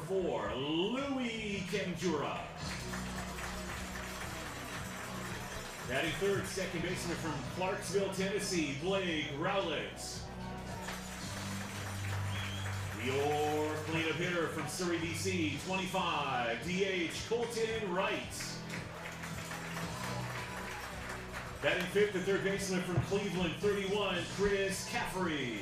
4, Louis Kemjura. Batting third, second baseman from Clarksville, Tennessee, Blake Rowlett. Your cleanup hitter from Surrey, BC, 25, DH Colton Wright. Batting fifth, the third baseman from Cleveland, 31, Chris Caffrey.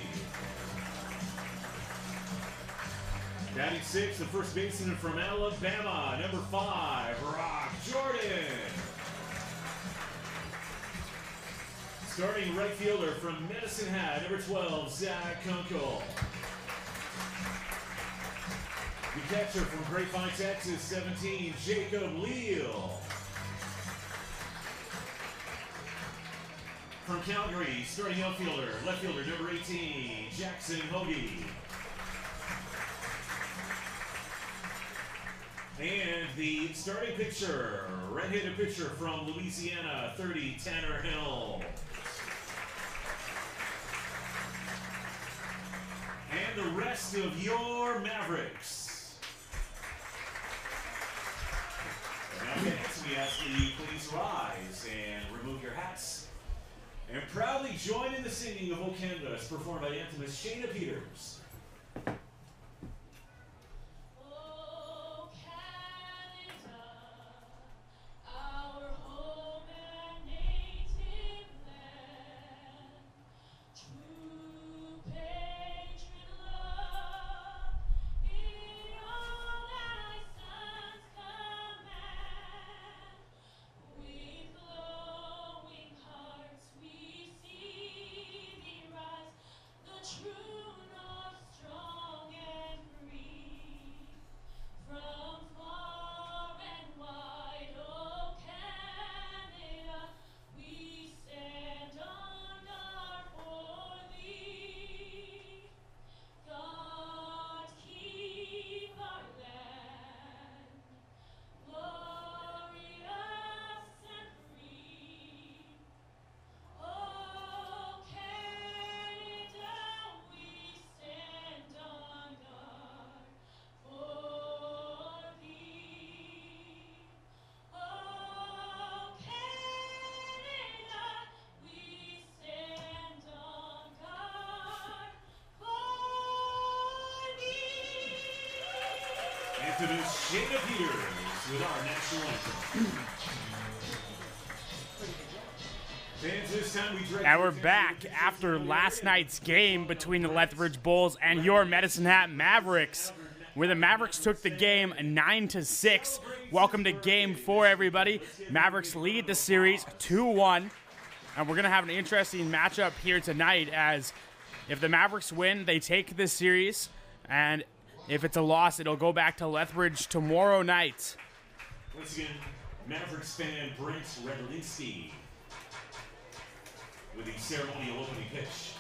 Batting sixth, the first baseman from Alabama, number 5, Rock Jordan. Starting right fielder from Medicine Hat, number 12, Zach Kunkel. The catcher from Grapevine, Texas, 17, Jacob Leal. From Calgary, starting outfielder, left fielder, number 18, Jackson Hoagie. And the starting pitcher, right-handed pitcher from Louisiana, 30, Tanner Hill. And the rest of your Mavericks. Now, next we ask that you please rise and remove your hats. And proudly join in the singing of O Canada as performed by anthemist Shayna Peters. Shayna Peters with our national anthem. And we're back after last night's game between the Lethbridge Bulls and your Medicine Hat Mavericks, where the Mavericks took the game 9-6. Welcome to Game 4, everybody. Mavericks lead the series 2-1, and we're going to have an interesting matchup here tonight, as if the Mavericks win, they take this series, and if it's a loss, it'll go back to Lethbridge tomorrow night. Once again, Mavericks fan Brent Redlinski with the ceremonial opening pitch.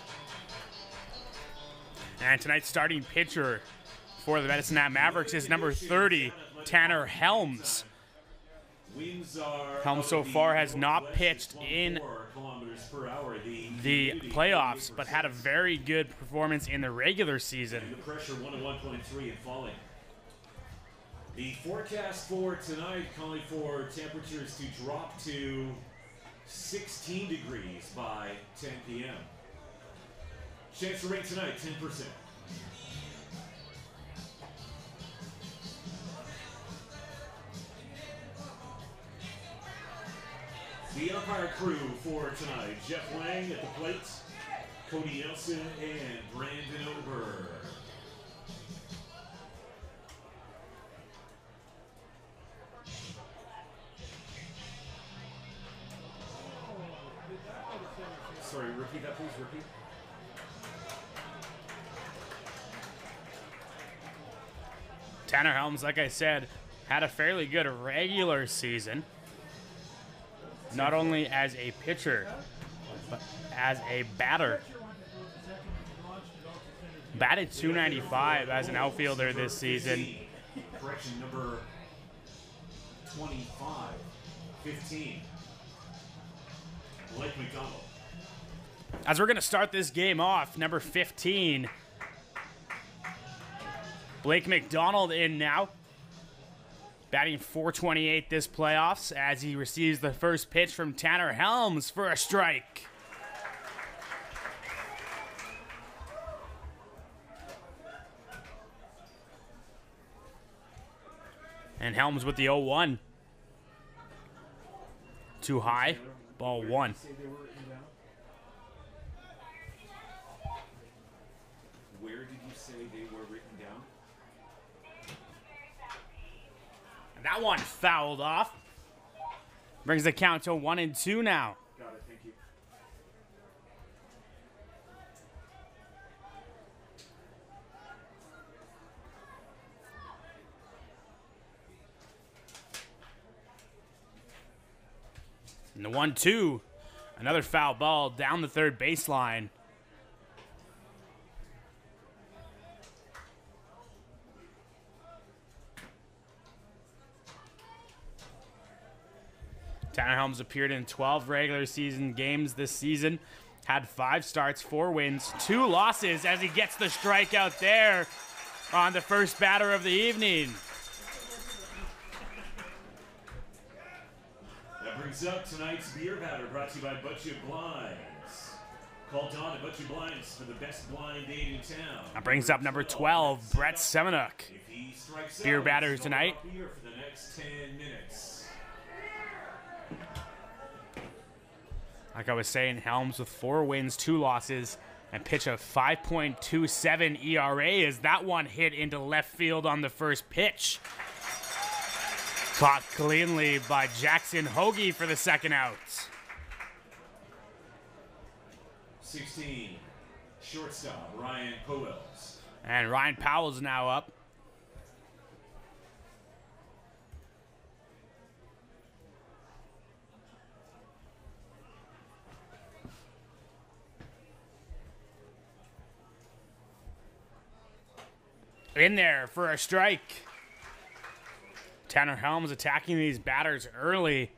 And tonight's starting pitcher for the Medicine Hat Mavericks is number 30, Tanner Helms. Helms so far has not pitched in the playoffs, but had a very good performance in the regular season. The pressure 101.3 and falling. The forecast for tonight calling for temperatures to drop to 16 degrees by 10 p.m. Chance to rain tonight, 10%. The umpire crew for tonight: Jeff Lang at the plate, Cody Nelson, and Brandon Ober. Sorry, repeat that, please. Repeat. Tanner Helms, like I said, had a fairly good regular season. Not only as a pitcher, but as a batter. Batted .295 as an outfielder this season. Correction, number 25, 15. Blake McDonald. As we're going to start this game off, number 15, Blake McDonald in now. Batting .428 this playoffs as he receives the first pitch from Tanner Helms for a strike. And Helms with the 0-1. Too high. Ball 1. Where did you say they were written down? And that one fouled off. Brings the count to 1-2 now. Got it, thank you. And the 1-2. Another foul ball down the third baseline. Tanner Helms appeared in 12 regular season games this season. Had 5 starts, 4 wins, 2 losses as he gets the strikeout there on the first batter of the evening. That brings up tonight's beer batter, brought to you by Butcher Blinds. Call Don at Butcher Blinds for the best blind date in town. That brings up number 12, Brett Semenuk. If he strikes Beer out, batter he's tonight. going off beer for the next 10 minutes. Like I was saying, Helms with 4 wins, 2 losses, and pitch of 5.27 ERA as that one hit into left field on the first pitch. Caught cleanly by Jackson Hoagie for the second out. 16, shortstop Ryan Powells. And Ryan Powell's now up. In there for a strike. Tanner Helms attacking these batters early.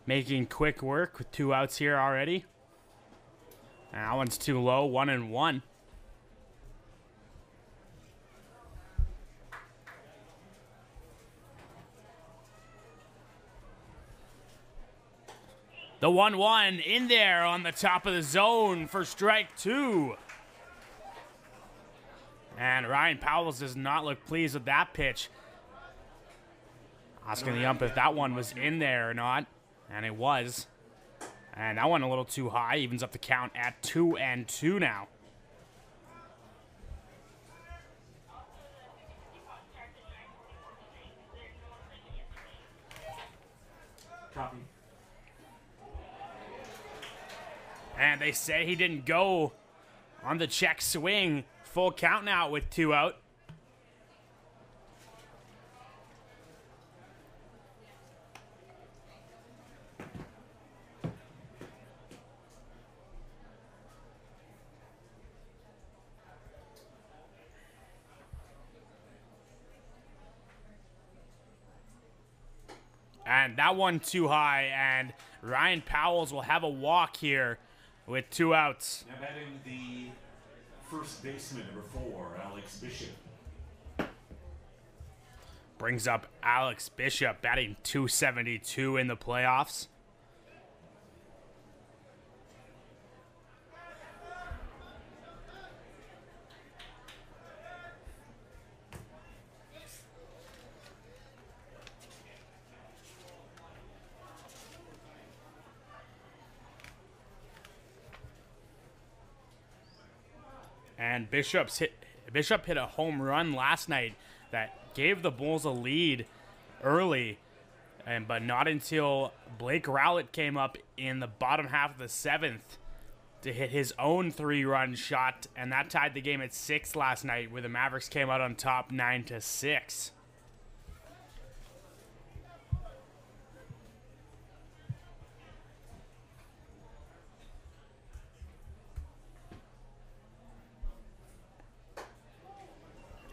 Making quick work with 2 outs here already. And that one's too low, 1-1. The 1-1 in there on the top of the zone for strike 2. And Ryan Powells does not look pleased with that pitch. Asking the ump if that one was in there or not. And it was. And that one a little too high. Evens up the count at 2-2 now. Copy. And they say he didn't go on the check swing. Full count now with 2 out. And that one too high, and Ryan Powells will have a walk here with 2 outs. Now batting the first baseman, number 4, Alex Bishop. Brings up Alex Bishop, batting .272 in the playoffs. And Bishop hit a home run last night that gave the Bulls a lead early, but not until Blake Rowlett came up in the bottom half of the 7th to hit his own 3-run shot, and that tied the game at 6 last night, where the Mavericks came out on top 9-6.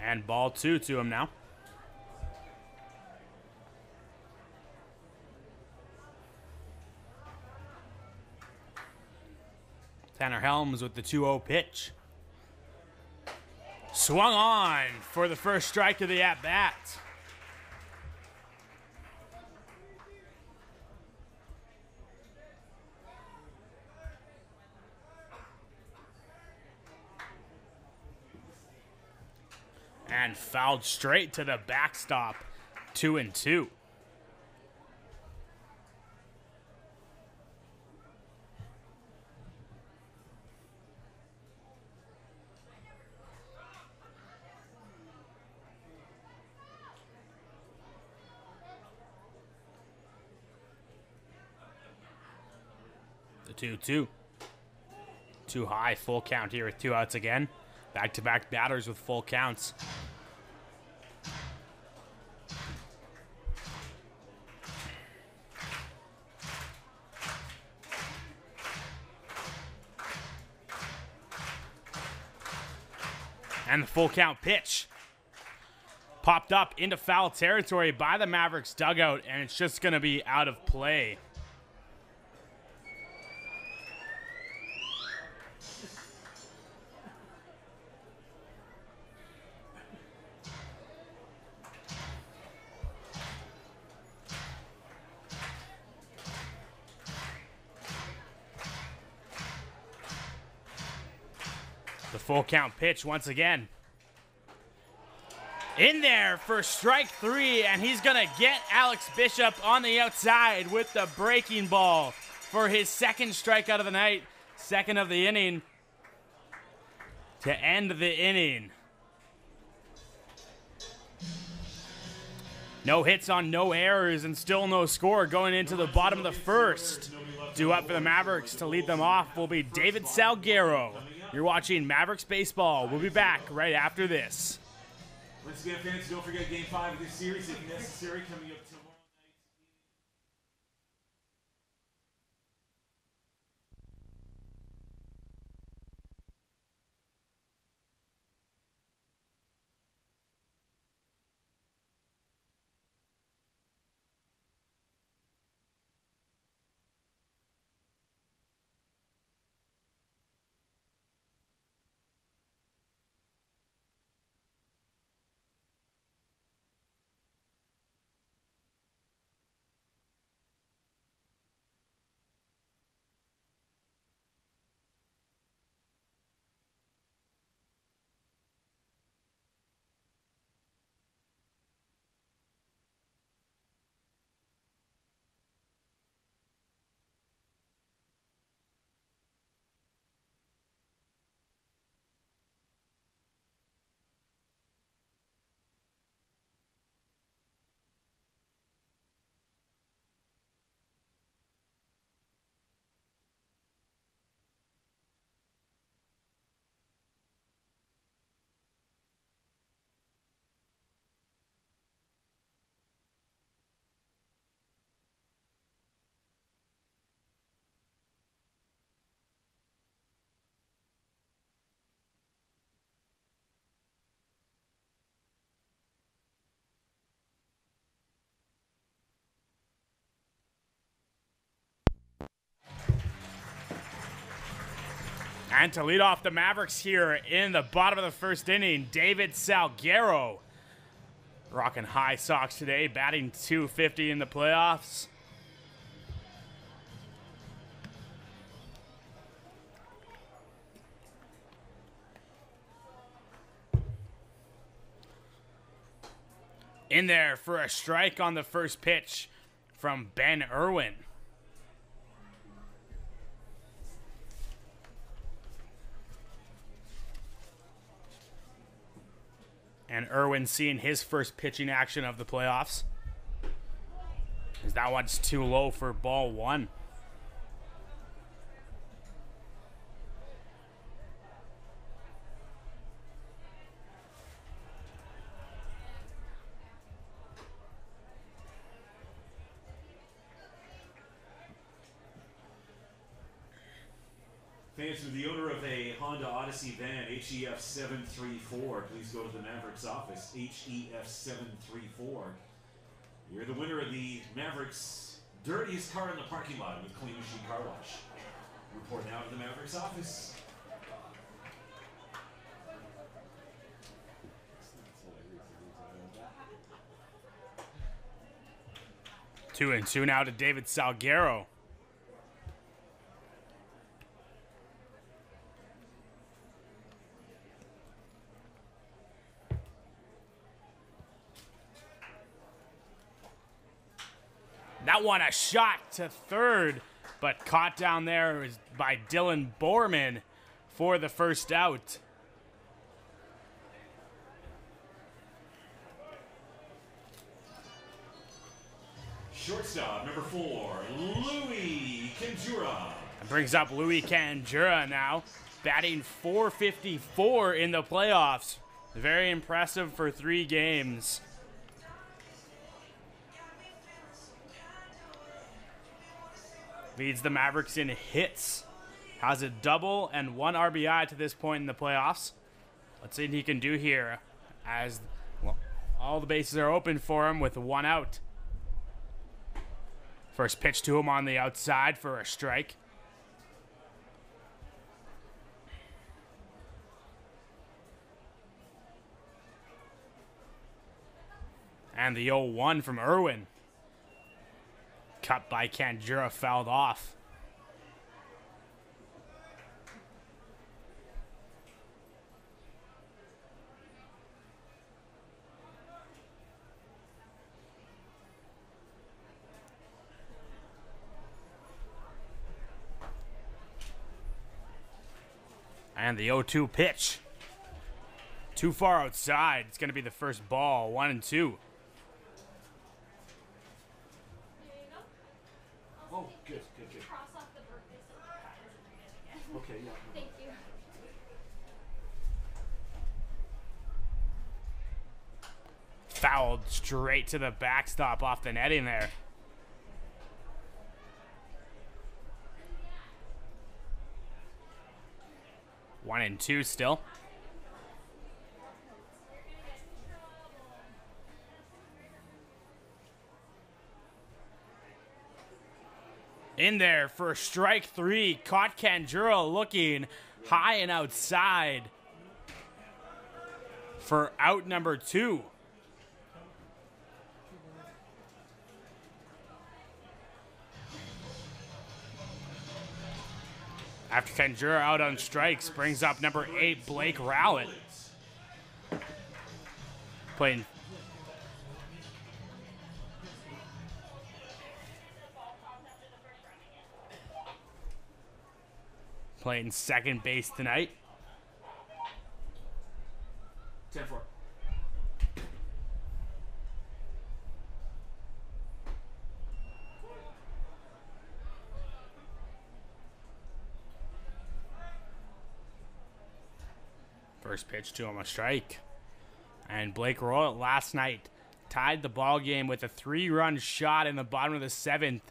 And ball 2 to him now. Tanner Helms with the 2-0 pitch. Swung on for the first strike of the at-bat. And fouled straight to the backstop. 2-2. The 2-2. Too high, full count here with 2 outs again. Back-to-back batters with full counts. And the full count pitch. Popped up into foul territory by the Mavericks dugout, and it's just going to be out of play. The full count pitch once again. In there for strike 3, and he's going to get Alex Bishop on the outside with the breaking ball for his second strikeout of the night, second of the inning, to end the inning. No hits on no errors and still no score going into the bottom of the first. Due up for the Mavericks to lead them off will be David Salguero. You're watching Mavericks Baseball. We'll be back right after this. Once again, fans, don't forget Game 5 of this series, if necessary, coming up tomorrow. And to lead off the Mavericks here in the bottom of the first inning, David Salguero. Rocking high socks today, batting .250 in the playoffs. In there for a strike on the first pitch from Ben Irwin. And Irwin seeing his first pitching action of the playoffs, as that one's too low for ball 1. Fans, with the owner of a Honda Odyssey van, HEF 734, please go to the Mavericks office, HEF 734. You're the winner of the Mavericks' dirtiest car in the parking lot with Clean Machine Car Wash. Report now to the Mavericks office. 2-2 now to David Salguero. That one a shot to third, but caught down there by Dylan Borman for the first out. Shortstop, number 4, Louis Conjura. That brings up Louis Conjura now, batting .454 in the playoffs. Very impressive for 3 games. Leads the Mavericks in hits. Has a double and 1 RBI to this point in the playoffs. Let's see what he can do here as well, all the bases are open for him with 1 out. First pitch to him on the outside for a strike. And the 0-1 from Irwin. Cut by Conjura, fouled off. And the 0-2 pitch. Too far outside. It's going to be the first ball, 1-2. Oh, good. Cross off the birthday so the cat doesn't read it again. Okay, yeah. Thank you. Fouled straight to the backstop off the netting there. One and two still. In there for strike 3. Caught Conjura looking high and outside for out number 2. After Conjura out on strikes, brings up number 8, Blake Rowlett. Playing second base tonight. 10-4. First pitch to him, a strike. And Blake Rowlett last night tied the ball game with a 3-run shot in the bottom of the 7th.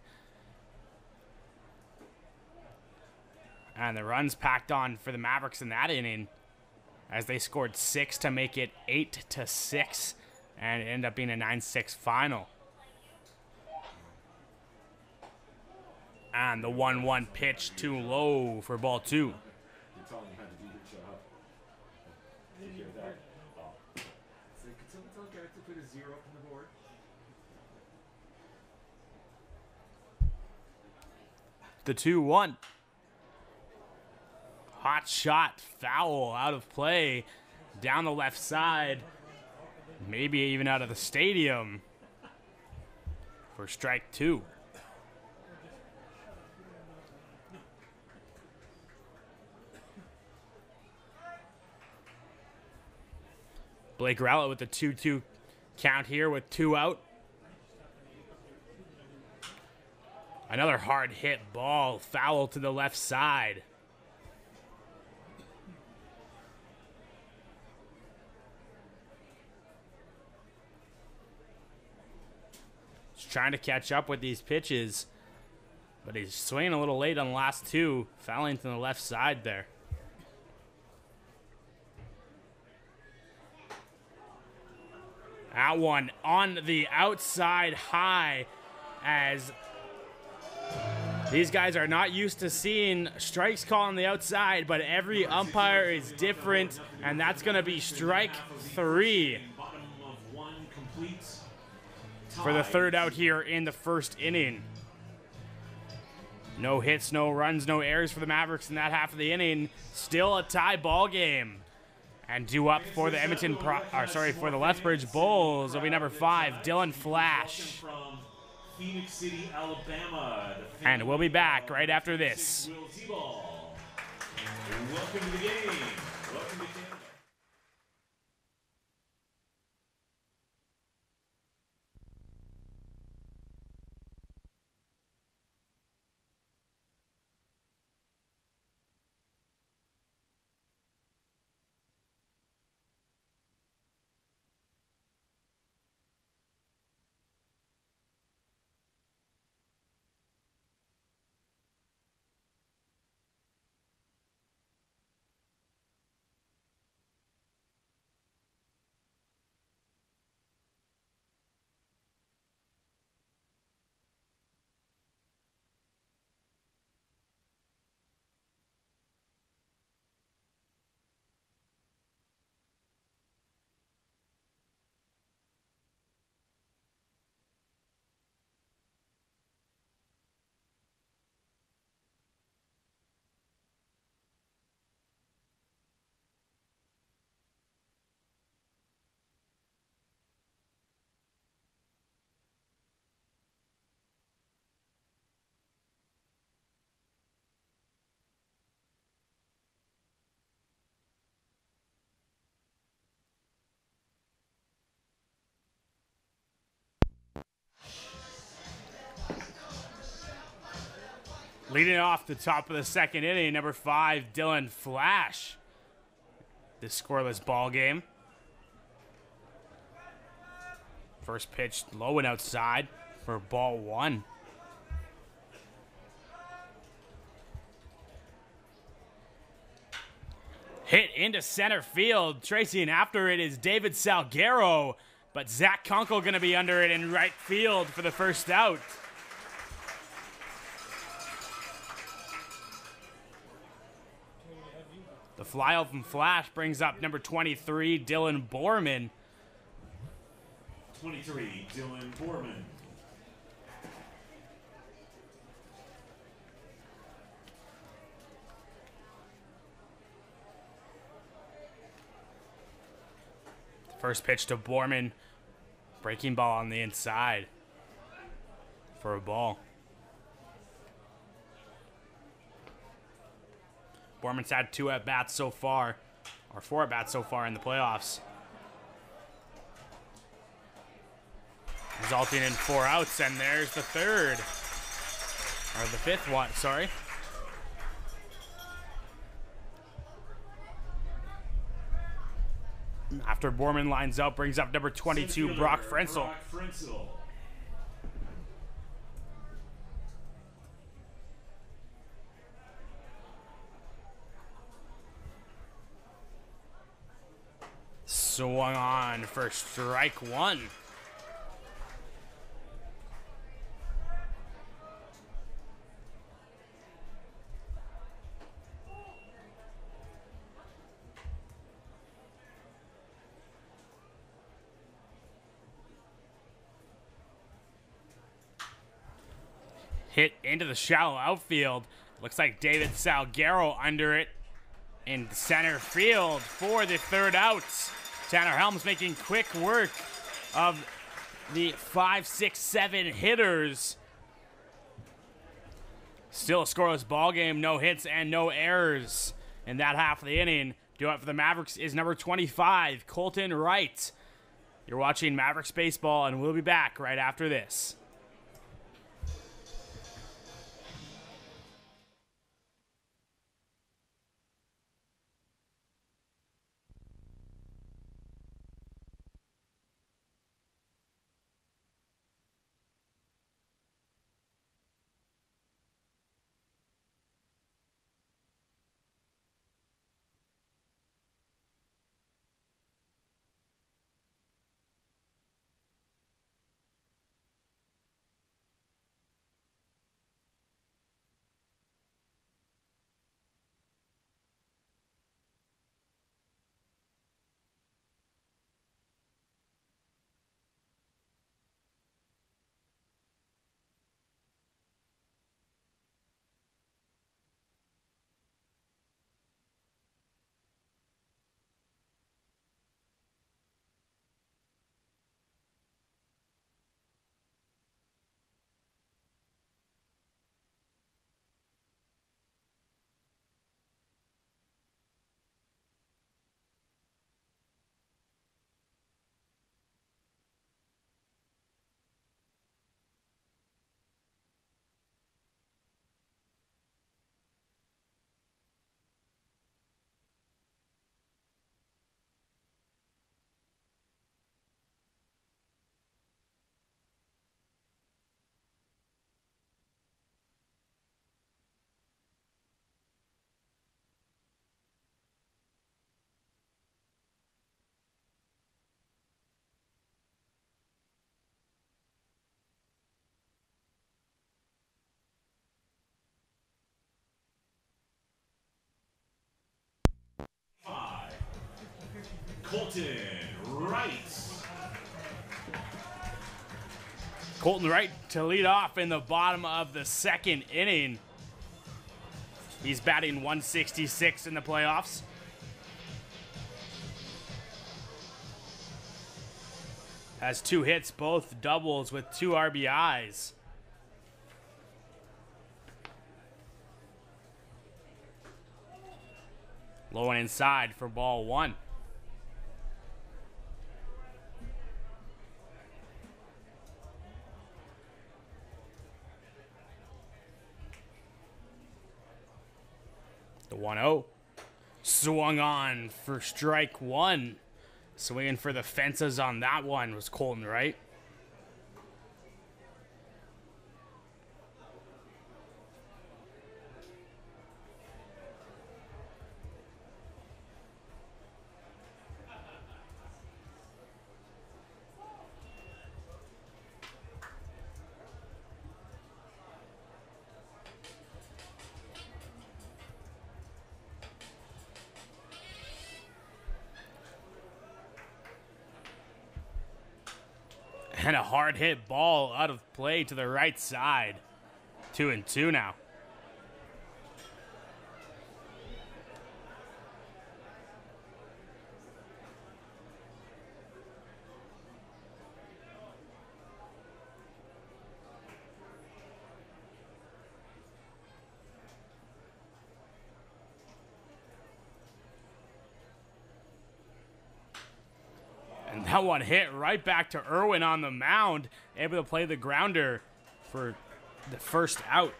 And the runs packed on for the Mavericks in that inning as they scored 6 to make it 8-6, and it ended up being a 9-6 final. And the 1-1 pitch too low for ball 2. You're telling me how to do your job. You hear that? Oh. So could someone tell Garrett to put a 0 up on the board? The 2-1. Hot shot, foul, out of play, down the left side, maybe even out of the stadium for strike 2. Blake Rowlett with the 2-2 count here with 2 out. Another hard hit ball, foul to the left side. Trying to catch up with these pitches, but he's swinging a little late on the last 2, fouling to the left side there. That one on the outside high, as these guys are not used to seeing strikes called on the outside, but every umpire is different, and that's going to be strike 3. Bottom of 1 completes. for the third out here in the first inning. No hits, no runs, no errors for the Mavericks in that half of the inning. Still a tie ball game. And due up for the for the Lethbridge Bulls will be number 5, Dylan Flash. From Phoenix City, Alabama. And we'll be back right after this. Welcome to the game. Welcome to Canada. Leading off the top of the second inning, number 5, Dylan Flash. This scoreless ball game. First pitch low and outside for ball 1. Hit into center field. Tracing after it is David Salguero, but Zach Kunkel going to be under it in right field for the first out. The fly out from Flash brings up number 23, Dylan Borman. 23, Dylan Borman. First pitch to Borman. Breaking ball on the inside for a ball. Borman's had 2 at-bats so far, or 4 at-bats so far in the playoffs. Resulting in 4 outs, and there's the third. Or the 5th one, sorry. After Borman lines up, brings up number 22, Brock Frenzel. Swung on for strike 1. Hit into the shallow outfield. Looks like David Salguero under it in center field for the third out. Tanner Helms making quick work of the 5, 6, 7 hitters. Still a scoreless ball game, no hits and no errors in that half of the inning. Due up for the Mavericks is number 25, Colton Wright. You're watching Mavericks baseball, and we'll be back right after this. Colton Wright. Colton Wright to lead off in the bottom of the second inning. He's batting 166 in the playoffs. Has 2 hits, both doubles with 2 RBIs. Low and inside for ball 1. The 1-0. Swung on for strike 1. Swinging for the fences on that one was Colton Wright. And a hard hit ball out of play to the right side. 2-2 now. And that one hit right back to Irwin on the mound, able to play the grounder for the first out.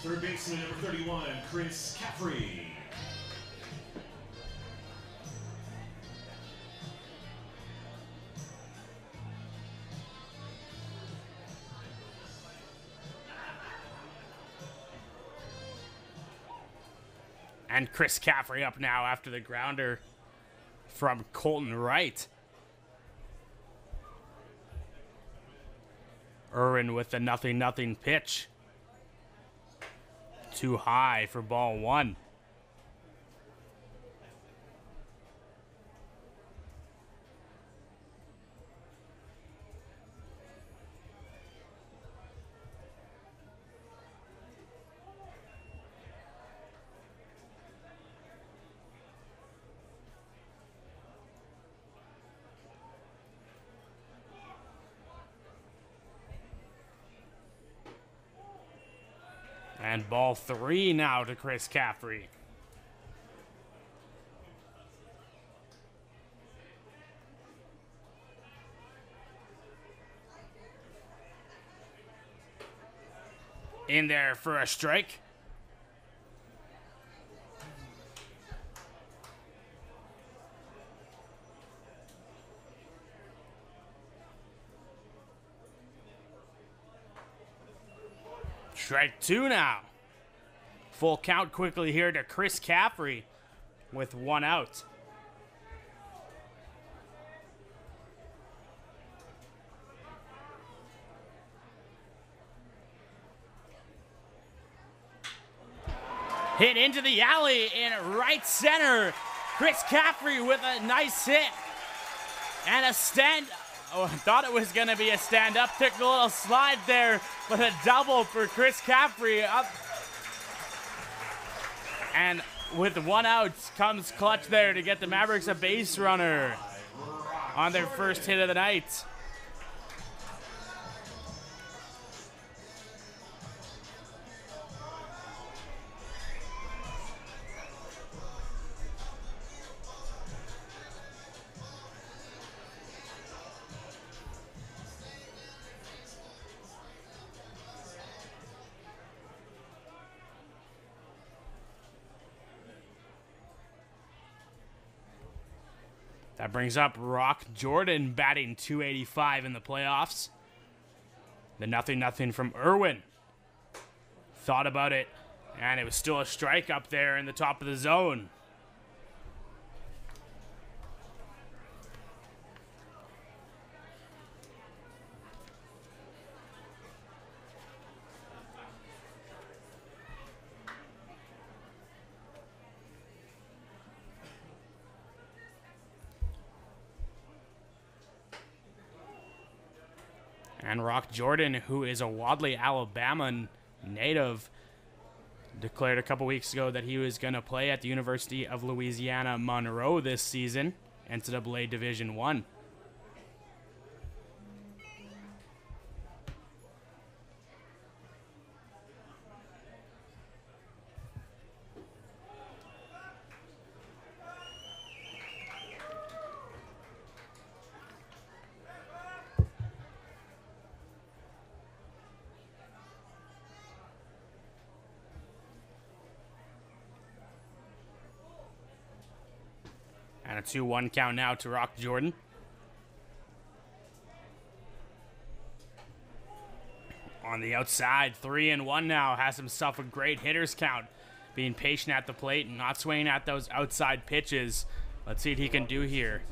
Third baseman number 31, Chris Caffrey. And Chris Caffrey up now after the grounder from Colton Wright. Irwin with the 0-0 pitch. Too high for ball 1. And ball 3 now to Chris Caffrey. In there for a strike. Strike 2 now. Full count quickly here to Chris Caffrey with 1 out. Hit into the alley in right center. Chris Caffrey with a nice hit. And a stand. Oh, I thought it was going to be a stand-up. Took a little slide there, but a double for Chris Caffrey up. And with 1 out comes clutch there to get the Mavericks a base runner on their first hit of the night. That brings up Rock Jordan batting .285 in the playoffs. The 0-0 from Irwin. Thought about it, and it was still a strike up there in the top of the zone. And Rock Jordan, who is a Wadley, Alabama native, declared a couple weeks ago that he was going to play at the University of Louisiana Monroe this season, NCAA Division I. And a 2-1 count now to Rock Jordan. On the outside, 3-1 now. Has himself a great hitter's count. Being patient at the plate and not swinging at those outside pitches. Let's see what he can do here.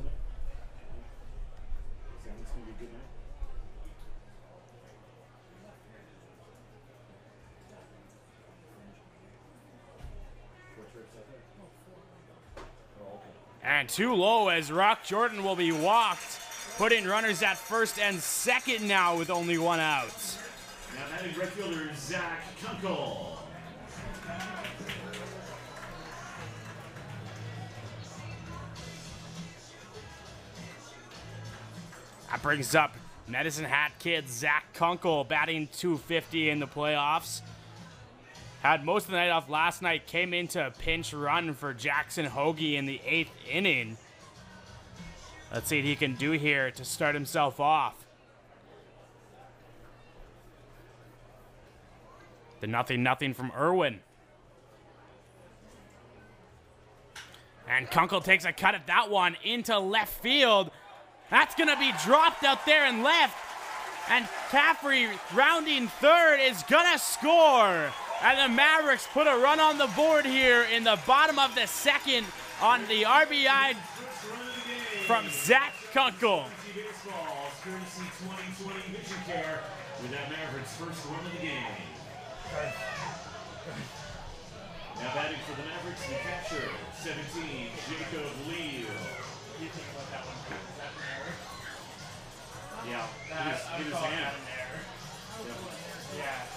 And too low as Rock Jordan will be walked, putting runners at first and second now with only 1 out. Now batting right fielder Zach Kunkel. That brings up Medicine Hat kid Zach Kunkel, batting .250 in the playoffs. Had most of the night off last night, came into a pinch run for Jackson Hoagie in the 8th inning. Let's see what he can do here to start himself off. The 0-0 from Irwin. And Kunkel takes a cut at that one into left field. That's going to be dropped out there in left. And Caffrey, rounding third, is going to score. And the Mavericks put a run on the board here in the bottom of the second on the RBI from Zach Kunkel. Baseball, courtesy 2020 Vision Care, with that Mavericks' first run of the game. Now batting for the Mavericks, the catcher, 17, Jacob Leal. You think about that one? Is that an error? Yeah, hit his hand. Yeah.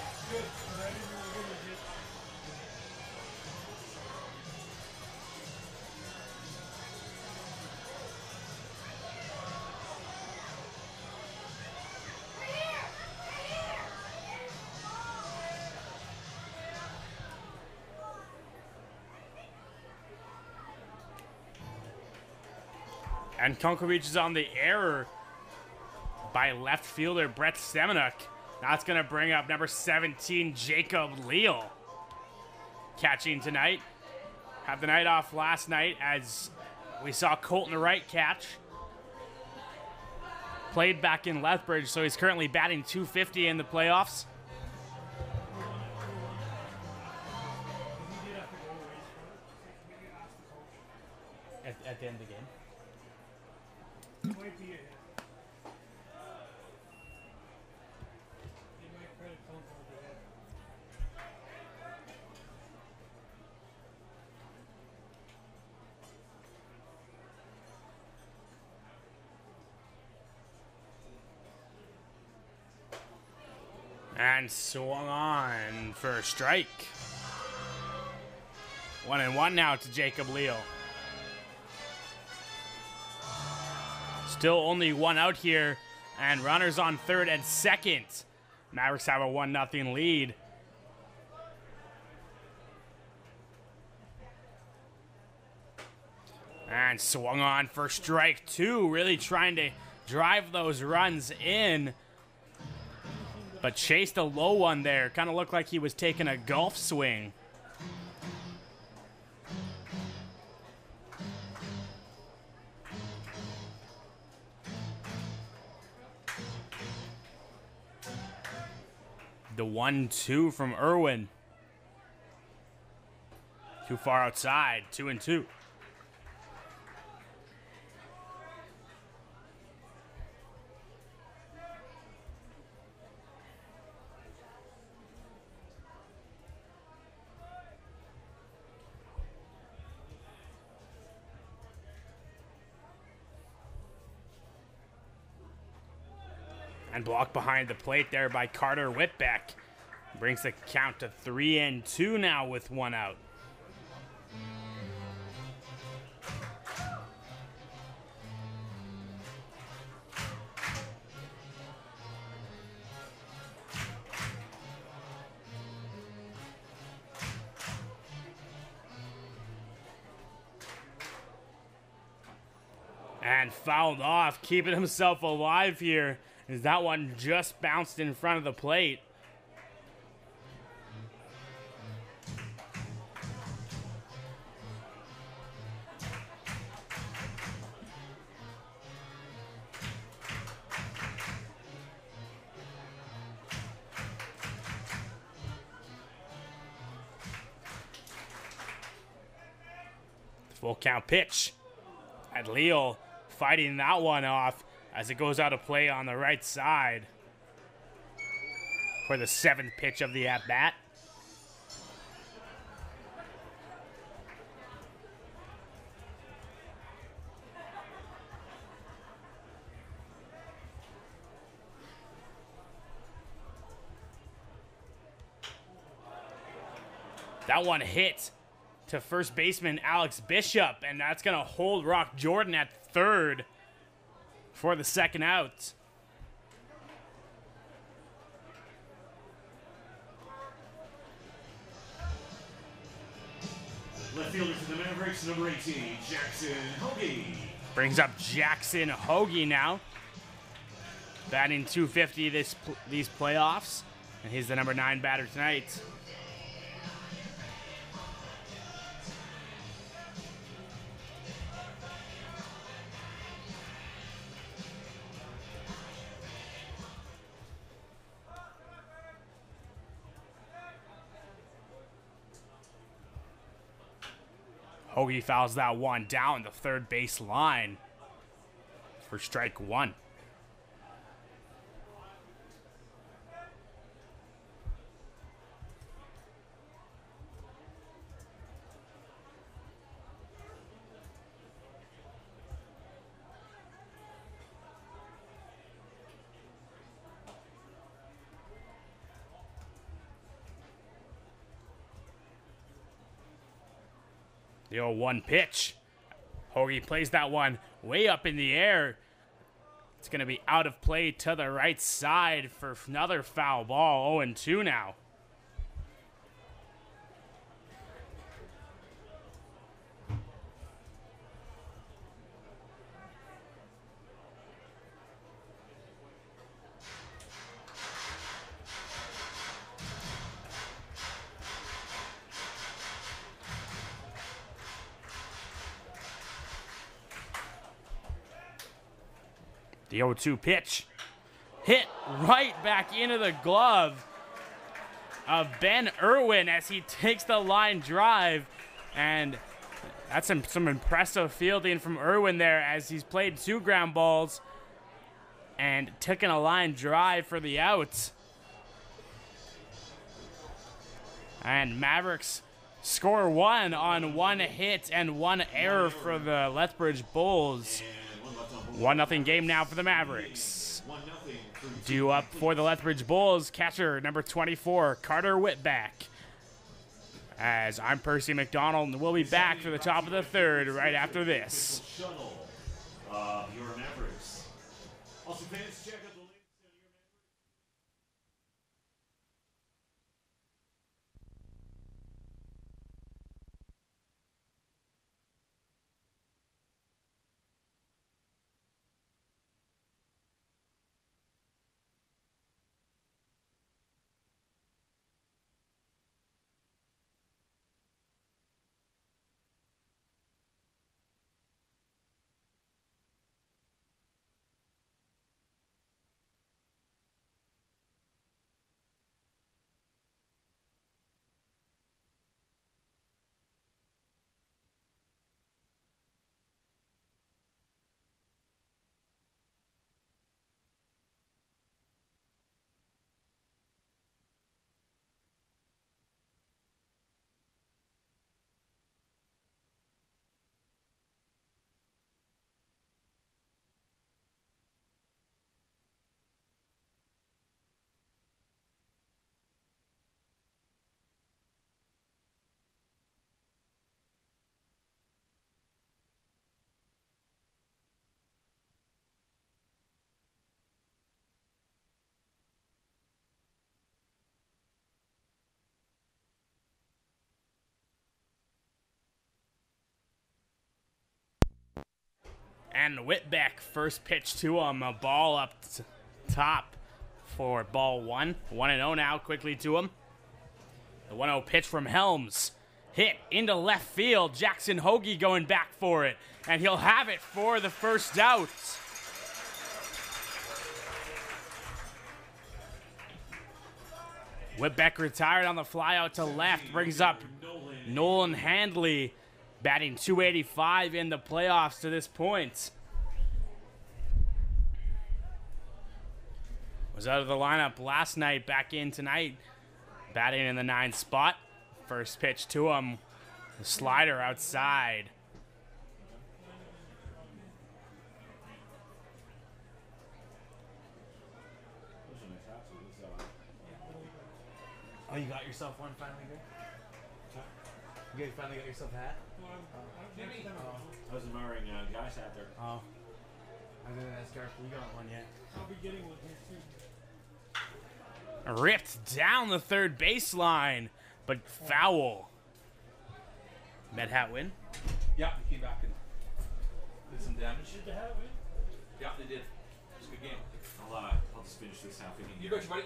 And Kunkel reaches on the error by left fielder Brett Semenuk. That's going to bring up number 17, Jacob Leal. Catching tonight. Had the night off last night as we saw Colton Wright catch. Played back in Lethbridge, so he's currently batting .250 in the playoffs. At the end of the game. Might be a hit. They might credit Kunkel with the hit. And swung on for a strike. 1-1 now to Jacob Leal. Still only 1 out here, and runners on third and second. Mavericks have a 1-0 lead. And swung on for strike 2, really trying to drive those runs in. But chased a low one there. Kind of looked like he was taking a golf swing. The 1-2 from Irwin. Too far outside, 2-2. And blocked behind the plate there by Carter Whitbeck. Brings the count to 3-2 now with one out. And fouled off, keeping himself alive here, as that one just bounced in front of the plate. Full count pitch. And Leo fighting that one off as it goes out of play on the right side for the 7th pitch of the at-bat. That one hit to first baseman Alex Bishop, and that's going to hold Rock Jordan at third for the second out. Left fielder for the Mavericks, number 18, Jackson Hoagie. Brings up Jackson Hoagie now. Batting .250 these playoffs, and he's the number 9 batter tonight. Hoagie fouls that one down the third base line for strike one. The 0-1 pitch. Hoagie plays that one way up in the air. It's going to be out of play to the right side for another foul ball. 0-2 now. The 0-2 pitch hit right back into the glove of Ben Irwin as he takes the line drive. And that's some impressive fielding from Irwin there as he's played 2 ground balls and taken a line drive for the out. And Mavericks score 1 on 1 hit and 1 error for the Lethbridge Bulls. 1-0 game now for the Mavericks. Due up for the Lethbridge Bulls, catcher number 24, Carter Whitbeck. As I'm Percy McDonald, and we'll be back for the top of the third right after this. Your Mavericks. Also, fans, check out the links on your Mavericks. And Whitbeck, first pitch to him, a ball up top for ball 1. 1-0 now, quickly to him. The 1-0 pitch from Helms. Hit into left field. Jackson Hoagie going back for it. And he'll have it for the first out. Whitbeck retired on the fly out to left. Brings up Nolan Handley, batting .285 in the playoffs to this point. Was out of the lineup last night, back in tonight. Batting in the 9th spot. First pitch to him. The slider outside. Oh, you got yourself one finally, Greg? You finally got yourself a hat? I was admiring Guy's hat there. Oh. I didn't ask Garth if you got one yet. I'll be getting one here soon. Ripped down the third baseline, but foul. Med hat win? Yeah, they came back and did some damage. Did the hat win? Yeah, they did. It was a good game. I'll just finish this half inning. You betcha, buddy.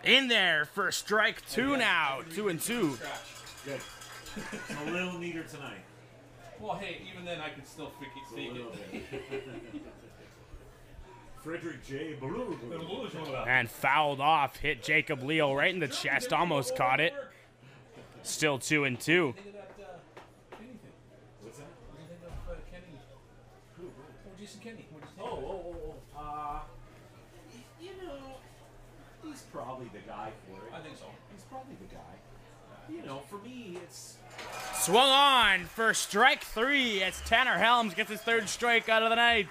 In there for strike 2 now. 2-2. Scratch. Good. A little neater tonight. Well, hey, even then I could still fake A it. little bit. Frederick J. Baru. And fouled off. Hit Jacob Leo right in the chest. Almost caught it. Still 2-2. What do you think of that Kenny thing? What's that? What do you think of Kenny? Who? Oh, Jason Kenny. What do you think? You know, he's probably the guy for it. I think so. He's probably the guy. You know, for me, it's... Swung on for strike 3 as Tanner Helms gets his 3rd strikeout of the night.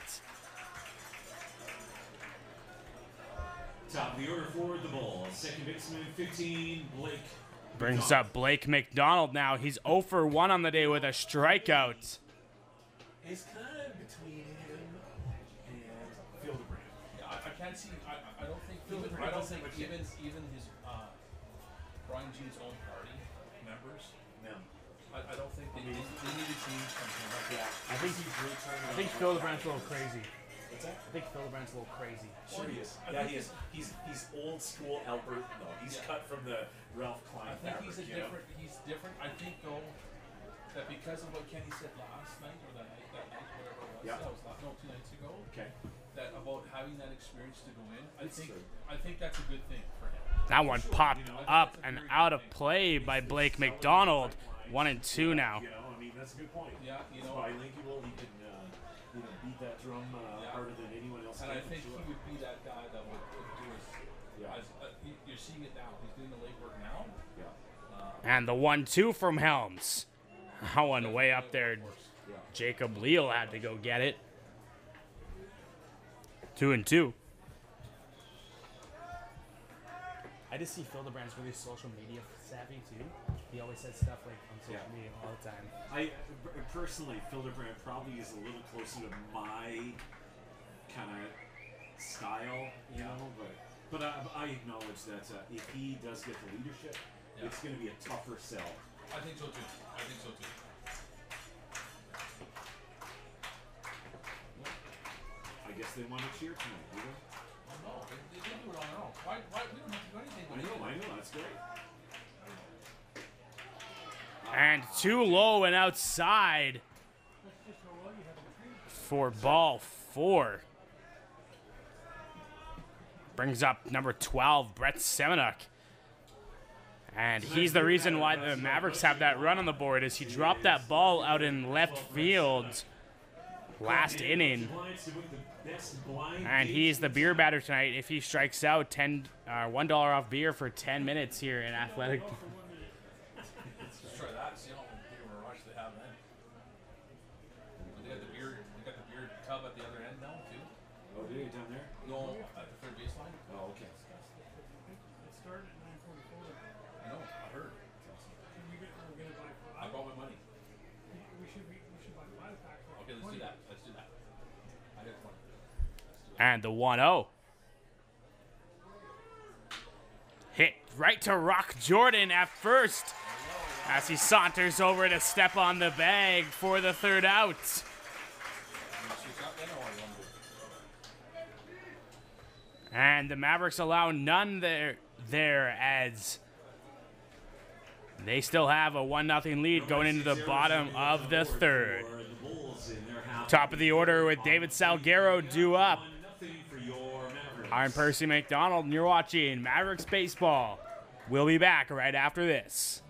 Top of the order for the Bulls. Second baseman, 15, Blake. Brings up Blake McDonald now. He's 0 for 1 on the day with a strikeout. It's kind of between him and Fildebrand. Yeah, I can't see. I don't think. Philip I don't doesn't think have a even his Brian G's own party members. No. I don't think they need to change something like that. I think Fildebrand's a little crazy. What's that? I think Fildebrand's a little crazy. Sure he is. Yeah, he is. He's old school Albert. No, he's cut from the Ralph Klein I think fabric, he's He's different. I think though that because of what Kenny said last night or that night, whatever it was, Yeah. that was 2 nights ago. Okay. That about having that experience to go in. That's true. I think that's a good thing for him. That one popped up and out of play by Blake McDonald. 1-2 now. You know, I mean, that's a good point. Yeah, you know. Bilingual, he can beat that drum harder than anyone else. And can, I think sure. he would be that guy that would do his. Yeah. You're seeing it now. He's doing the legwork now. Yeah. And the 1-2 from Helms. That one way up there. Yeah. Jacob Leal had to go get it. 2-2. I just see Fildebrand's really social media savvy too. He always says stuff like on social media all the time. I personally, Fildebrand probably is a little closer to my kind of style, you know. But I acknowledge that if he does get the leadership, it's going to be a tougher sell. I think so too. I guess they want to cheer tonight, do they? No, they do it on their own. Why? We don't have to do anything. I know, that's great. And too low and outside for ball 4. Brings up number 12, Brett Semenuk. And he's the reason why the Mavericks have that run on the board is he dropped that ball out in left field last inning. And he's the beer batter tonight. If he strikes out, $1 off beer for 10 minutes here in Athletic. Let's try that. See how big of a rush they have then. They got the beer tub at the other end now too. Oh, do you down there? No, at the third baseline. Oh, okay. It started at 9:44. I know. I heard. We're gonna buy I 5. brought my money. We should buy 5 packs. Okay, let's do that. I got 20. And the 1-0. Hit right to Rock Jordan at first. as he saunters over to step on the bag for the third out. And the Mavericks allow none there as they still have a 1-0 lead going into the bottom of the third. Top of the order with David Salguero due up. I'm Percy McDonald, and you're watching Mavericks Baseball. We'll be back right after this.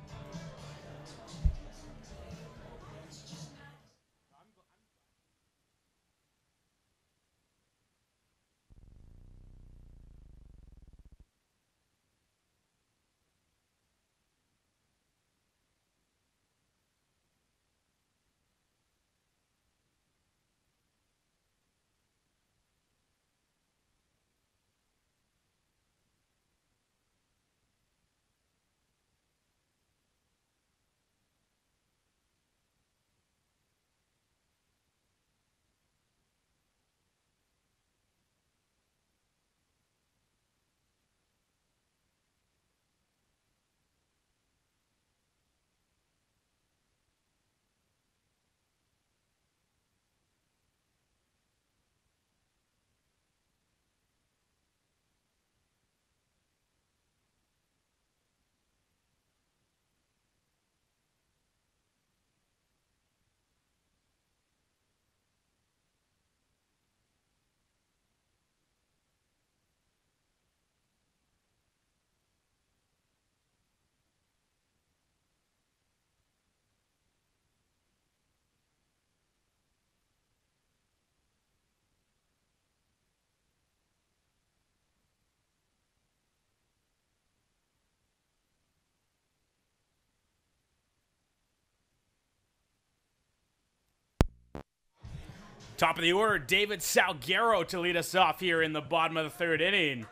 Top of the order, David Salguero to lead us off here in the bottom of the third inning.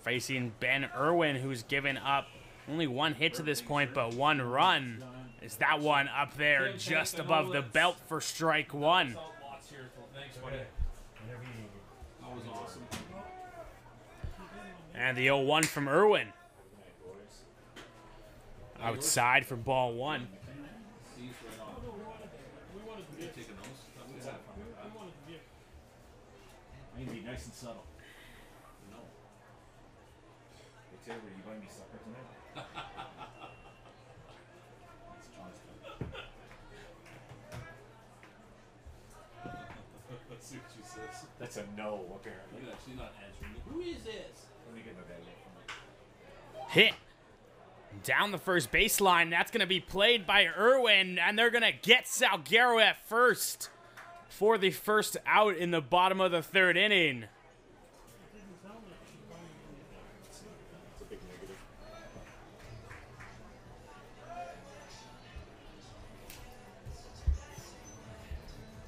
Facing Ben Irwin, who's given up only one hit to this point, but one run. Is that one up there just above the belt for strike one? And the 0-1 from Irwin. Outside for ball one. I need to be nice and subtle. No. Hey Taylor, you buying me supper tonight? That's John's fault. Let's see what she says. That's a no, apparently. She's not answering me. Who is this? Let me get my bag from her. Hit down the first baseline. That's going to be played by Irwin, and they're going to get Salguero at first for the first out in the bottom of the third inning. That's a big negative.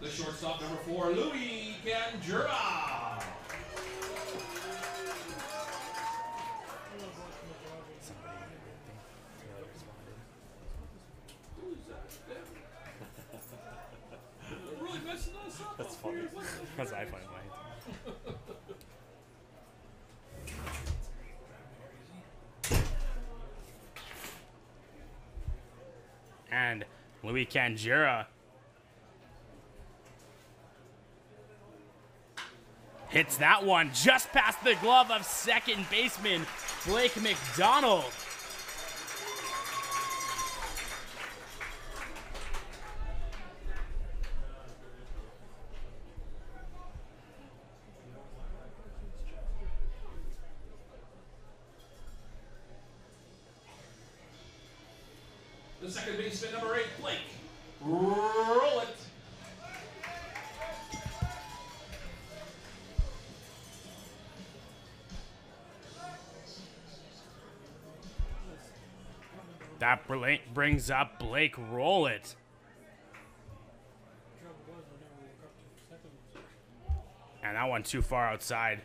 The shortstop, number 4, Louis Ganjura. Really messing us up. That's funny. Because I find mine. And Louis Ganjura hits that one just past the glove of second baseman Blake McDonald. The second baseman, number 8, Blake. Roll it. That brings up Blake Rowlett. And that one too far outside.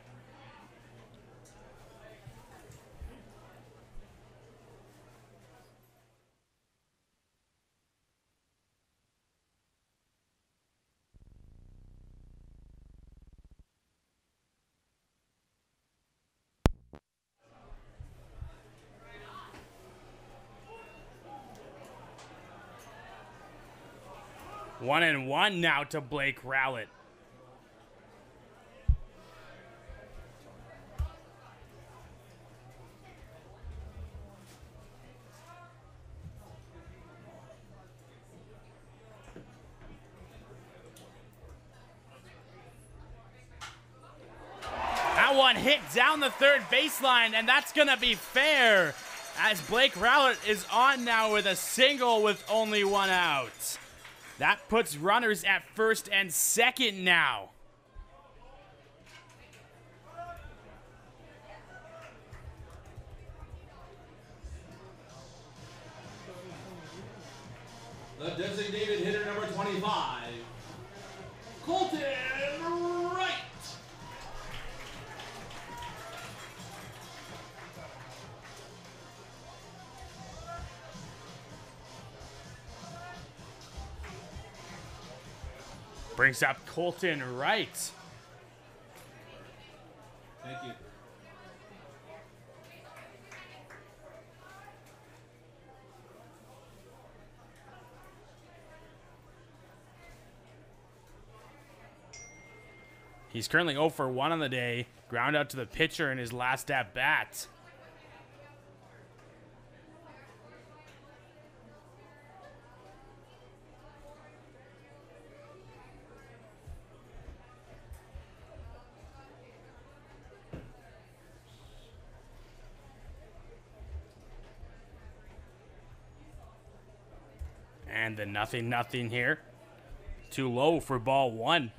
1-1 now to Blake Rowlett. That one hit down the third baseline, and that's going to be fair, as Blake Rowlett is on now with a single with only one out. That puts runners at first and second now. The designated hitter, number 25, Colton Wright. Brings up Colton Wright. Thank you. He's currently 0 for 1 on the day. Ground out to the pitcher in his last at bat. And the 0-0 here. Too low for ball 1.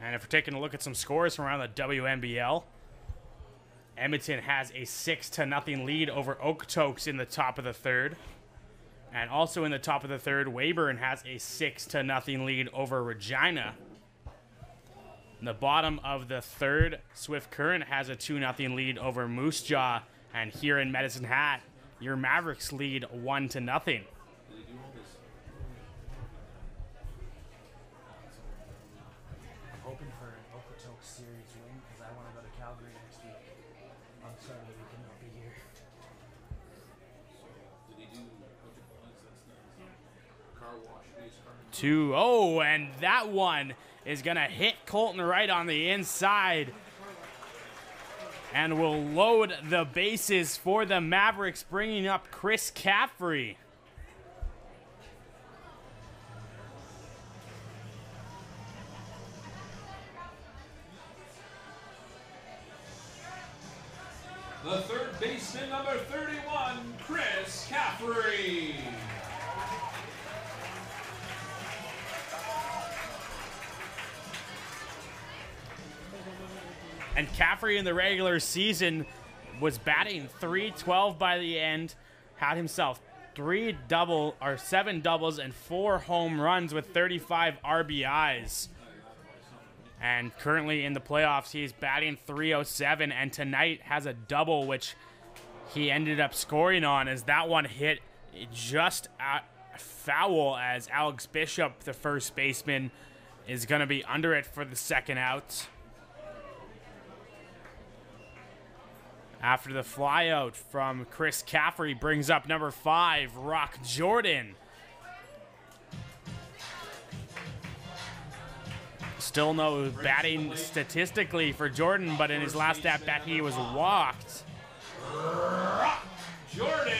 And if we're taking a look at some scores from around the WNBL, Edmonton has a 6-0 lead over Okotoks in the top of the third. And also in the top of the third, Weyburn has a 6-0 lead over Regina. In the bottom of the third, Swift Current has a 2-0 lead over Moose Jaw. And here in Medicine Hat, your Mavericks lead 1-0. Hoping for an Okotoks series win because I want to go to Calgary next week. I'm sorry that we cannot be here. Did he do car wash? 2-0, and that one is going to hit Colton Wright on the inside and will load the bases for the Mavericks, bringing up Chris Caffrey. The third baseman, number 31, Chris Caffrey. And Caffrey in the regular season was batting .312 by the end, had himself 7 doubles and 4 home runs with 35 RBIs. And currently in the playoffs, he's batting .307, and tonight has a double, which he ended up scoring on, as that one hit just foul, as Alex Bishop, the first baseman, is going to be under it for the second out. After the flyout from Chris Caffrey brings up number 5, Rock Jordan. Still no batting statistically for Jordan, but in his last at-bat he was walked. Rock Jordan.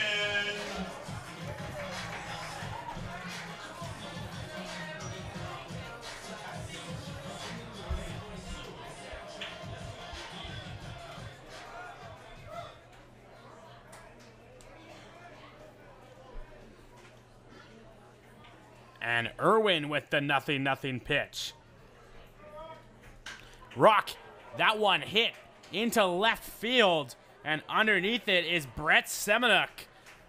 And Irwin with the 0-0 pitch. Rock, that one hit into left field, and underneath it is Brett Semenuk,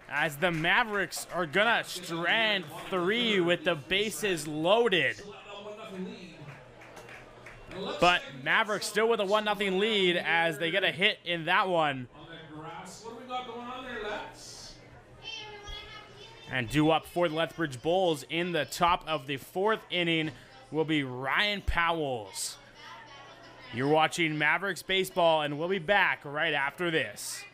as the Mavericks are gonna strand 3 with the bases loaded. But Mavericks still with a 1-0 lead as they get a hit in that one. What do we got going on there, Lex? And due up for the Lethbridge Bulls in the top of the 4th inning will be Ryan Powells. You're watching Mavericks baseball, and we'll be back right after this.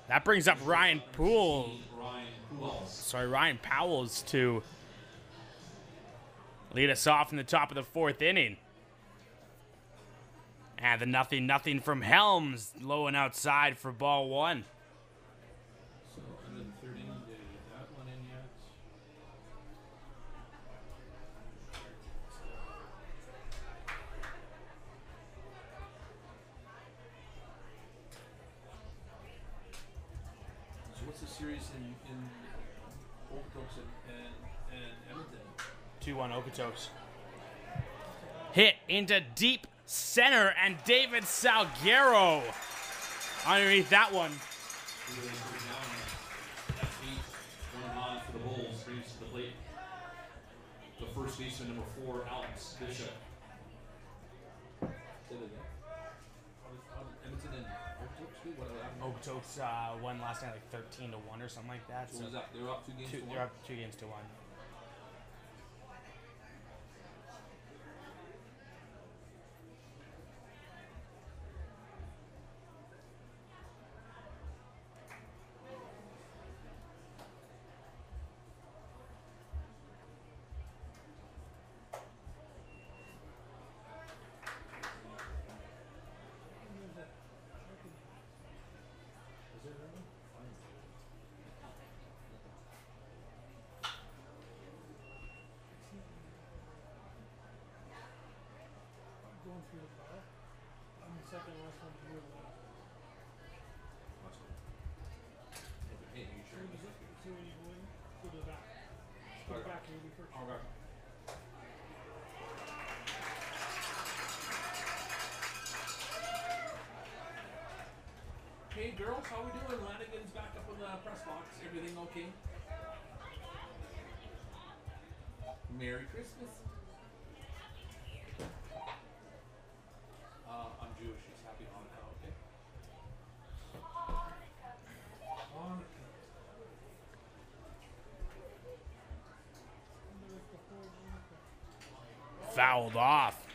That brings up Ryan Powell's to lead us off in the top of the 4th inning. And the 0-0 from Helms, low and outside for ball 1. So, and then 13, did that one in yet? So what's the series in Okotoks and Edmonton? 2-1 Okotoks. Hit into deep center, and David Salguero underneath that one. That's 8, 1 on for the Bulls. Brings to the plate the first baseman, number 4, Alex Bishop. Say that again. Edmonton and Okotoks, what happened? Okotoks won last night like 13-1 or something like that. So was that, they were up 2 games to 1? They're up 2 games to 1. Going through the car. I'm the second last one here. That's cool. Hey, you sure? See when you go in? Go to the back. Go Okay. back, you'll be first. Okay. Hey girls, how we doing? Lanigan's back up in the press box. Everything okay? Merry Christmas. I'm Jewish. It's Happy Hanukkah, okay? Fouled off.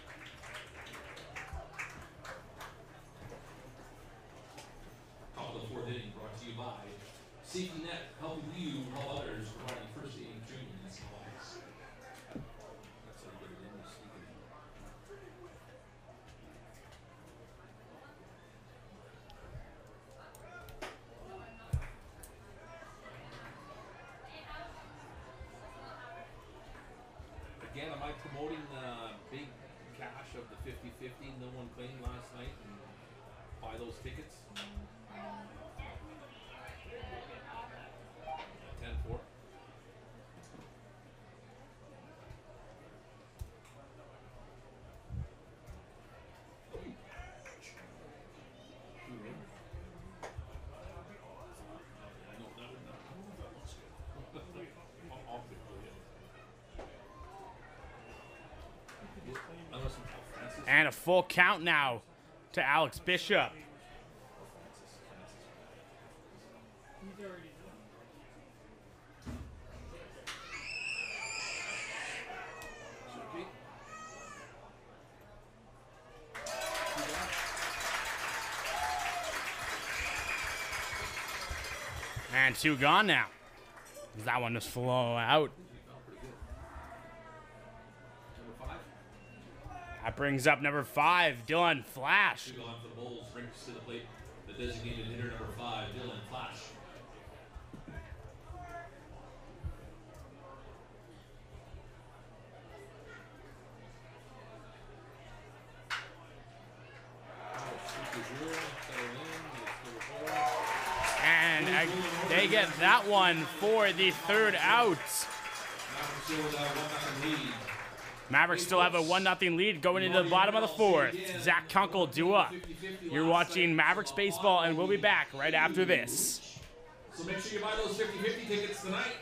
Top of the 4th inning brought to you by Safety Net, helping you help others, providing first aid training and supplies. That's how you get it in, you sneak it in. Again, am I promoting the big cash of the 50-50 no one claimed last night and buy those tickets? 10-4. And a full count now to Alex Bishop. He's already done. And 2 gone now. That one just flow out. Number 5. That brings up number 5, Dylan Flash. 2 gone for the Bulls. Brings to the plate the designated hitter number 5, Dylan Flash. And they get that one for the 3rd out. Mavericks still have a 1-0 lead going into the bottom of the 4th. Zach Kunkel due up. You're watching Mavericks baseball, and we'll be back right after this. So make sure you buy those 50-50 tickets tonight.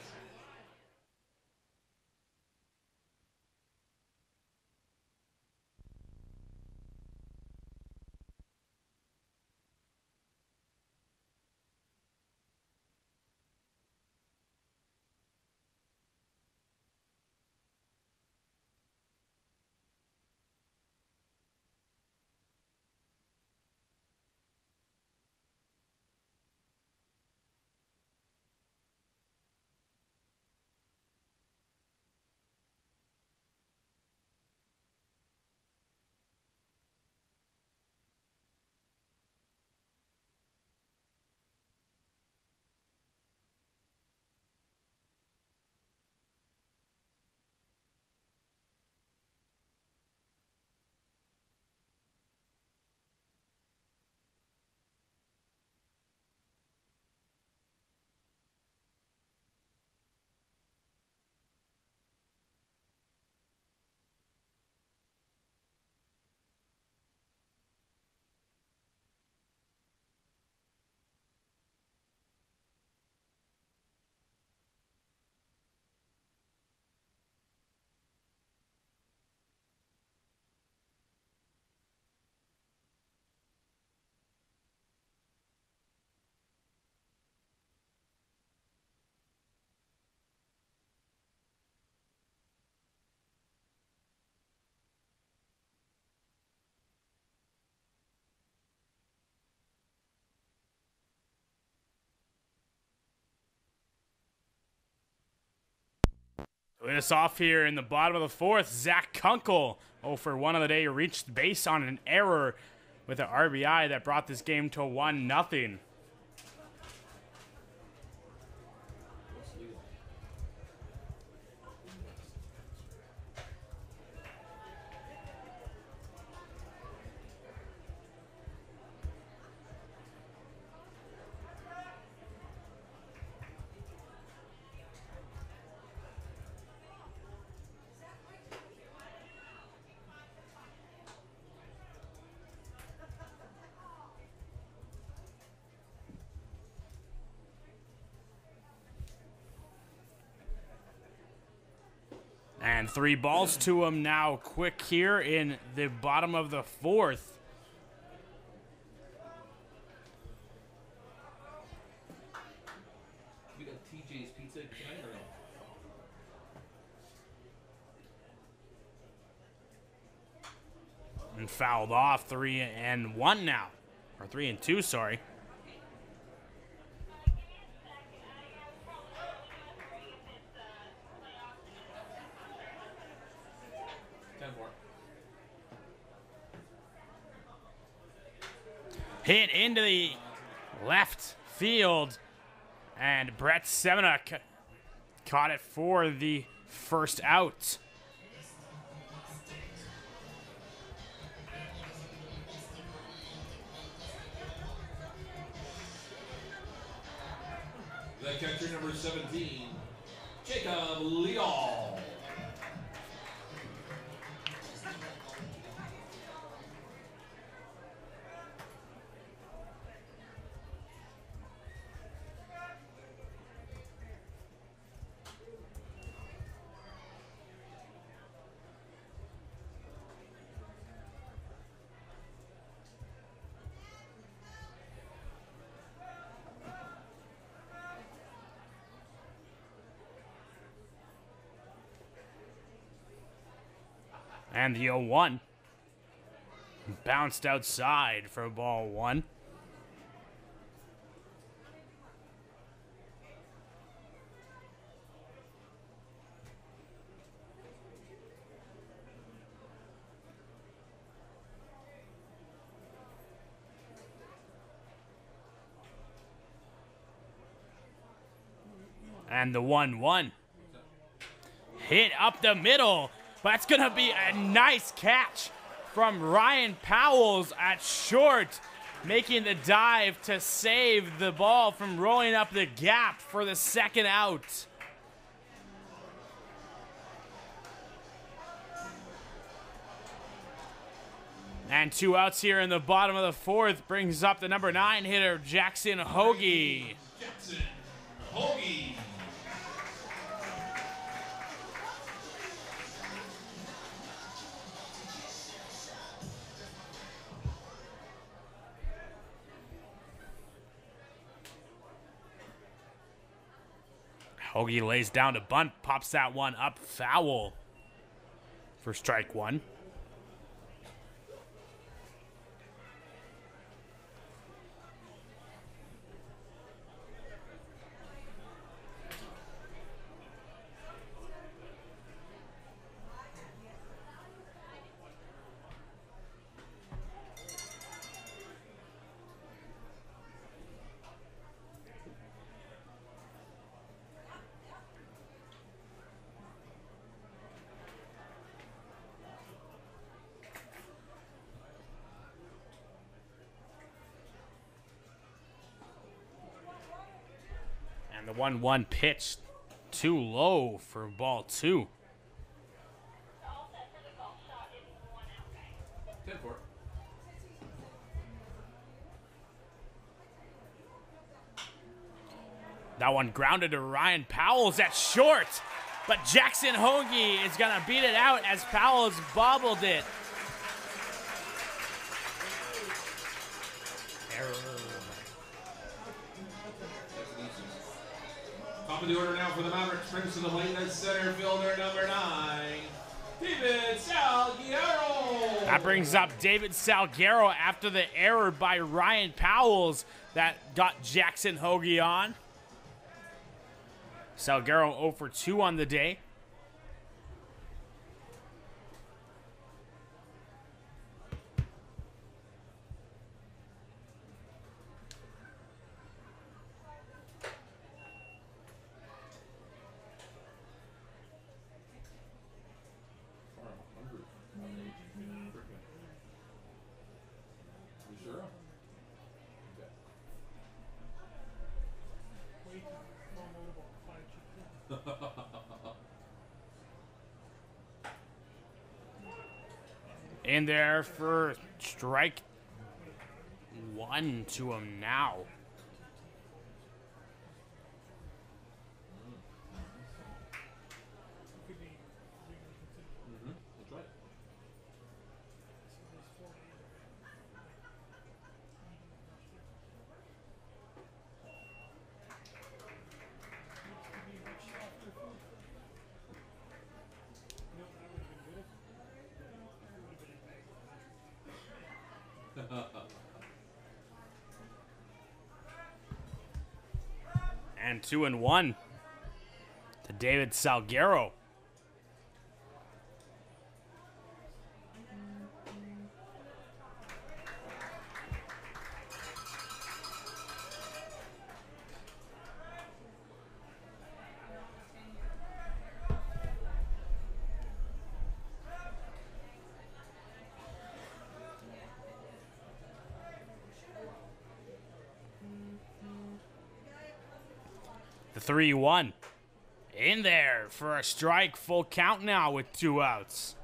Lead us off here in the bottom of the 4th. Zach Kunkel, 0 for 1 on the day, reached base on an error with an RBI that brought this game to 1-0. And 3 balls to him now, quick here in the bottom of the 4th. We got TJ's Pizza tonight or no? And fouled off, 3-1 now. Or 3-2, sorry. Hit into the left field, and Brett Semina caught it for the 1st out. The catcher number 17, Jacob Leal. And the 0-1. Bounced outside for ball 1. And the 1-1. Hit up the middle. But that's going to be a nice catch from Ryan Powells at short, making the dive to save the ball from rolling up the gap for the second out. And 2 outs here in the bottom of the 4th brings up the number 9 hitter, Jackson Hoagie. Jackson Hoagie. Hoagie lays down to bunt, pops that one up foul for strike 1. And the 1-1 pitch too low for ball 2. All set for the call shot is 1 out. 10-4. That one grounded to Ryan Powells at short. But Jackson Hoagie is going to beat it out as Powells bobbled it. Top of the order now for the Mavericks. Brings to the plate as center fielder number 9, David Salguero. That brings up David Salguero after the error by Ryan Powells that got Jackson Hoagie on. Salguero 0 for 2 on the day. You sure? In there for strike 1 to him now. That's right. And 2-1 to David Salguero. The 3-1 in there for a strike, full count now with 2 outs.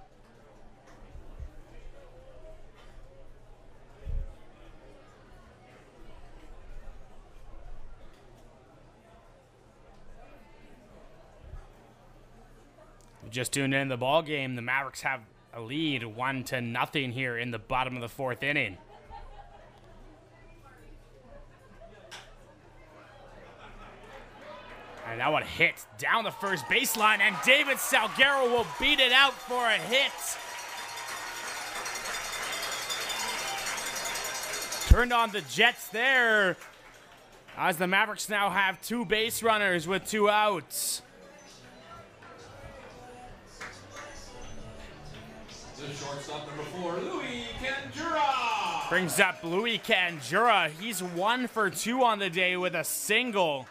Just tuned in the ball game. The Mavericks have a lead 1-0 here in the bottom of the 4th inning. And that one hit down the first baseline, and David Salguero will beat it out for a hit. turned on the Jets there, as the Mavericks now have 2 base runners with 2 outs. The shortstop, number 4, Louis Canjura. Brings up Louis Canjura. He's 1 for 2 on the day with a single.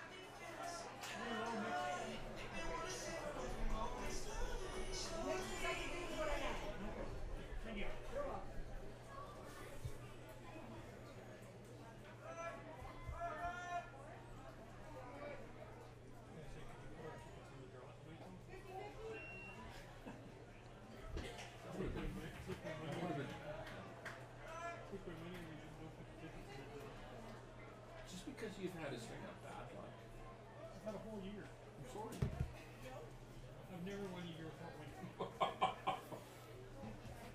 Just because you've had a string of bad luck. I've had a whole year. I'm sorry. I've never won a year without winning.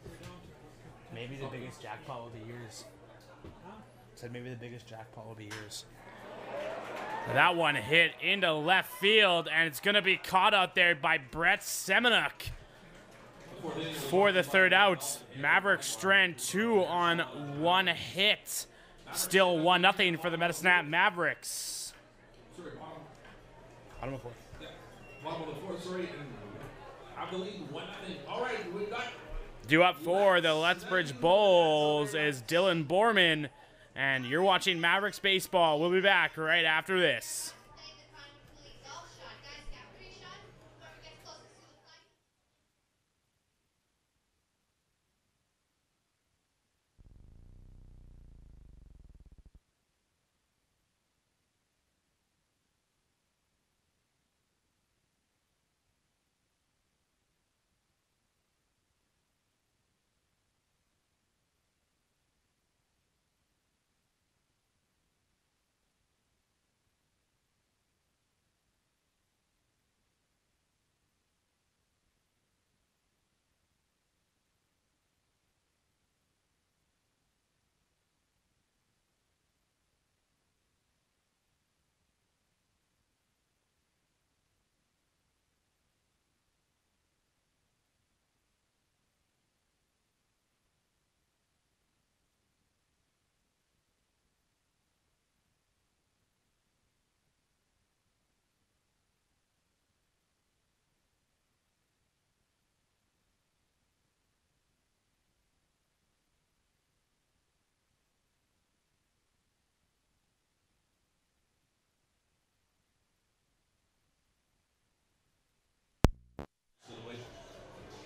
We're down to it. Maybe the biggest jackpot will be yours. Huh? Said maybe the biggest jackpot will be yours. That one hit into left field, and it's going to be caught out there by Brett Semenuk for the 3rd out. Mavericks strand 2 on 1 hit. Still 1-0 for the Medicine Hat Mavericks. Sorry, Bottom of 4th. Yeah. Bottom of the 4th, sorry. And I believe 1-0. All right, we got. Due up for the Lethbridge Bulls is Dylan Borman, and you're watching Mavericks Baseball. We'll be back right after this.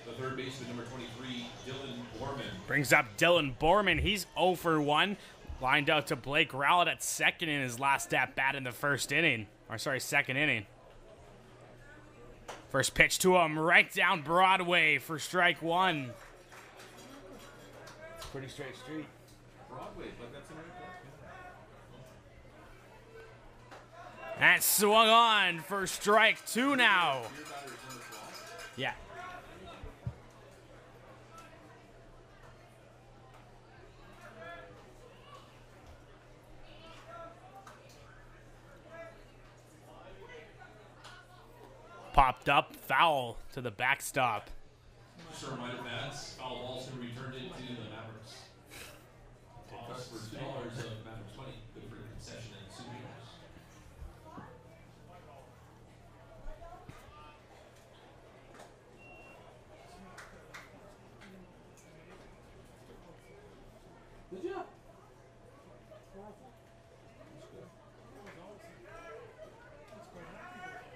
The 3rd baseman, number 23, Dylan Borman. Brings up Dylan Borman. He's 0 for 1. Lined out to Blake Rowlett at 2nd in his last at bat in the 1st inning. Or sorry, 2nd inning. First pitch to him right down Broadway for strike 1. It's a pretty straight street. Broadway, but that's an And swung on for strike 2 now. Yeah. Popped up, foul to the backstop. Just a reminder, fans, foul balls and returned it to the Mavericks. Plus for $2 of Mavericks money, good for the concession and souvenirs. Good job.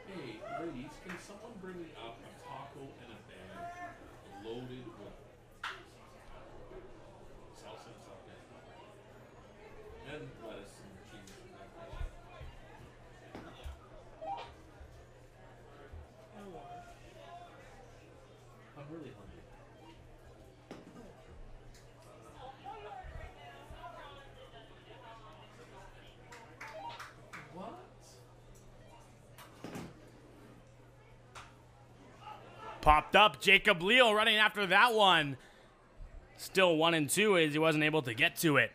Hey, ladies, can someone bring me up a taco and a bag loaded with salsa and sauce and lettuce and cheese? I'm really hungry. What? Popped up, Jacob Leal running after that one. Still 1-2 as he wasn't able to get to it.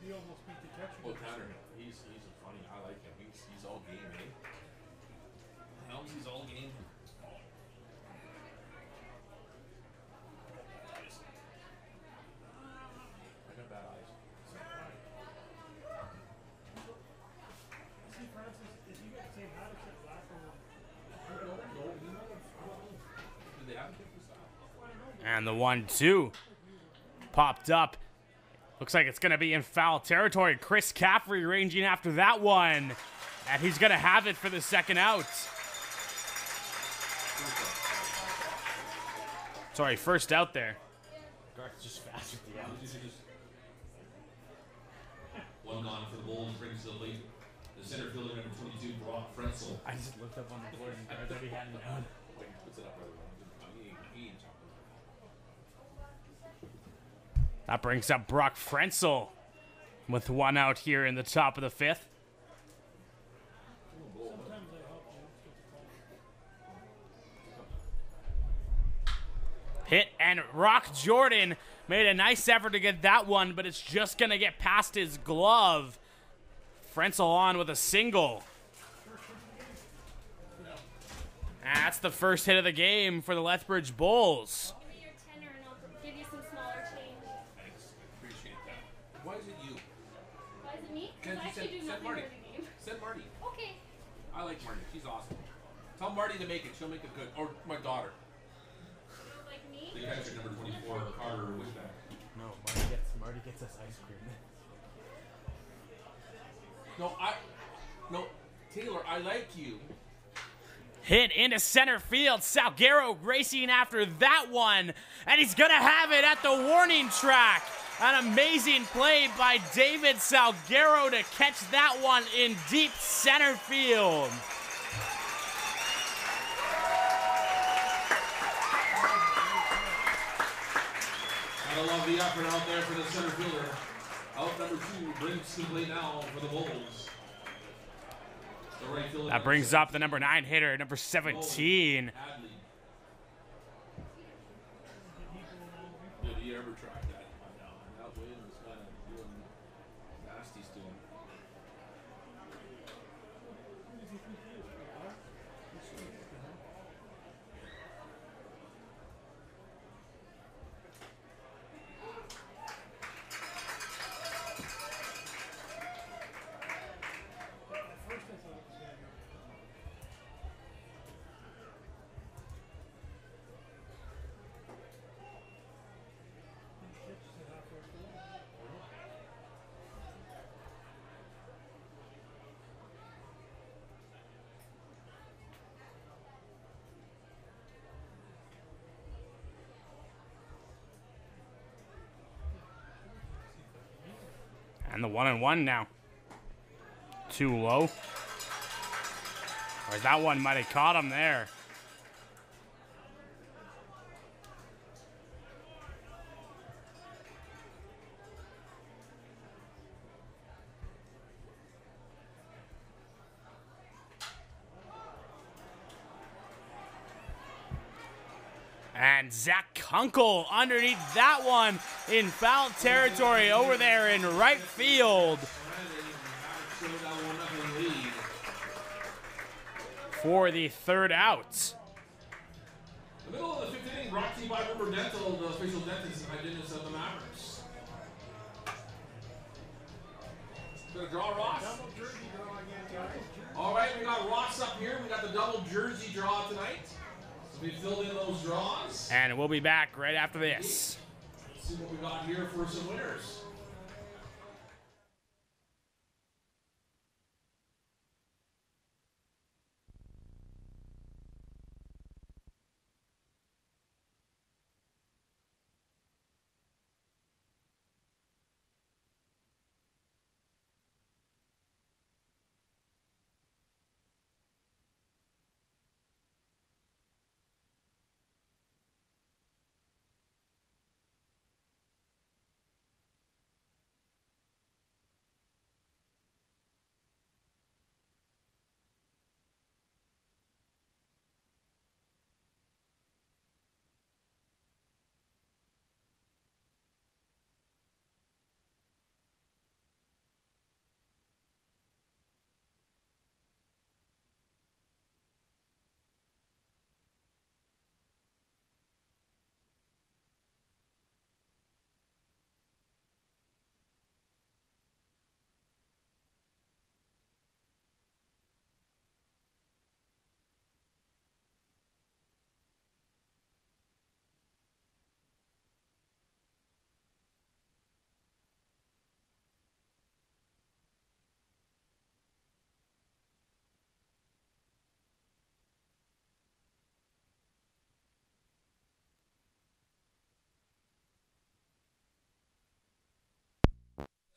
He almost beat the catcher. Well, Tanner, he's a funny. I like him. He's all game, eh? Helms, he's all game. And the 1-2 popped up. Looks like it's going to be in foul territory. Chris Caffrey ranging after that one. And he's going to have it for the second out. Sorry, first out there. Garth's just fast with the outs. One gone for the Bulls, brings to the lead. The center fielder, number 22, Brock Frenzel. I just looked up on the board and Garth already had it out. Wait, puts it up right away. That brings up Brock Frenzel with one out here in the top of the fifth. Sometimes they help you. Hit and Rock Jordan made a nice effort to get that one, but it's just going to get past his glove. Frenzel on with a single. That's the first hit of the game for the Lethbridge Bulls. Give me your tenner and I'll give you some smaller change. Thanks. Appreciate that. Why is it you? Why is it me? Can't Because I you actually do send nothing Marty? for the game. Send Marty. Okay. I like Marty. She's awesome. Tell Marty to make it. She'll make it good. Or my daughter. Like me? The catcher, number 24, Carter Wishback. No, Marty gets us ice cream. No, Taylor, I like you. Hit into center field. Salguero racing after that one. And he's going to have it at the warning track. An amazing play by David Salguero to catch that one in deep center field. Gotta love the effort out there for the center fielder. Out number 2 brings to the plate now for the Bulls. The right fielder. That brings up the number 9 hitter, number 17. Hadley. Did he ever try that? That wind was kind of doing nasty to him. At first I thought it was going to go. He catches it halfway through. And the 1-1 now. Too low. Or that one might have caught him there. And Zach Kunkel underneath that one in foul territory over there in right field for the third out. The middle of the 5th inning brought to you by River Dental, the official dentist and hygienist of the Mavericks. Gonna draw Ross. Double jersey draw again, guys. All right, we got Ross up here. We got the double jersey draw tonight. So we filled in those draws. And we'll be back right after this. Let's see what we got here for some winners.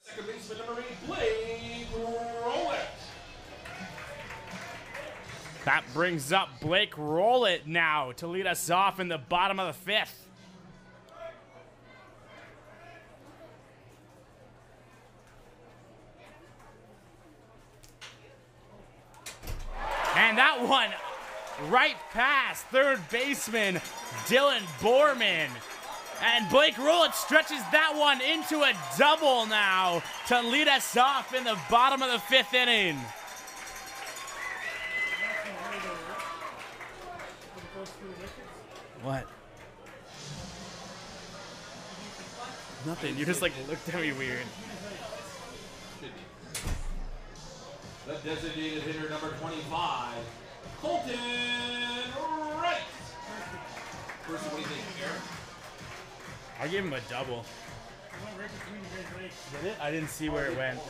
Second baseman number 8, Blake Rowlett. That brings up Blake Rowlett now to lead us off in the bottom of the 5th. And that one right past third baseman Dylan Borman. And Blake Rowlett stretches that one into a double now to lead us off in the bottom of the 5th inning. What? Nothing. You just like looked at me weird. The designated hitter number 25, Colton Wright. First, what do you think, Aaron? I gave him a double. Did it? I didn't see where it went. You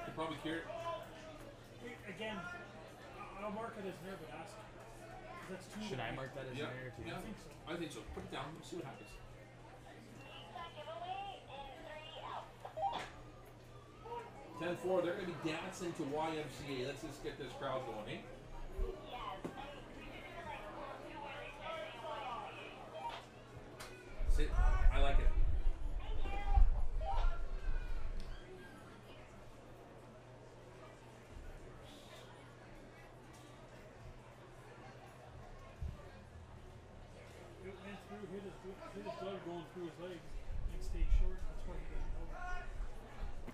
could probably cure it. Again, I'll mark it as near, but ask. That's too. Should I mark that as an error too? Yeah, I think so. Put it down. Let's see what happens. 10-4. They're going to be dancing to YMCA. Let's just get this crowd going, eh? Sit. I like it. It went through, hit his blood going through his legs, and stayed short. That's why he didn't know.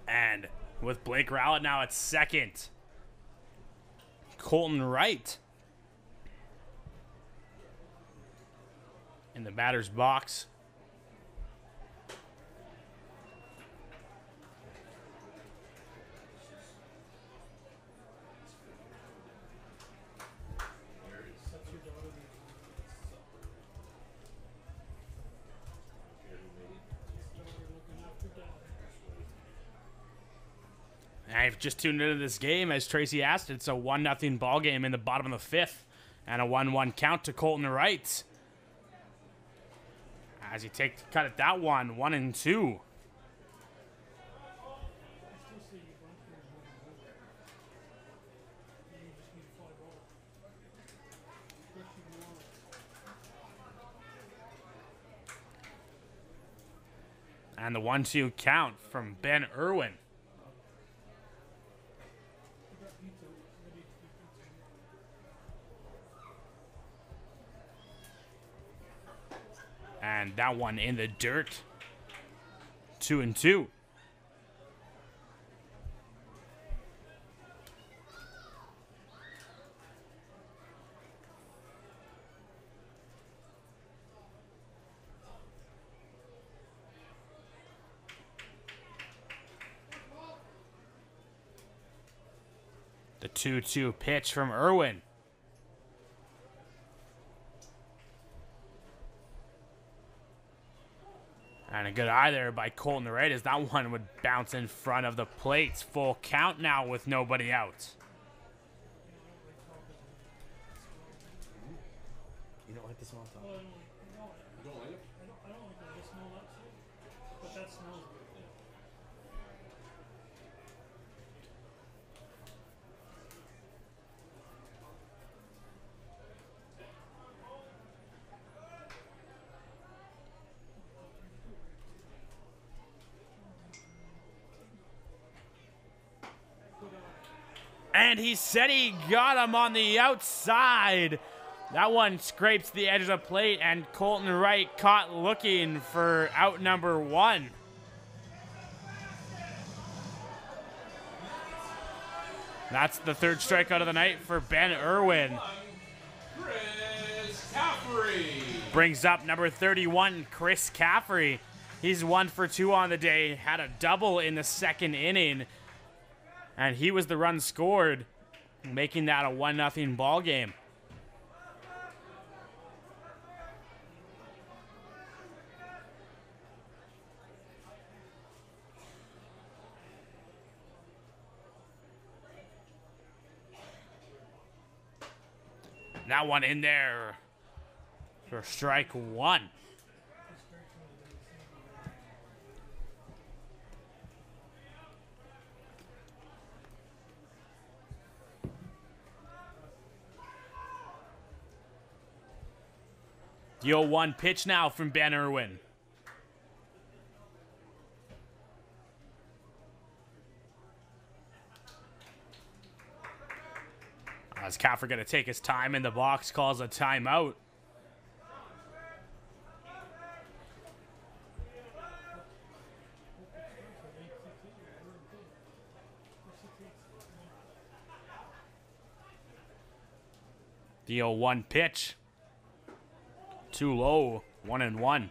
And with Blake Rowlett now at second, Colton Wright in the batter's box. And I've just tuned into this game, as Tracy asked. It's a 1-0 ball game in the bottom of the 5th, and a 1-1 count to Colton Wright. As he cut at that one, 1-2. And the 1-2 count from Ben Irwin. And that one in the dirt. 2-2. The 2-2 pitch from Irwin. And a good eye there by Colton Wright, as that one would bounce in front of the plates. Full count now with nobody out. You don't like the small talk? You don't like it? I don't like that. I smell that shit. But that smells good. And he said he got him on the outside. That one scrapes the edge of the plate, and Colton Wright caught looking for out number 1. That's the third strikeout of the night for Ben Irwin. Chris Caffrey. Brings up number 31, Chris Caffrey. He's 1 for 2 on the day, had a double in the second inning. And he was the run scored, making that a 1-0 ball game. That one in there for strike one. The 0-1 pitch now from Ben Irwin. As Kaffer going to take his time in the box, calls a timeout. The 0-1 pitch. Too low, 1-1.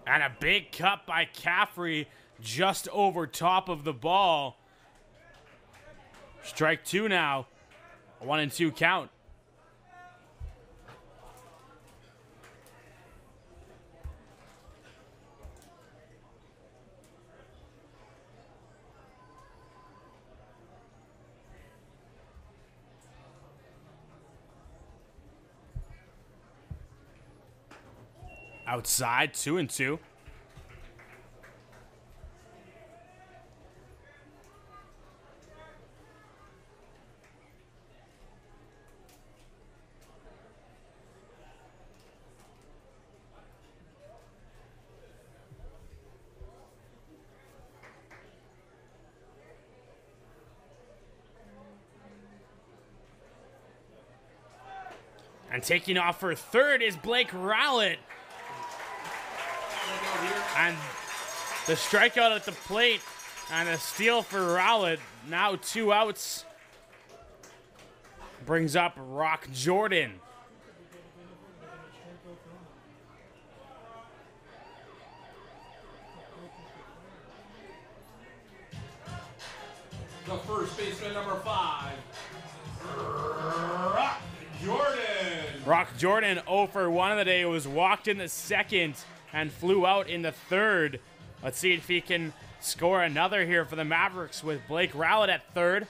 And a big cut by Caffrey just over top of the ball. Strike two now. A 1-2 count. Outside, 2-2. And taking off for third is Blake Rowlett. And the strikeout at the plate and a steal for Rowlett. Now 2 outs. Brings up Rock Jordan. The first baseman, number 5. Rock Jordan. Rock Jordan 0 for 1 of the day. Was walked in the second and flew out in the third. Let's see if he can score another here for the Mavericks with Blake Rowlett at third.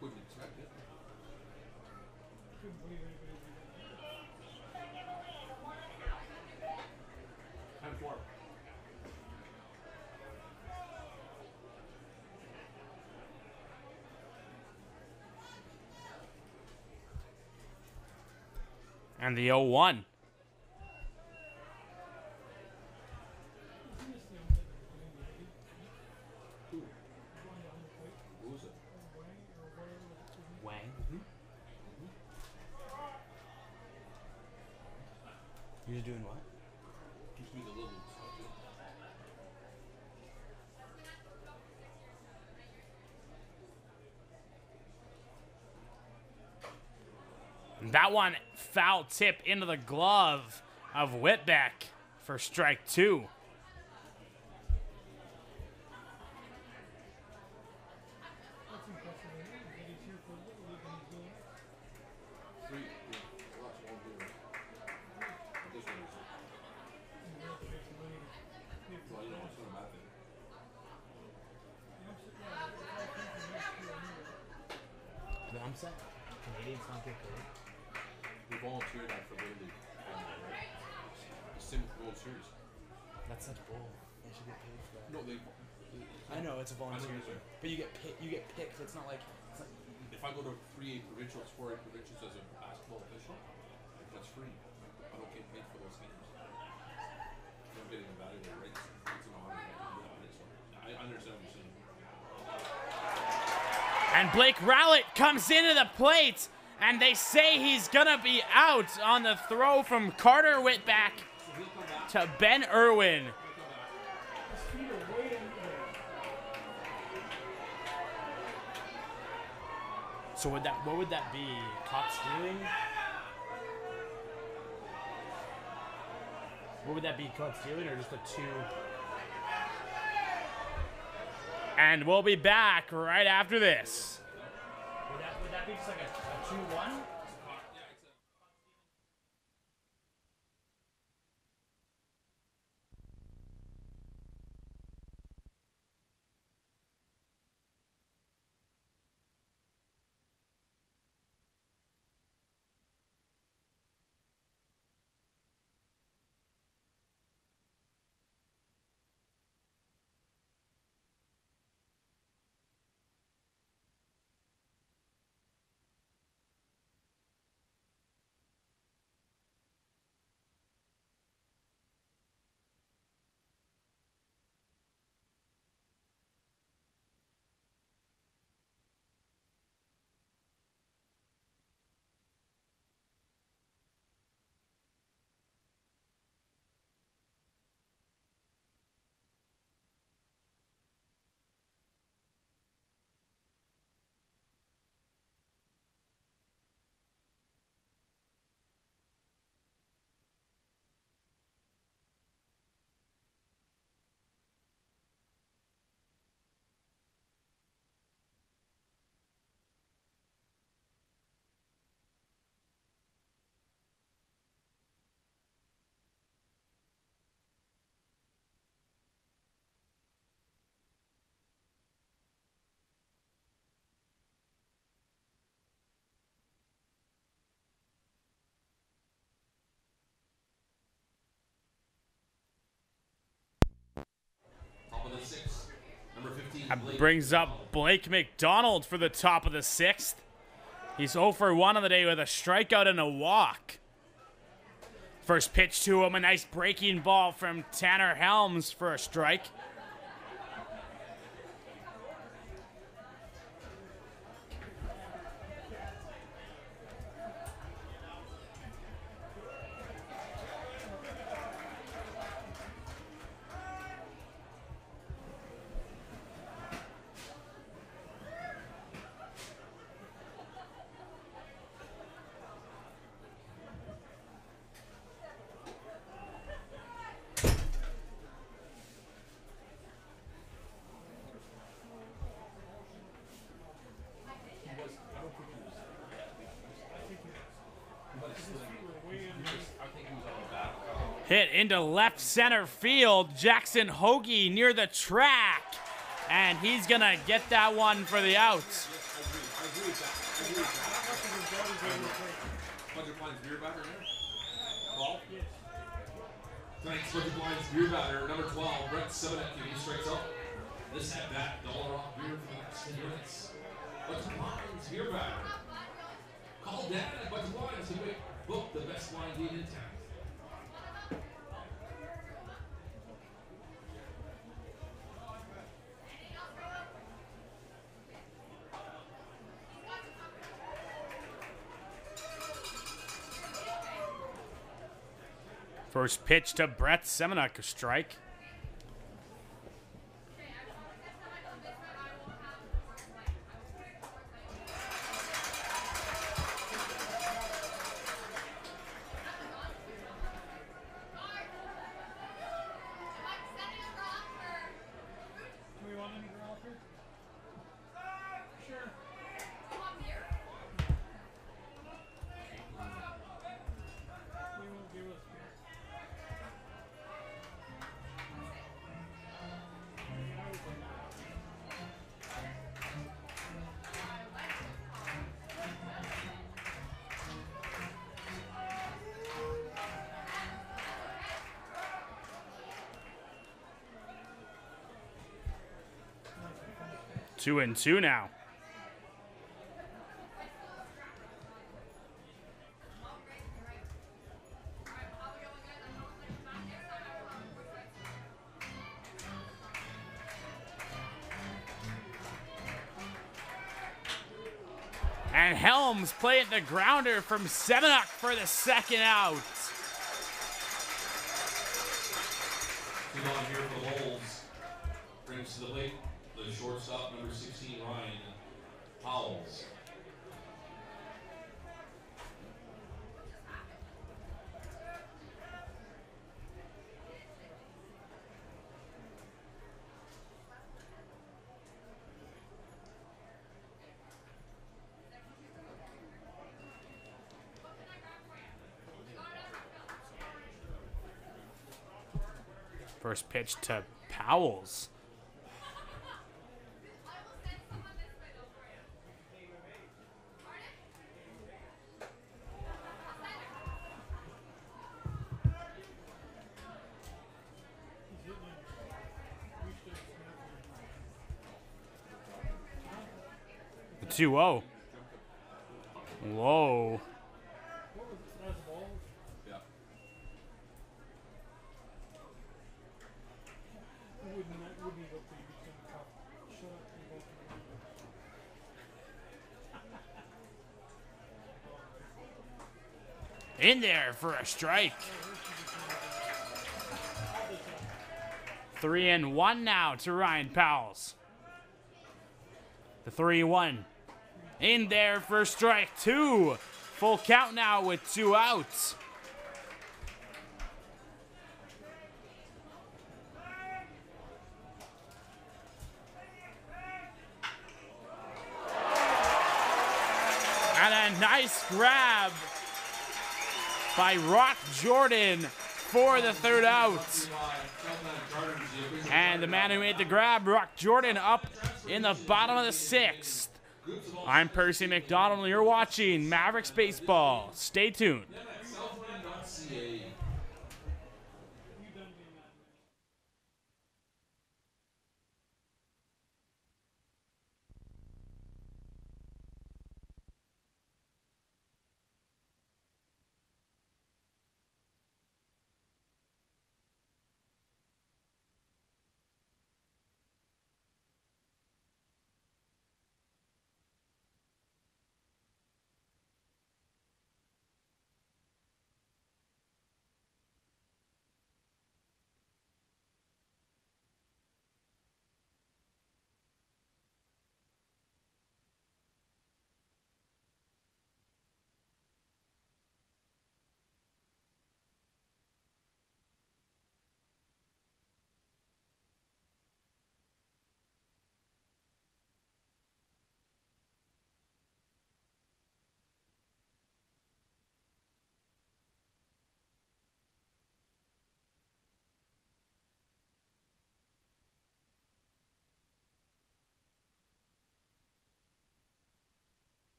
Wouldn't expect it. Time for. And the 0-1. Who's it? Wang. You're doing what? Teach me the little stuff. That one foul tip into the glove of Whitbeck for strike two. The upset? Canadians not get paid. We volunteered that for Little League. Right? The Sim World Series. That's such bull. They should get paid for that. No, I know it's a volunteer thing, but you get picked. It's not like. If I go to 3A provincials, 4A provincials as a basketball official, that's free. I don't get paid for those games. I'm getting evaluated, right? It's an honor. I understand what you're saying. And Blake Rowlett comes into the plate, and they say he's gonna be out on the throw from Carter Whitbeck to Ben Irwin. feet are way in there. So what would that be? Caught stealing? What would that be? Caught stealing or just a 2? And we'll be back right after this. Would that be just like a 2-1? Top of the 6th. Number 15. That brings up Blake McDonald for the top of the 6th. He's 0 for 1 on the day with a strikeout and a walk. First pitch to him, a nice breaking ball from Tanner Helms for a strike. Hit into left center field. Jackson Hoagie near the track. And he's going to get that one for the out. I agree with that. Budget Blinds beer batter there. 12? Tonight's Budget Blinds beer batter, number 12, Brett Semenek, he strikes out. This at bat, $1 off beer for the next 10 minutes. Budget Blinds beer batter. Call Dad at Budget Blinds to book the best wine date in town. First pitch to Brett Semenek, a strike. Do we want any growler? Sure. They won't give us beer. Two and two now. And Helms playing the grounder from Semenek for the second out. 2 on here for the Bulls. Brings to the plate the shortstop, number 16, Ryan Powells. First pitch to Powells. The 2-0. Whoa. Yeah. In there for a strike. 3-1 now to Ryan Powells. The 3-1. In there for strike 2. Full count now with 2 outs. And a nice grab by Rock Jordan for the 3rd out. And the man who made the grab, Rock Jordan, up in the bottom of the 6th. I'm Percy McDonald, and you're watching Mavericks Baseball. Stay tuned.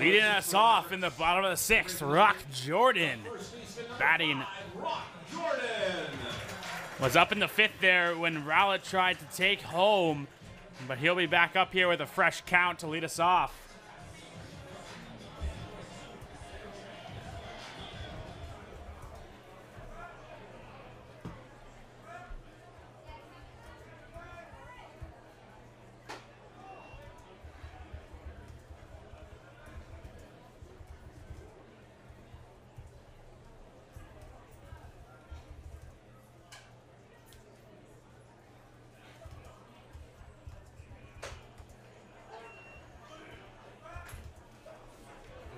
Leading us off in the bottom of the 6th, Rock Jordan batting. Was up in the 5th there when Rowlett tried to take home, but he'll be back up here with a fresh count to lead us off.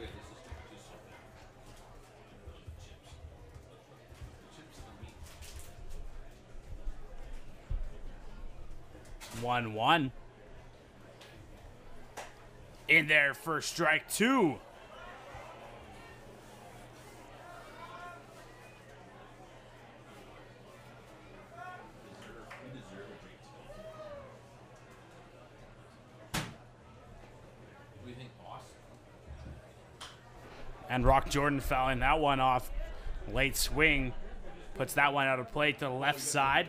Okay, this is just 1-1. In there for strike 2. What do you think, boss? And Rock Jordan fouling that one off Late swing puts that one out of play to the left side.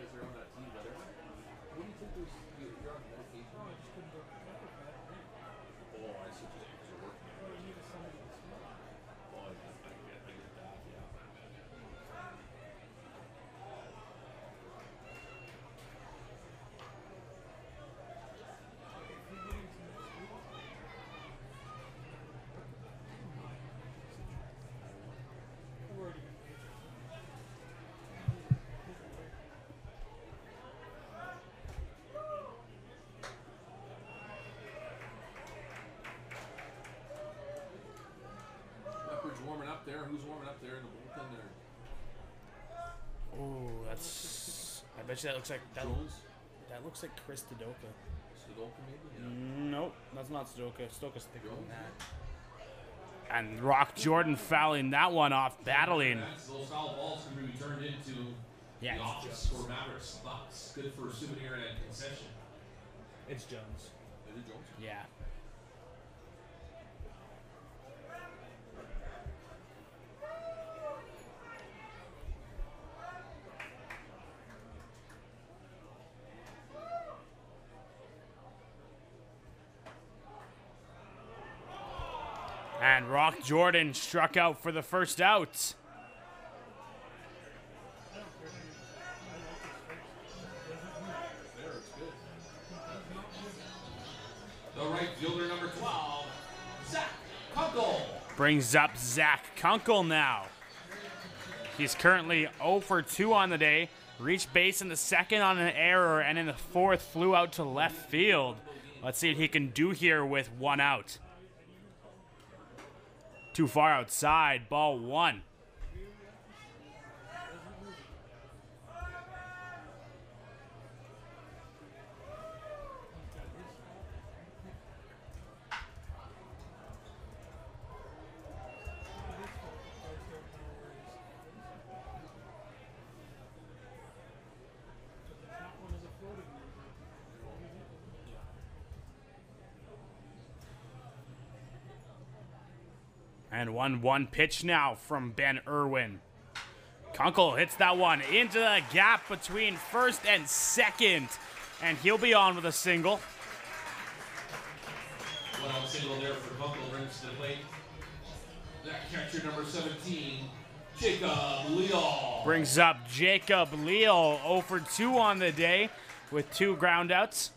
Lethbridge warming up there. Who's warming up there in the bullpen there? Oh, that's. I bet you that looks like Jones? that looks like Chris Sudoka. Sudoka maybe? Yeah. Nope, that's not Sudoka. Sudoka's thicker than that. And Rock Jordan fouling that one off, battling. Those foul balls can be turned into Yeah, the office for Mavericks. Bucks. Good for a souvenir and a concession. It's Jones. Is it Jones? Yeah. And Rock Jordan struck out for the first out. There, it's good. The right fielder, number 12, Zach Kunkel. Brings up Zach Kunkel now. He's currently 0 for 2 on the day. Reached base in the second on an error, and in the fourth flew out to left field. Let's see what he can do here with one out. Too far outside, ball 1. And 1-1 pitch now from Ben Irwin. Kunkel hits that one into the gap between first and second. And he'll be on with a single. One out single there for Kunkel, brings to the plate. That catcher, number 17, Jacob Leal. Brings up Jacob Leal, 0 for 2 on the day with 2 groundouts.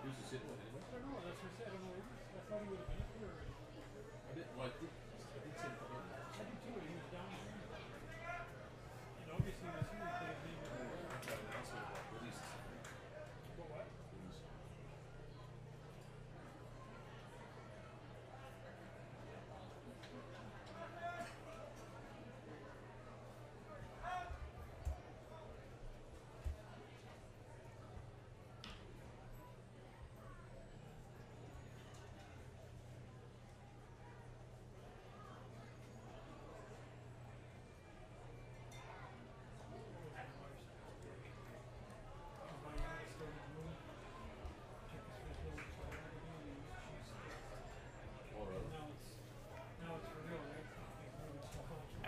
Who's the sit one anyway? I don't know. That's what I said. I don't know. I thought he would have been up here already. I did say it. I did too. He was down there. And obviously he was here. He could have been here. That's what released. What?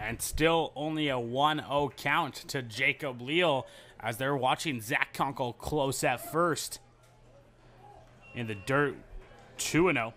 And still only a 1-0 count to Jacob Leal as they're watching Zach Kunkel close at first. In the dirt, 2-0.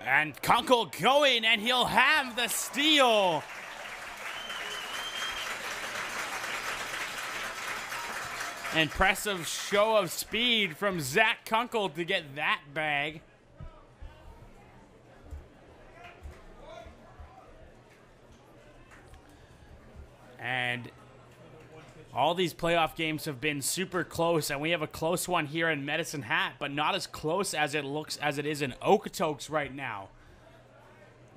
And Kunkel going, and he'll have the steal. Impressive show of speed from Zach Kunkel to get that bag. And all these playoff games have been super close, and we have a close one here in Medicine Hat, but not as close as it is in Okotoks right now.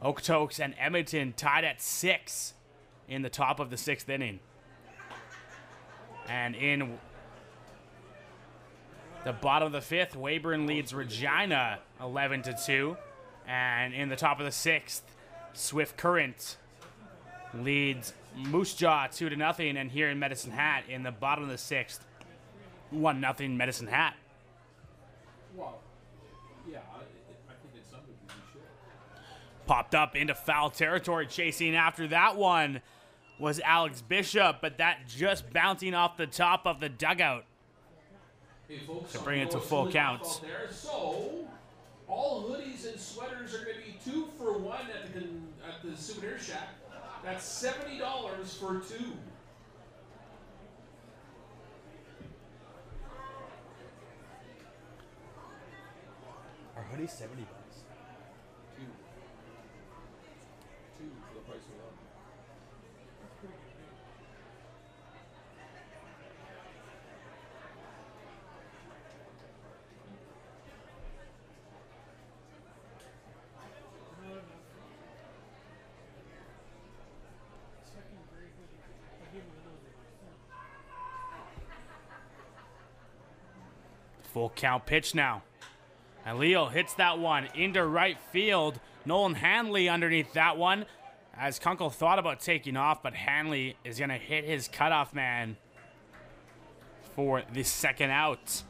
Okotoks and Edmonton tied at 6 in the top of the 6th inning. And in the bottom of the 5th, Weyburn leads Regina 11-2. And in the top of the 6th, Swift Current leads Moose Jaw 2-0. And here in Medicine Hat, in the bottom of the 6th, 1-0 Medicine Hat. Well, yeah, I think in some ways we should. Popped up into foul territory, chasing after that one was Alex Bishop, but that just bouncing off the top of the dugout. Hey, folks, To bring it to full counts. So, all hoodies and sweaters are going to be 2 for 1 at the souvenir shack. That's $70 for 2. Our hoodie's $70. 2 for the price of 1. Second grade hoodie. I gave him another one. Full count pitch now. And Leo hits that one into right field. Nolan Hanley underneath that one. As Kunkel thought about taking off, but Hanley is going to hit his cutoff man for the second out.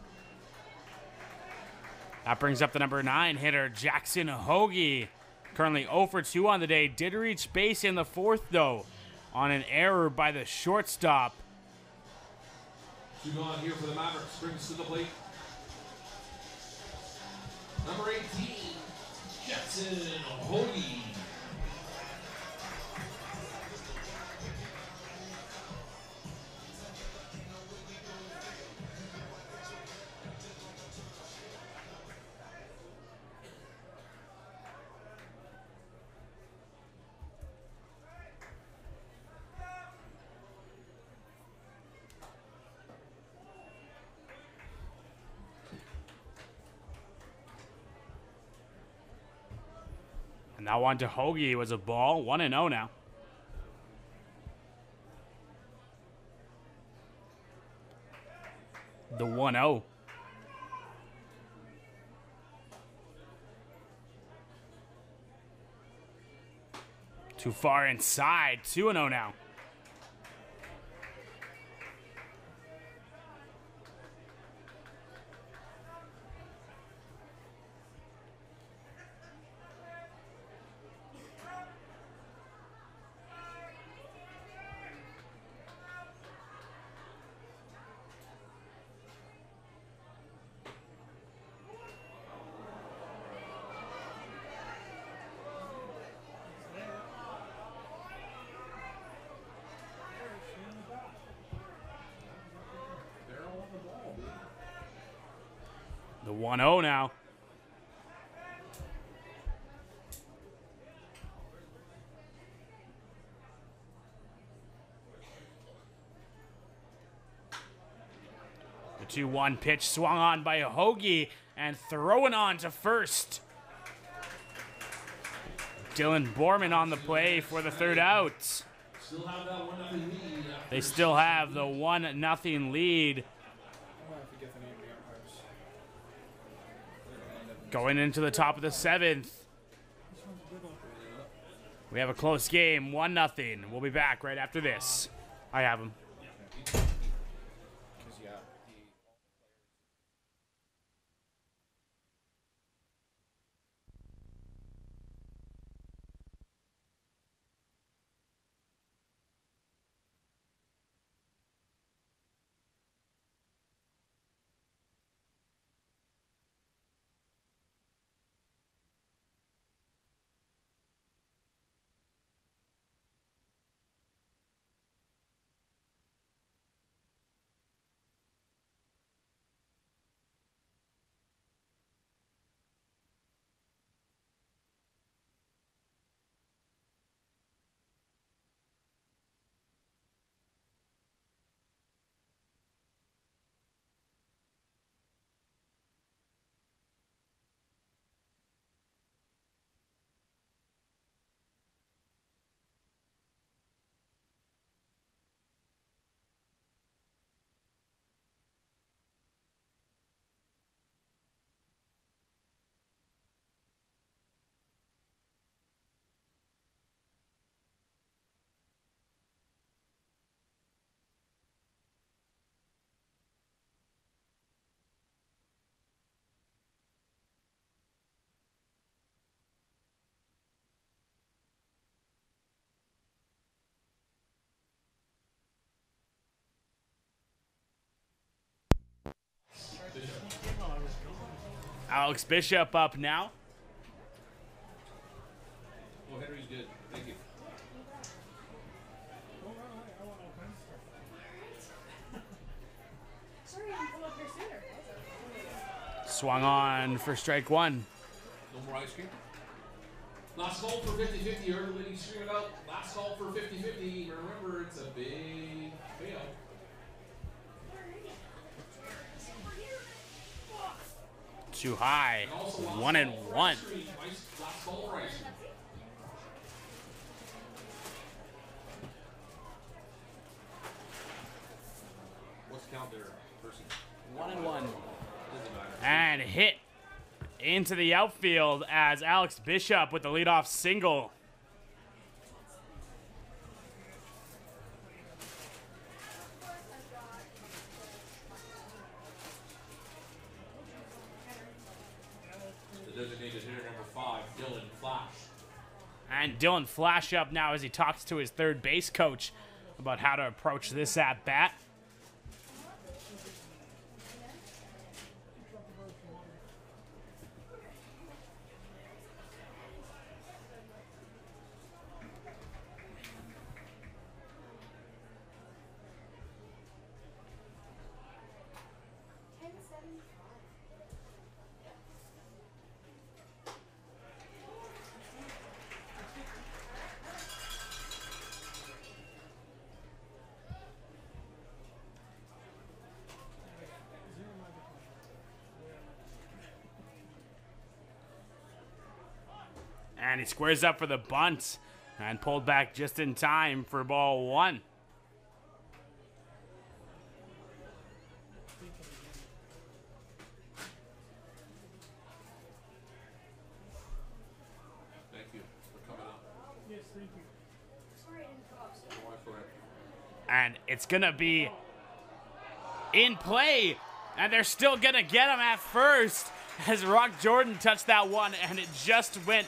That brings up the number 9 hitter, Jackson Hoagie. Currently 0 for 2 on the day. Did reach base in the 4th, though, on an error by the shortstop. 2 gone here for the Mavericks. Brings to the plate. Number 18, Jackson Hoagie. And that one to Hoagie was a ball. 1-0 now. The 1-0. Too far inside. 2-0 now. The 1-0 now. The 2-1 pitch swung on by Hoagie and throwing on to first. Dylan Borman on the play for the third out. Still have that 1-0 lead. They still have the 1-0 lead. Going into the top of the 7th. We have a close game, 1-0. We'll be back right after this. I have him. Alex Bishop up now. Oh, Henry's good. Thank you. Oh, I want all kinds of stuff. Sorry, I didn't come up here sooner. Swung on for strike one. No more ice cream. Last call for 50-50. Early leading stream it out. Last call for 50-50. Remember, it's a big payout. Too high. And also last 1 and call for 1. ice cream. Last call for ice cream. What's the count there, person? 1 and 1. Doesn't matter. And hit into the outfield as Alex Bishop with the leadoff single. The designated hitter number 5, Dylan Flash. And Dylan Flash up now as he talks to his third base coach about how to approach this at bat. And he squares up for the bunt and pulled back just in time for ball 1. Thank you for coming up. Yes, thank you. Sorry, I didn't come up sooner. Your wife, go ahead. And it's going to be in play. And they're still going to get him at first as Rock Jordan touched that one and it just went.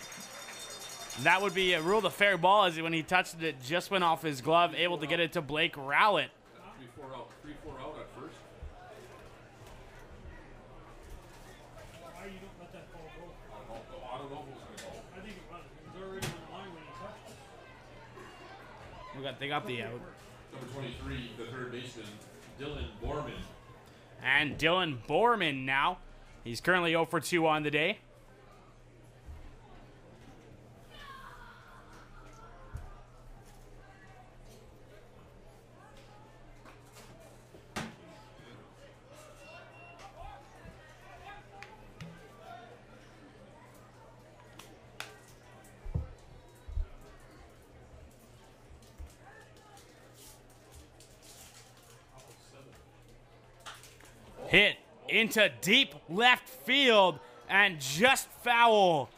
That would be a rule of fair ball as when he touched it, just went off his glove, able to get it to Blake Rowlett. 3-4 out. 3-4 out at first. Why you don't let that ball go? I don't know if it was going to go. I think it was. It was already on the line when he touched it. They got the out. Number 23, the third baseman, Dylan Borman. And Dylan Borman now. He's currently 0 for 2 on the day. Hit into deep left field and just foul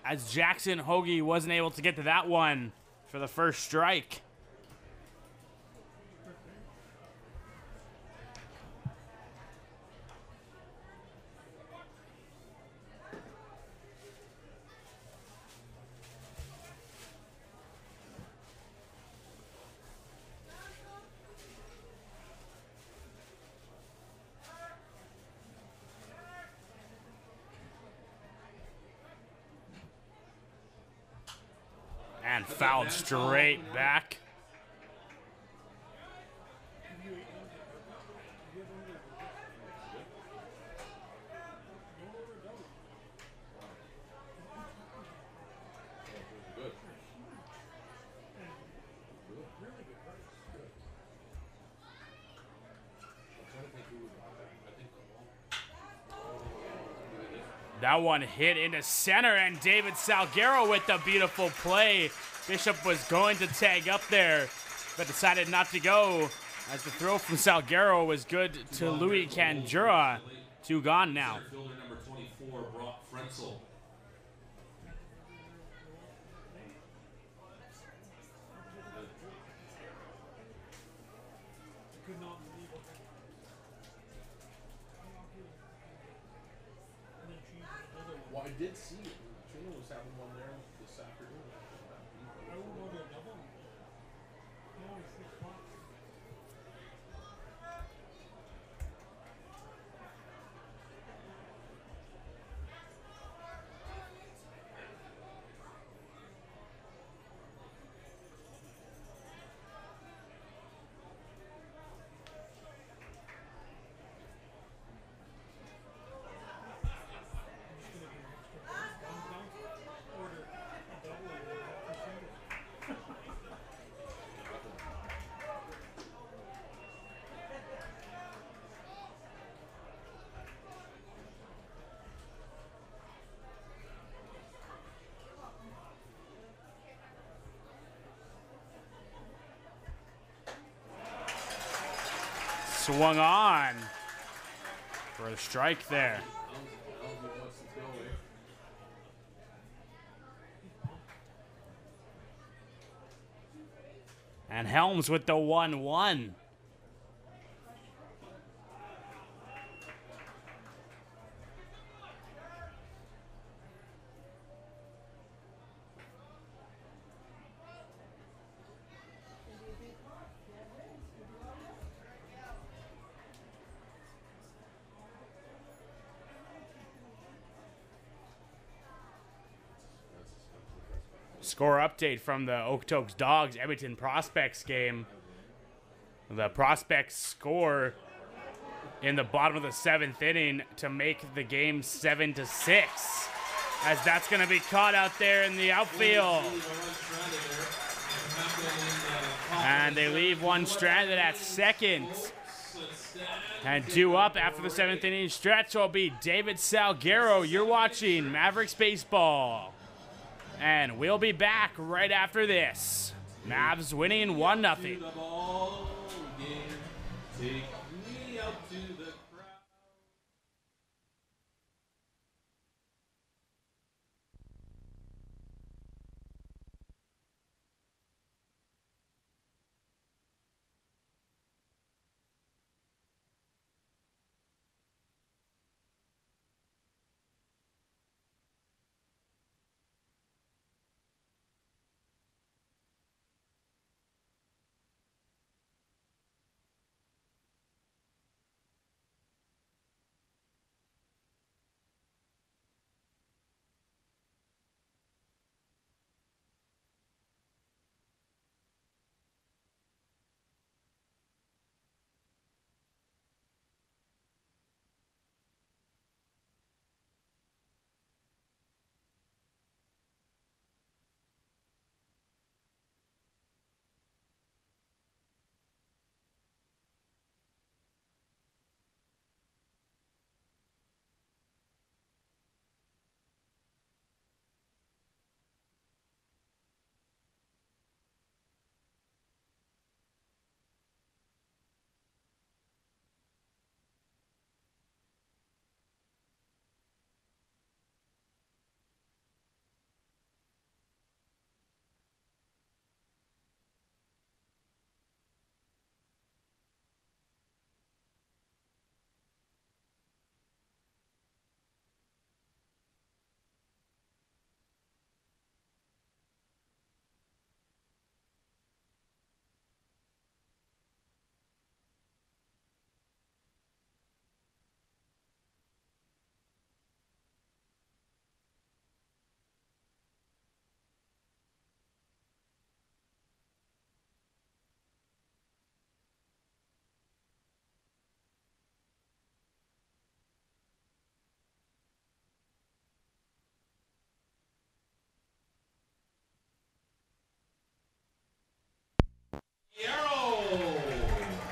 as Jackson Hoagie wasn't able to get to that one for the first strike. And fouled straight back. Good. That one hit into center, and David Salguero with the beautiful play. Bishop was going to tag up there, but decided not to go, as the throw from Salguero was good to Louis Canjura. 2 gone now. Center fielder number 24, Brock Frenzel. Could not believe it. And then she another one. Well, I did see it. Trina was having one there this afternoon. I won't go to a double. No, it's 6 o'clock. swung on for a strike there. And Helms with the 1-1. Score update from the Okotoks Dogs Edmonton Prospects game. The Prospects score in the bottom of the 7th inning to make the game 7-6. As that's going to be caught out there in the outfield. And they leave one stranded at second. And due up after the 7th inning stretch will be David Salguero. You're watching Mavericks Baseball. And we'll be back right after this. Mavs winning 1-0.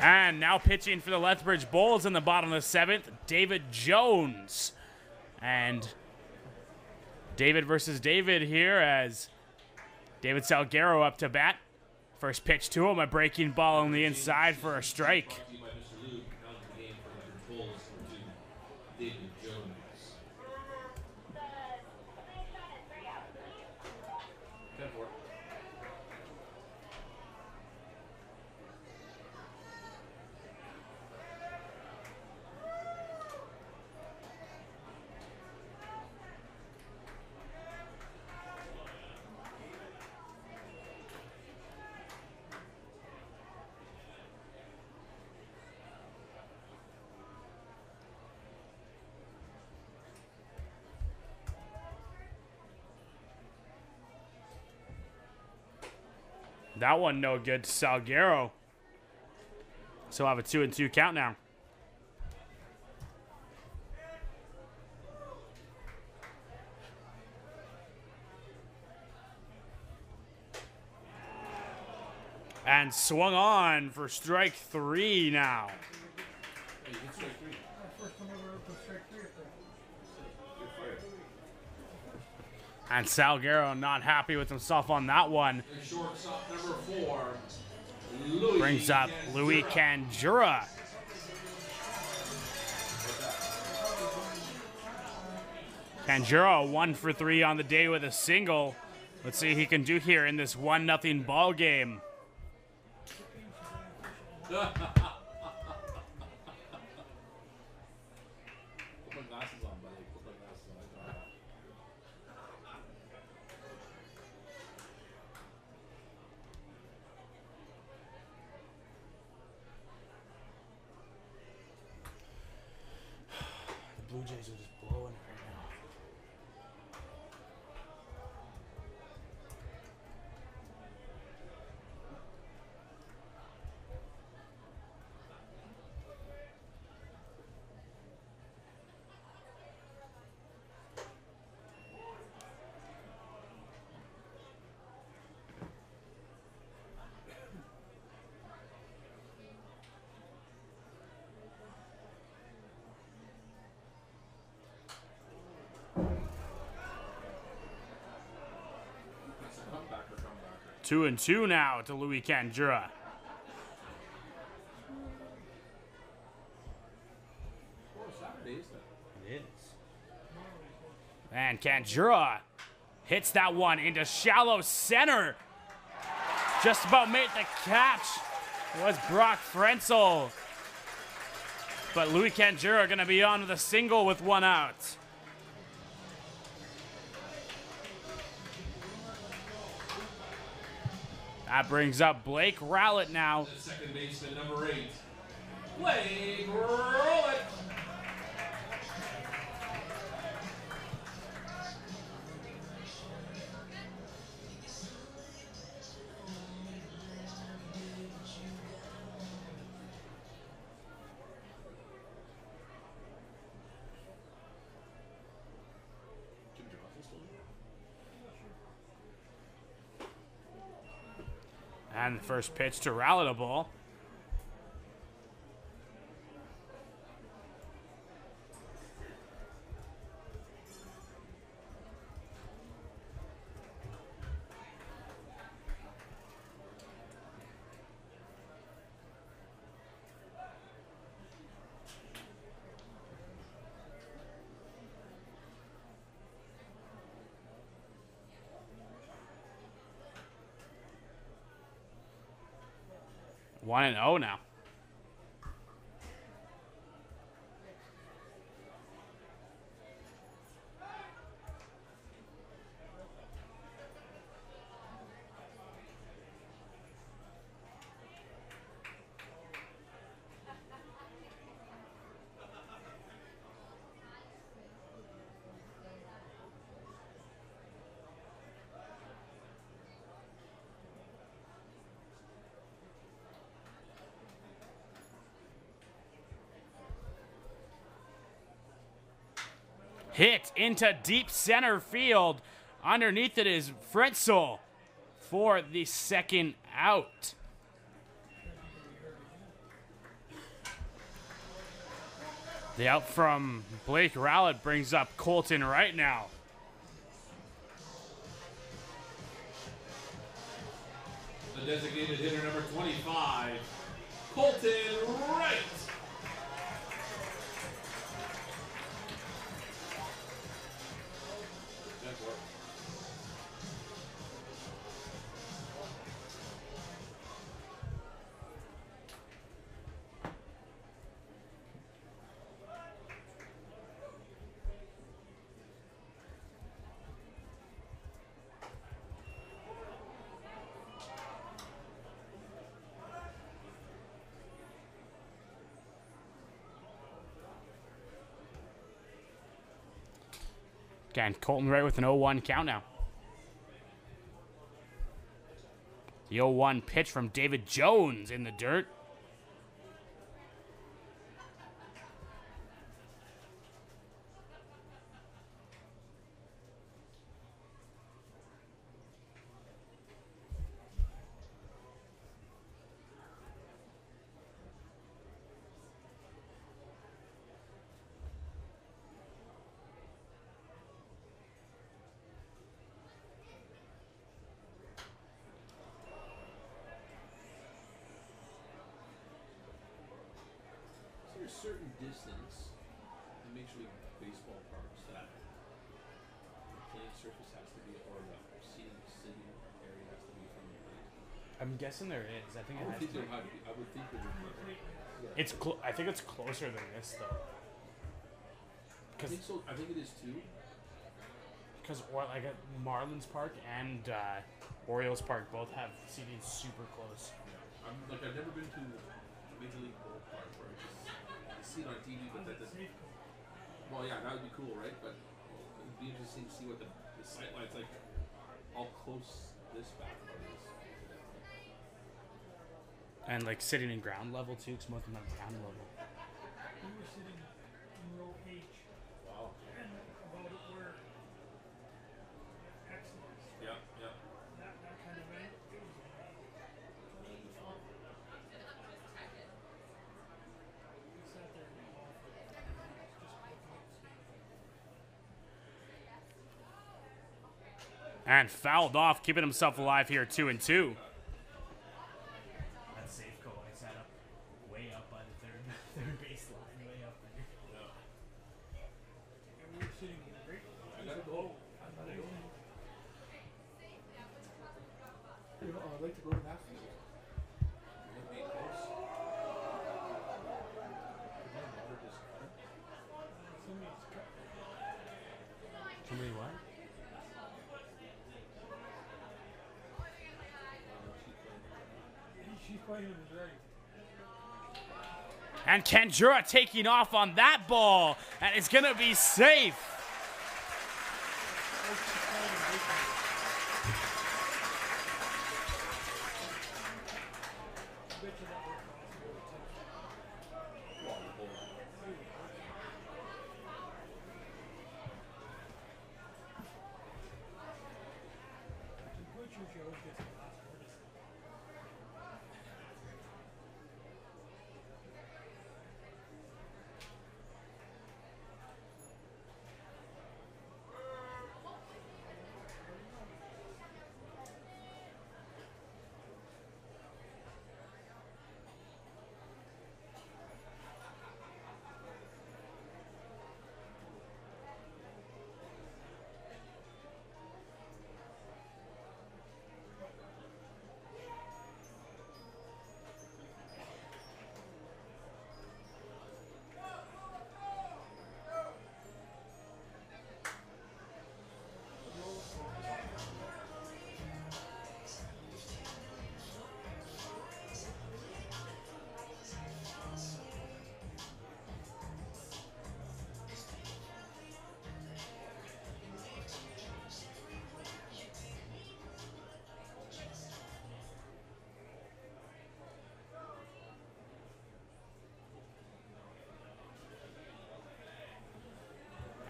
And now pitching for the Lethbridge Bulls in the bottom of the 7th, David Jones. And David versus David here as David Salguero up to bat. First pitch to him, a breaking ball on the inside for a strike. That one no good to Salguero. So we'll have a 2-2 count now. And swung on for strike 3 now. And Salguero not happy with himself on that one. Shortstop number 4, Brings up Louis Canjura. Kanjuro 1 for 3 on the day with a single. Let's see what he can do here in this 1-0 ball game. Put my glasses on, buddy. Put my glasses on. The Blue Jays are just blowing it right now. It's a comebacker. 2-2 now to Louis Kanjura. Oh, Saturday, isn't it? It is. And Kanjura hits that one into shallow center. Just about made the catch was Brock Frenzel. But Louis Kanjura going to be on with a single with 1 out. That brings up Blake Rowlett now. The second baseman, number 8. Blake Rowlett. And the first pitch to Rowlett, a ball. One and 0 now. Hit into deep center field. Underneath it is Frenzel for the second out. The out from Blake Rowlett brings up Colton right now. The designated hitter, number 25, Colton Wright. That's what. Again, Colton Wright with an 0-1 count now. The 0-1 pitch from David Jones in the dirt. Is there a certain distance in Major League Baseball parks that playing surface has to be, or the seating area has to be from the plate? I'm guessing there is. I think I it would has think to there be. would be. I would think there would be. It's I think it's closer than this though. I think so. I think it is too. Because like at Marlins Park and Orioles Park both have seating super close. Yeah. I've never been to Major League Ballpark where I see it on TV, but that doesn't. Well, yeah, that would be cool, right? But it'd be interesting to see what the sight line's like. How close this background is. And like sitting in ground level too, because most of them are ground level. We were sitting in row H, Wow. and about where excellence, Yeah. Yeah. that kind of thing. It was amazing. We sat there in the hall for just looking at the stadium. And fouled off, keeping himself alive here, 2-2. That's Safeco. I sat up way up by the third baseline, way up there. And we were sitting right I gotta go. I gotta go. I'd like to go to that field. Would be close. somebody's cut. Somebody what? She's playing with his right. And Kendra taking off on that ball, and it's going to be safe.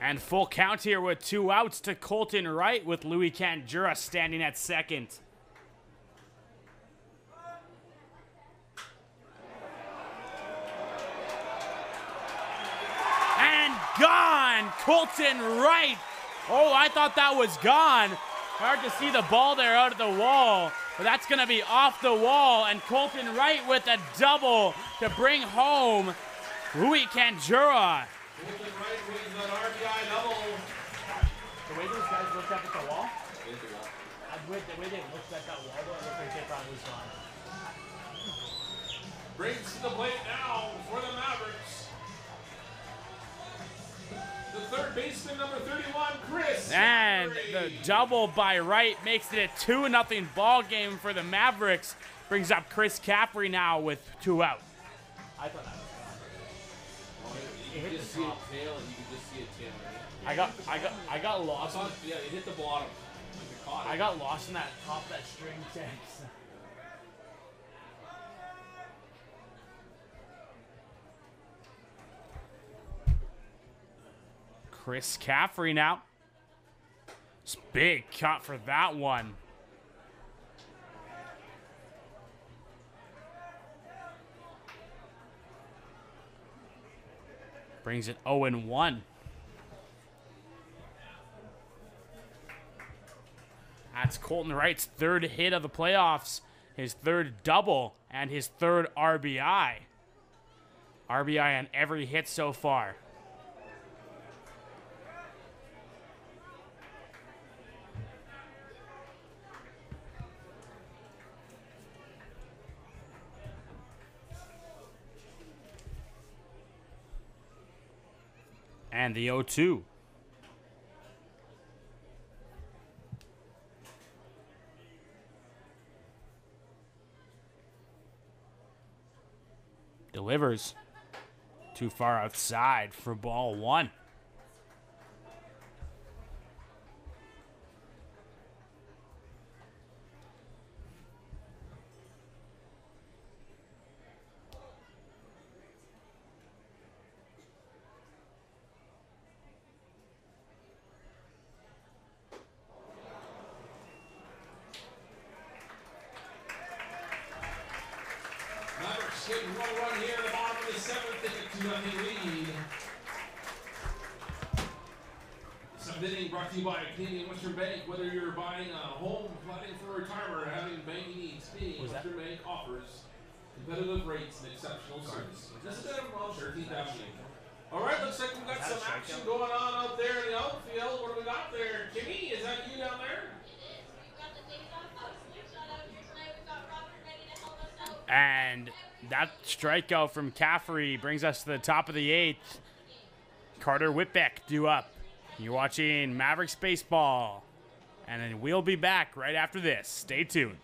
And full count here with 2 outs to Colton Wright, with Louis Candura standing at second. And gone, Colton Wright. Oh, I thought that was gone. Hard to see the ball there out of the wall, but that's going to be off the wall. And Colton Wright with a double to bring home Louis Candura. Colton Wright with an RBI double. The way those guys looked up at the wall, Hit the wall. the way they looked at that wall, though, it looked like they thought it was gone. Brings to the plate now for the Mavericks. The third baseman, number 31, Chris. And Caffrey. the double by Wright makes it a 2-0 ball game for the Mavericks. Brings up Chris Caffrey now with 2 out. I thought that was You could just see a tail, and you could just see a tail. I got lost. Yeah, it hit the bottom. Like it caught it. I got lost in that top of that string text. Chris Caffrey now. It's big cut for that one. Brings it 0-1. That's Colton Wright's third hit of the playoffs, his third double, and his third RBI. RBI on every hit so far. And the 0-2. Delivers. Too far outside for ball 1. Mavericks getting one run here in the bottom of the 7th, take a 2-0 lead. Seventh inning brought to you by Canadian Western Bank. Whether you're buying a home, planning for retirement, or having banking needs, Canadian Western Bank offers competitive rates and exceptional service. Just a bit of 13th Avenue. All right, looks like we've got some action going on out there in the outfield. What do we got there? Kimmy, is that you down there? And that strikeout from Caffrey brings us to the top of the 8th. Carter Whitbeck due up. You're watching Mavericks baseball. And then we'll be back right after this. Stay tuned.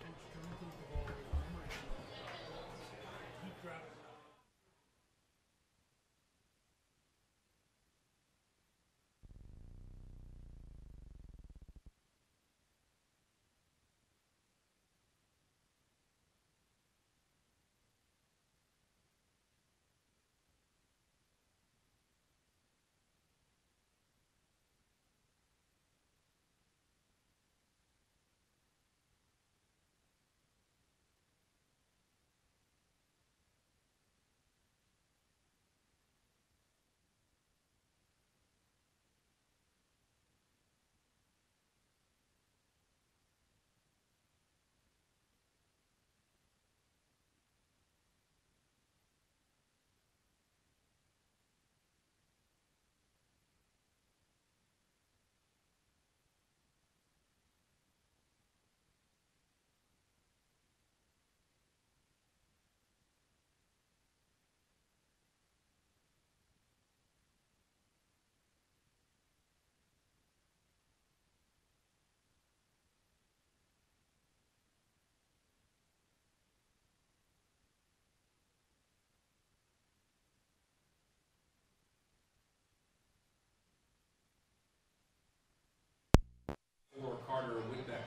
For Carter Whitbeck.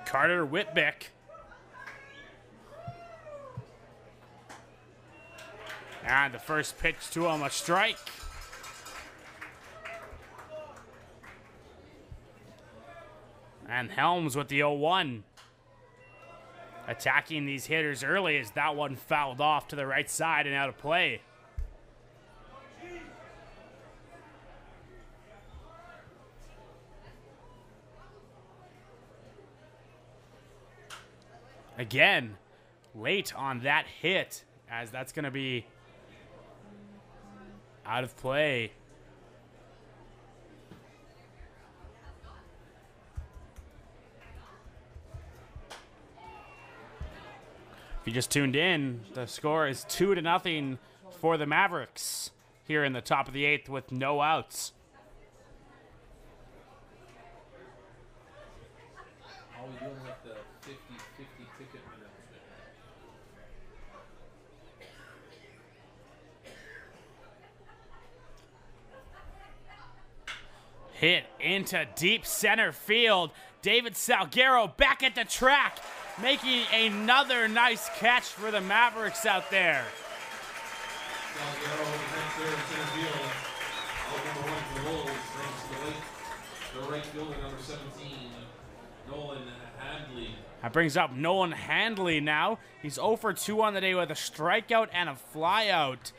Carter Whitbeck. And the first pitch to him, a strike. And Helms with the 0-1. Attacking these hitters early as that one fouled off to the right side and out of play. Again, late on that hit, as that's going to be out of play. If you just tuned in, the score is 2-0 for the Mavericks here in the top of the 8th with no outs. How are we doing with the 50-50 ticket announcement? Hit into deep center field. David Salguero back at the track, making another nice catch for the Mavericks out there. Salguero back there in center field. Out number 1 for the Bulls brings to the late. The right fielder, number 17, Nolan Handley. That brings up Nolan Handley now. He's 0 for 2 on the day with a strikeout and a flyout.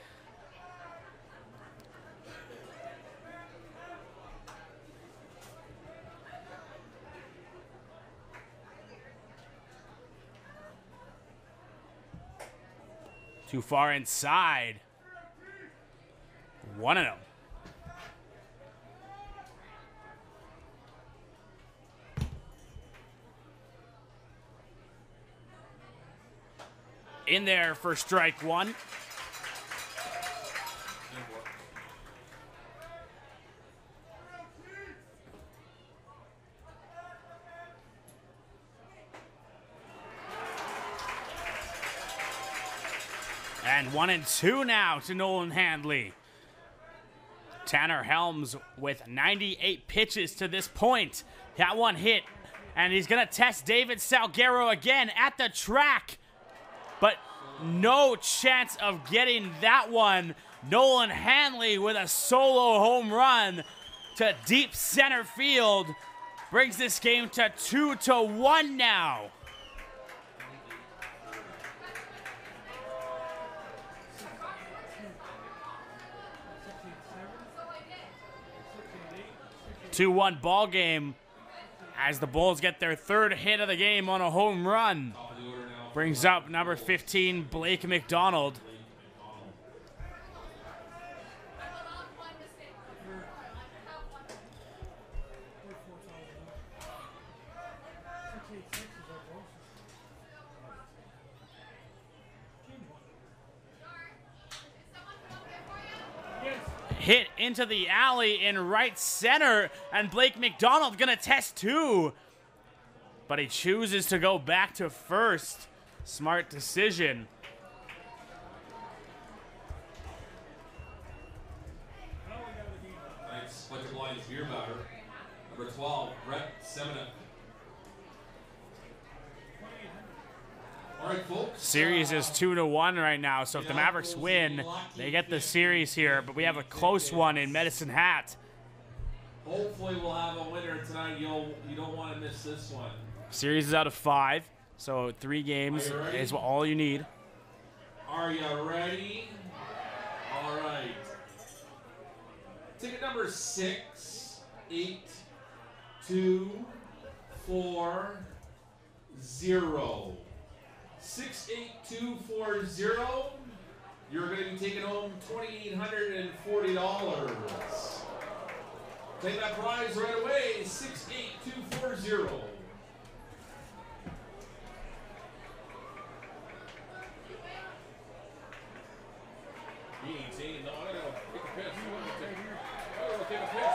Too far inside. 1-0. In there for strike 1. And And 1-2 now to Nolan Handley. Tanner Helms with 98 pitches to this point. That one hit, and he's going to test David Salguero again at the track. But no chance of getting that one. Nolan Handley with a solo home run to deep center field. Brings this game to 2-1 now. Two-one ball game as the Bulls get their third hit of the game on a home run. Brings up number 15, Blake McDonald. Hit into the alley in right center, and Blake McDonald gonna test two, but he chooses to go back to first. Smart decision. Thanks, Fletcher Blythe's beer batter. Number 12, Brett Semenuk. All right, folks. Series is 2-1 right now, so if the Mavericks win, they get the series here, but we have a close one in Medicine Hat. Hopefully we'll have a winner tonight. You don't want to miss this one. Series is out of 5, so 3 games is all you need. Are you ready? All right. Ticket number 6, 8, 2, 4, 0. 68240. You're going to be taking home $2,840. Take that prize right away. 68240. You ain't saying no. I gotta go take a piss. I gotta go take a piss.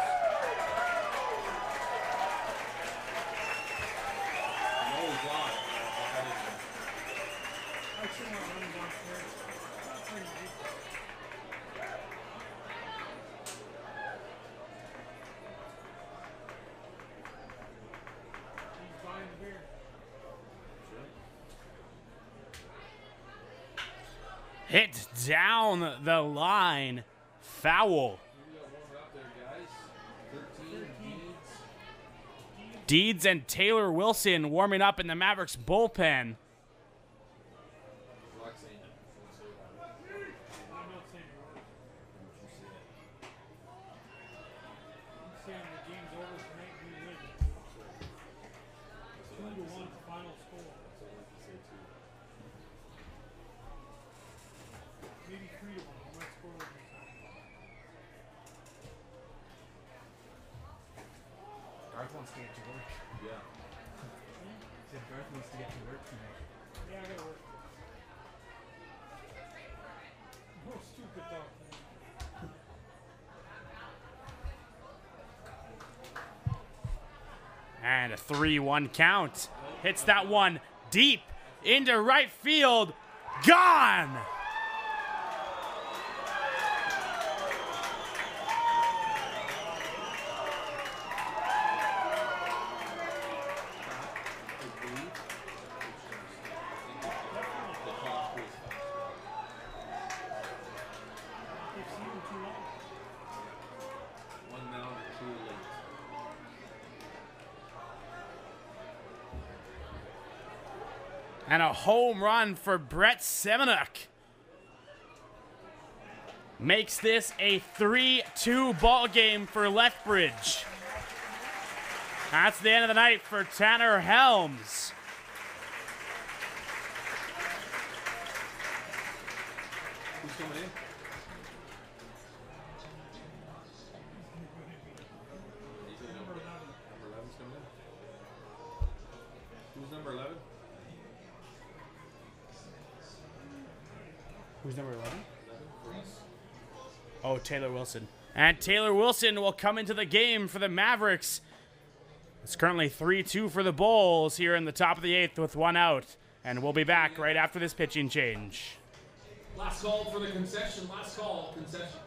No, he's live. I should not run downstairs. Pretty deep. He's buying the beer. Hit down the line. Foul. Deeds and Taylor Wilson warming up in the Mavericks bullpen. I'm not saying a word. I'm saying the game's over tonight. We win. 2-1 final score. Maybe 3-1. I'm not score with this time. Garth wants to get to work. Yeah. He said Garth wants to get to work tonight. Yeah, I gotta work. No stupid dog. And a 3-1 count. Hits that one deep into right field. Gone! They've seen him too long. One mound too late. And a home run for Brett Semenuk. Makes this a 3-2 ball game for Lethbridge. That's the end of the night for Tanner Helms. Who's coming in? Number 11. Number 11's coming in. Who's number 11? Who's number 11? 11 for us. Oh, Taylor Wilson. And Taylor Wilson will come into the game for the Mavericks. It's currently 3-2 for the Bulls here in the top of the 8th with 1 out. And we'll be back right after this pitching change. Last call for the concession. Last call, concession.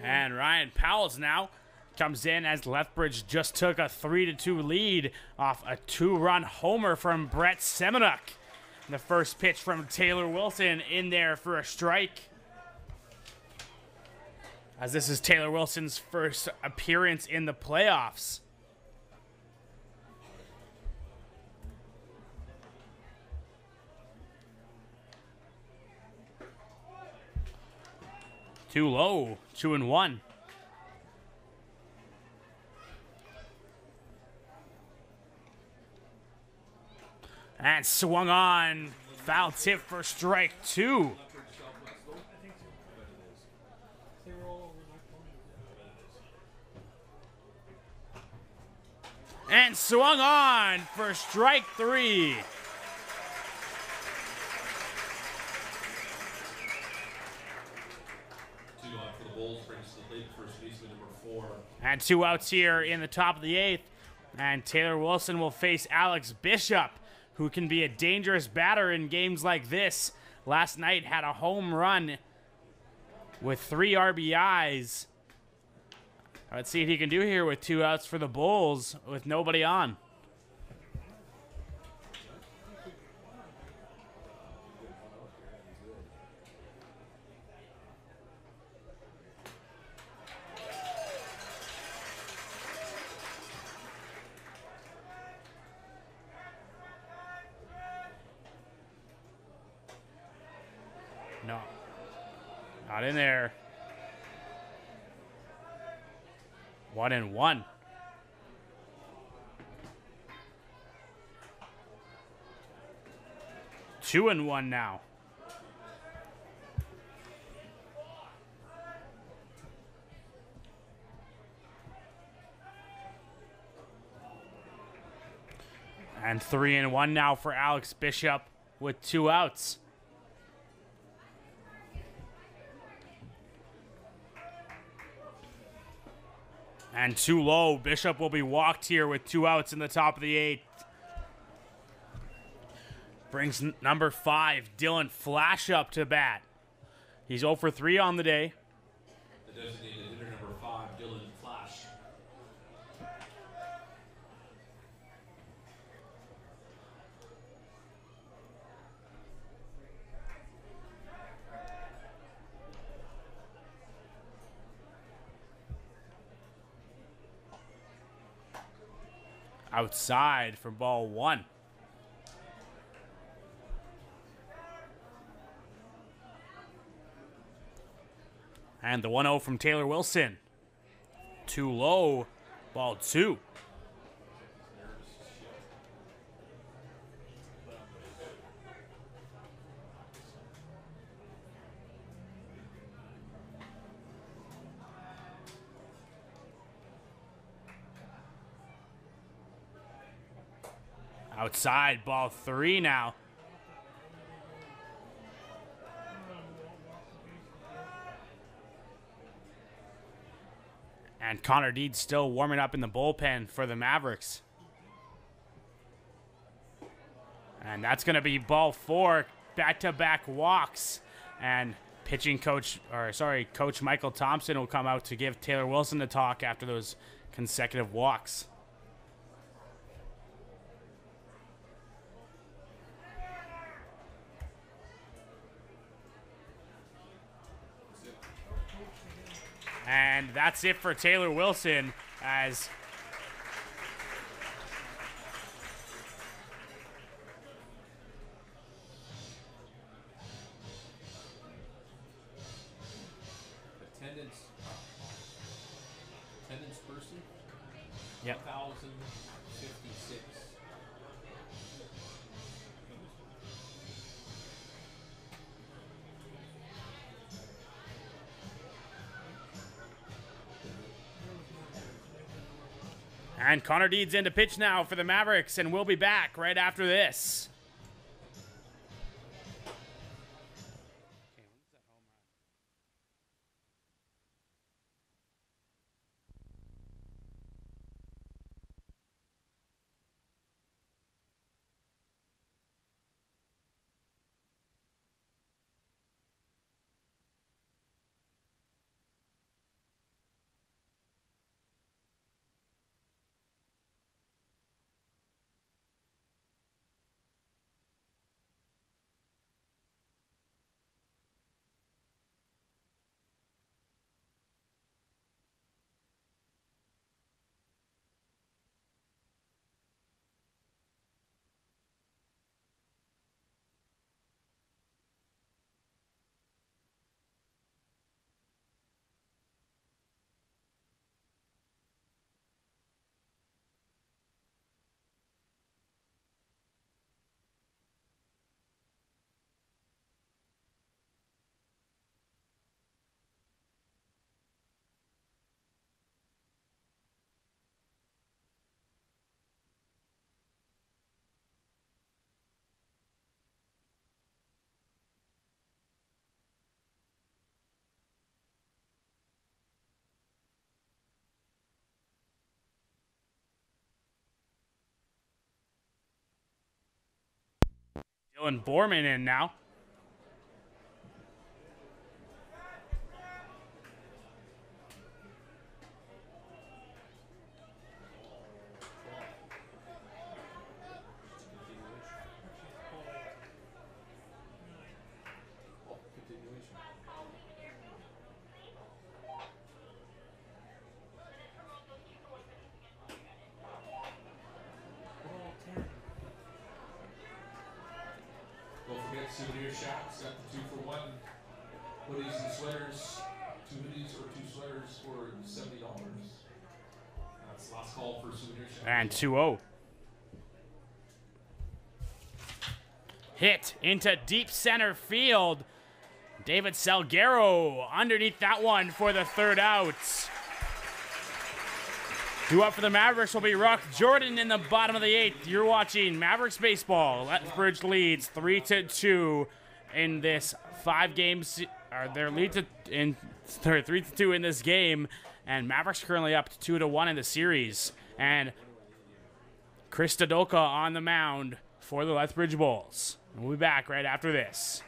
And Ryan Powell's now comes in as Lethbridge just took a 3-2 lead off a 2-run homer from Brett Semenuk. The first pitch from Taylor Wilson in there for a strike. As this is Taylor Wilson's first appearance in the playoffs. Too low, 2-1. And swung on, foul tip for strike 2. They were all over my phone. And swung on for strike 3. And 2 outs here in the top of the 8th. And Taylor Wilson will face Alex Bishop, who can be a dangerous batter in games like this. Last night had a home run with 3 RBIs. Let's see if he can do here with 2 outs for the Bulls with nobody on. No, not in there. 1-1. Two and one now. And 3-1 now for Alex Bishop with 2 outs. And too low. Bishop will be walked here with 2 outs in the top of the 8th. Brings number 5, Dylan Flash, up to bat. He's 0 for 3 on the day. The designated hitter, number 5, Dylan Flash. Outside for ball 1. And the 1-0 from Taylor Wilson. Too low, ball 2. Outside, ball 3 now. And Connor Deed's still warming up in the bullpen for the Mavericks. And that's going to be ball 4, back-to-back walks. And Coach Michael Thompson will come out to give Taylor Wilson the talk after those consecutive walks. And that's it for Taylor Wilson as Attendance person. Yep. 1,056. And Connor Deeds into pitch now for the Mavericks, and we'll be back right after this. Dylan Borman in now. Don't forget souvenir shops. Got the 2-for-1 hoodies and sweaters. 2 hoodies or 2 sweaters for $70. That's last call for souvenir shops. And 2-0. Hit into deep center field. David Salguero underneath that one for the third out. Due up for the Mavericks will be Rock Jordan in the bottom of the 8th. You're watching Mavericks baseball. Lethbridge leads 3-2 in this 5 games. Their lead in 3-2 in this game, and Mavericks currently up 2-1 in the series. And Chris Stadolka on the mound for the Lethbridge Bulls. And we'll be back right after this.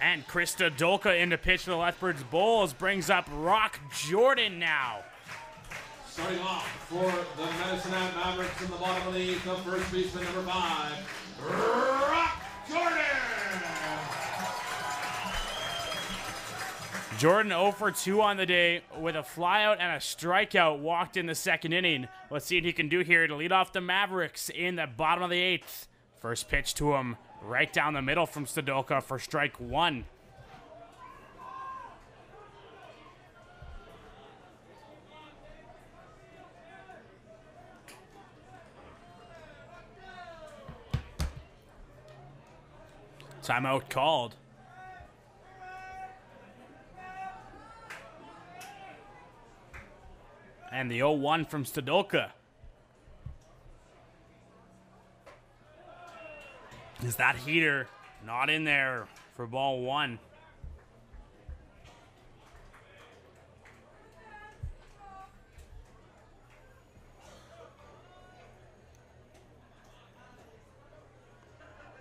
And Krista Dolka into pitch for the Lethbridge Bulls brings up Rock Jordan now. Starting off for the Medicine Hat Mavericks in the bottom of the 8th, the first baseman, number 5, Rock Jordan! Jordan 0 for 2 on the day with a flyout and a strikeout walked in the second inning. Let's see what he can do here to lead off the Mavericks in the bottom of the 8th. First pitch to him right down the middle from Stodolka for strike 1. Timeout called. And the 0-1 from Stodolka. Is that heater not in there for ball 1?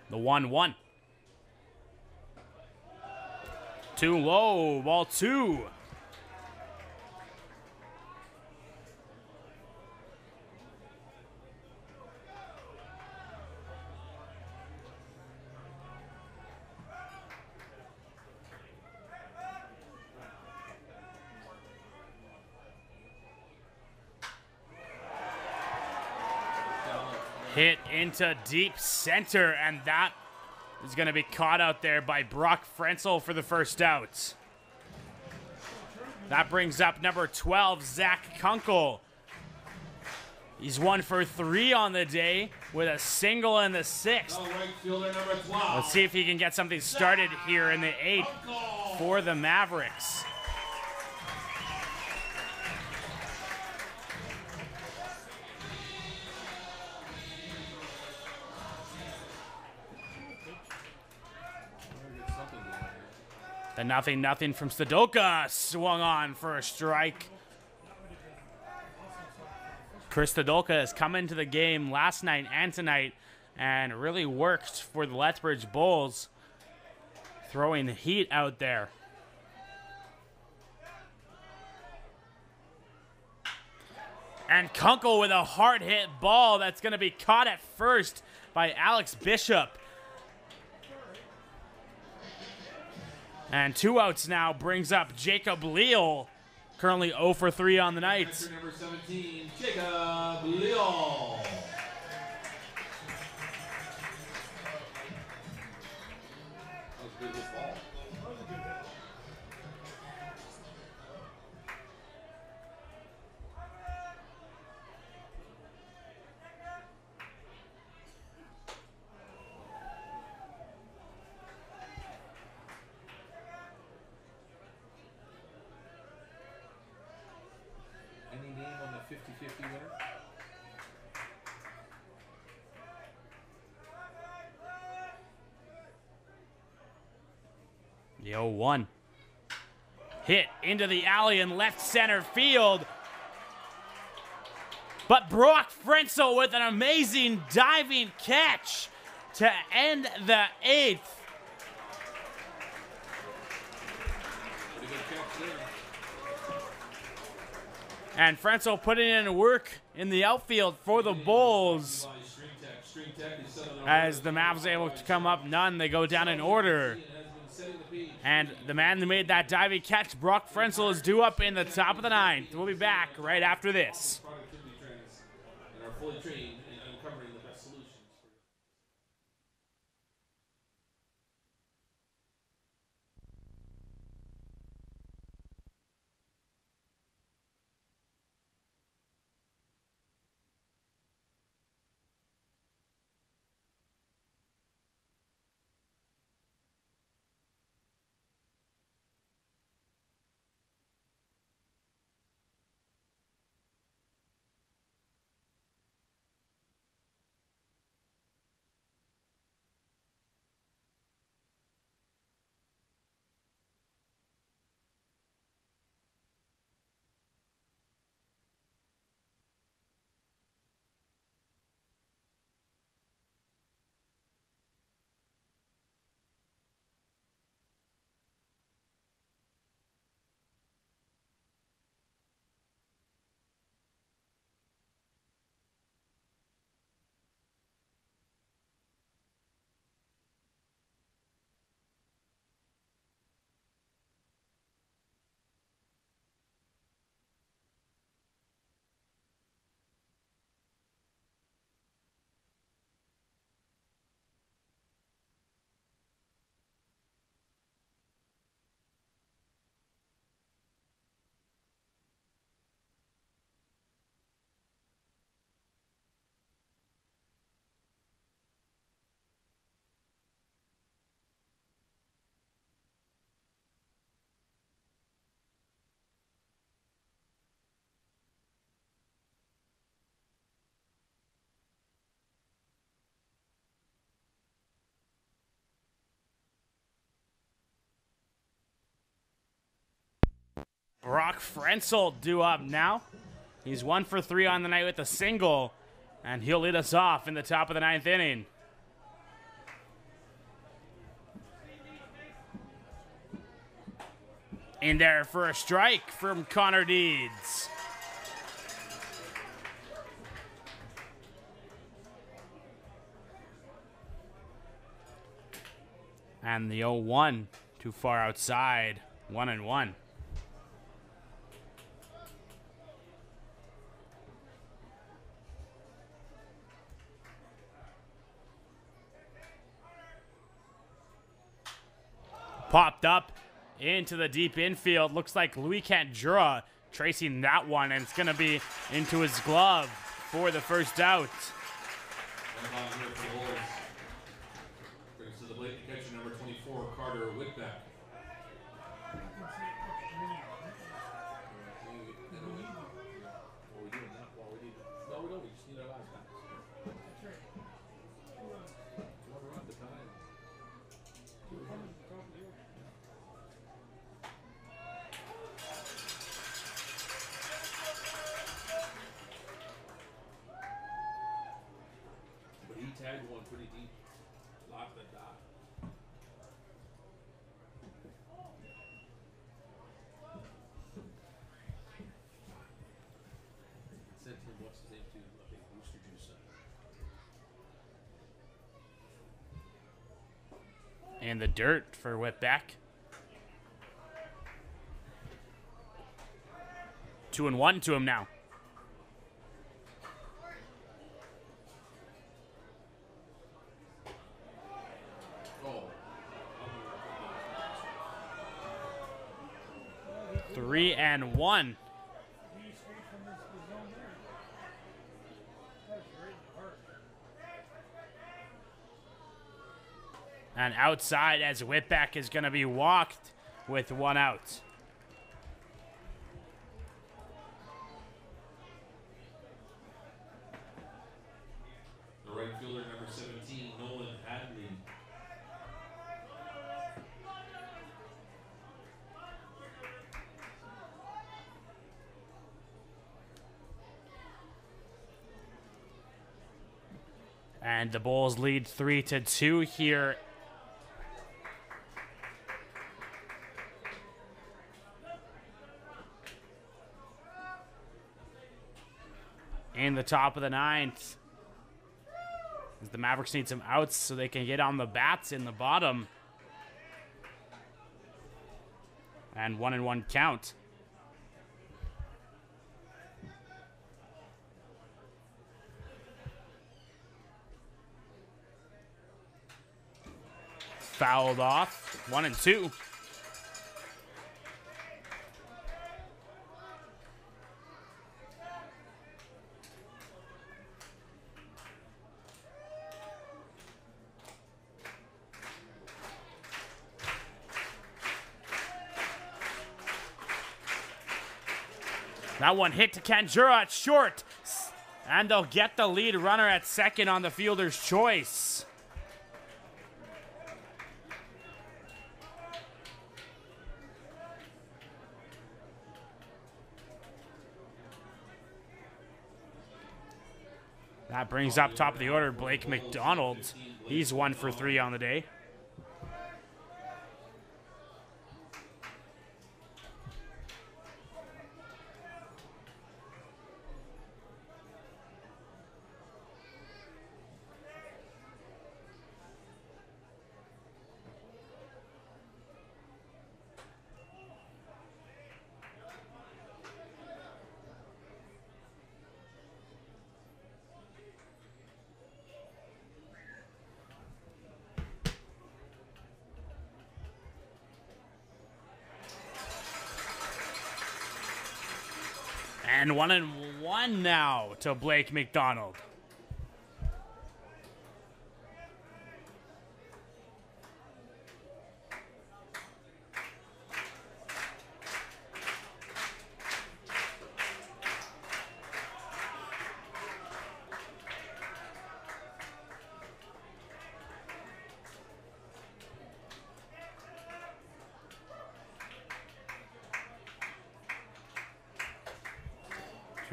The 1-1. Too low, ball 2. Hit into deep center, and that is going to be caught out there by Brock Frenzel for the first out. That brings up number 12, Zach Kunkel. He's 1 for 3 on the day with a single in the 6th. Let's see if he can get something started here in the 8th for the Mavericks. The 0-0 from Stodolka swung on for a strike. Chris Stodolka has come into the game last night and tonight and really worked for the Lethbridge Bulls, throwing the heat out there. And Kunkel with a hard hit ball that's going to be caught at first by Alex Bishop. And 2 outs now brings up Jacob Leal, currently 0 for 3 on the night. Number 17, Jacob Leal. That was a good ball. Any name on the 50-50 winner? The 0-1. Hit into the alley in left center field. But Brock Frenzel with an amazing diving catch to end the 8th. Pretty good catch there. And Frenzel putting in work in the outfield for the Bulls. As the Mavs able to come up none, they go down in order. And the man who made that diving catch, Brock Frenzel, is due up in the top of the 9th. We'll be back right after this. Productivity trends and are fully trained in uncovering the best solutions. Brock Frenzel due up now. He's 1 for 3 on the night with a single, and he'll lead us off in the top of the 9th inning. In there for a strike from Connor Deeds. And the 0-1 too far outside. 1-1. Popped up into the deep infield. Looks like Louis Canjura tracing that one, and it's going to be into his glove for the first out. Brings to the plate catcher number 24, Carter Whitbeck. No, we don't. We just need our last pass. That's right. Whoever runs the time. But he tagged one pretty deep. Locked the dot. Sent him what's his name to I think Booster Juice. And the dirt for Whitbeck. 2-1 to him now. Oh. 3-1. He's straight from the zone there. That's right in the heart. And outside as Whitbeck is going to be walked with 1 out. The right fielder, number 17, Nolan Hadley. And the Bulls lead 3-2 here. In the top of the 9th. As the Mavericks need some outs so they can get on the bats in the bottom. And 1-1 count. Fouled off. 1-2. That one hit to Canjura at short. And they'll get the lead runner at second on the fielder's choice. That brings up top of the order Blake McDonald. He's 1 for 3 on the day. And 1-1 now to Blake McDonald.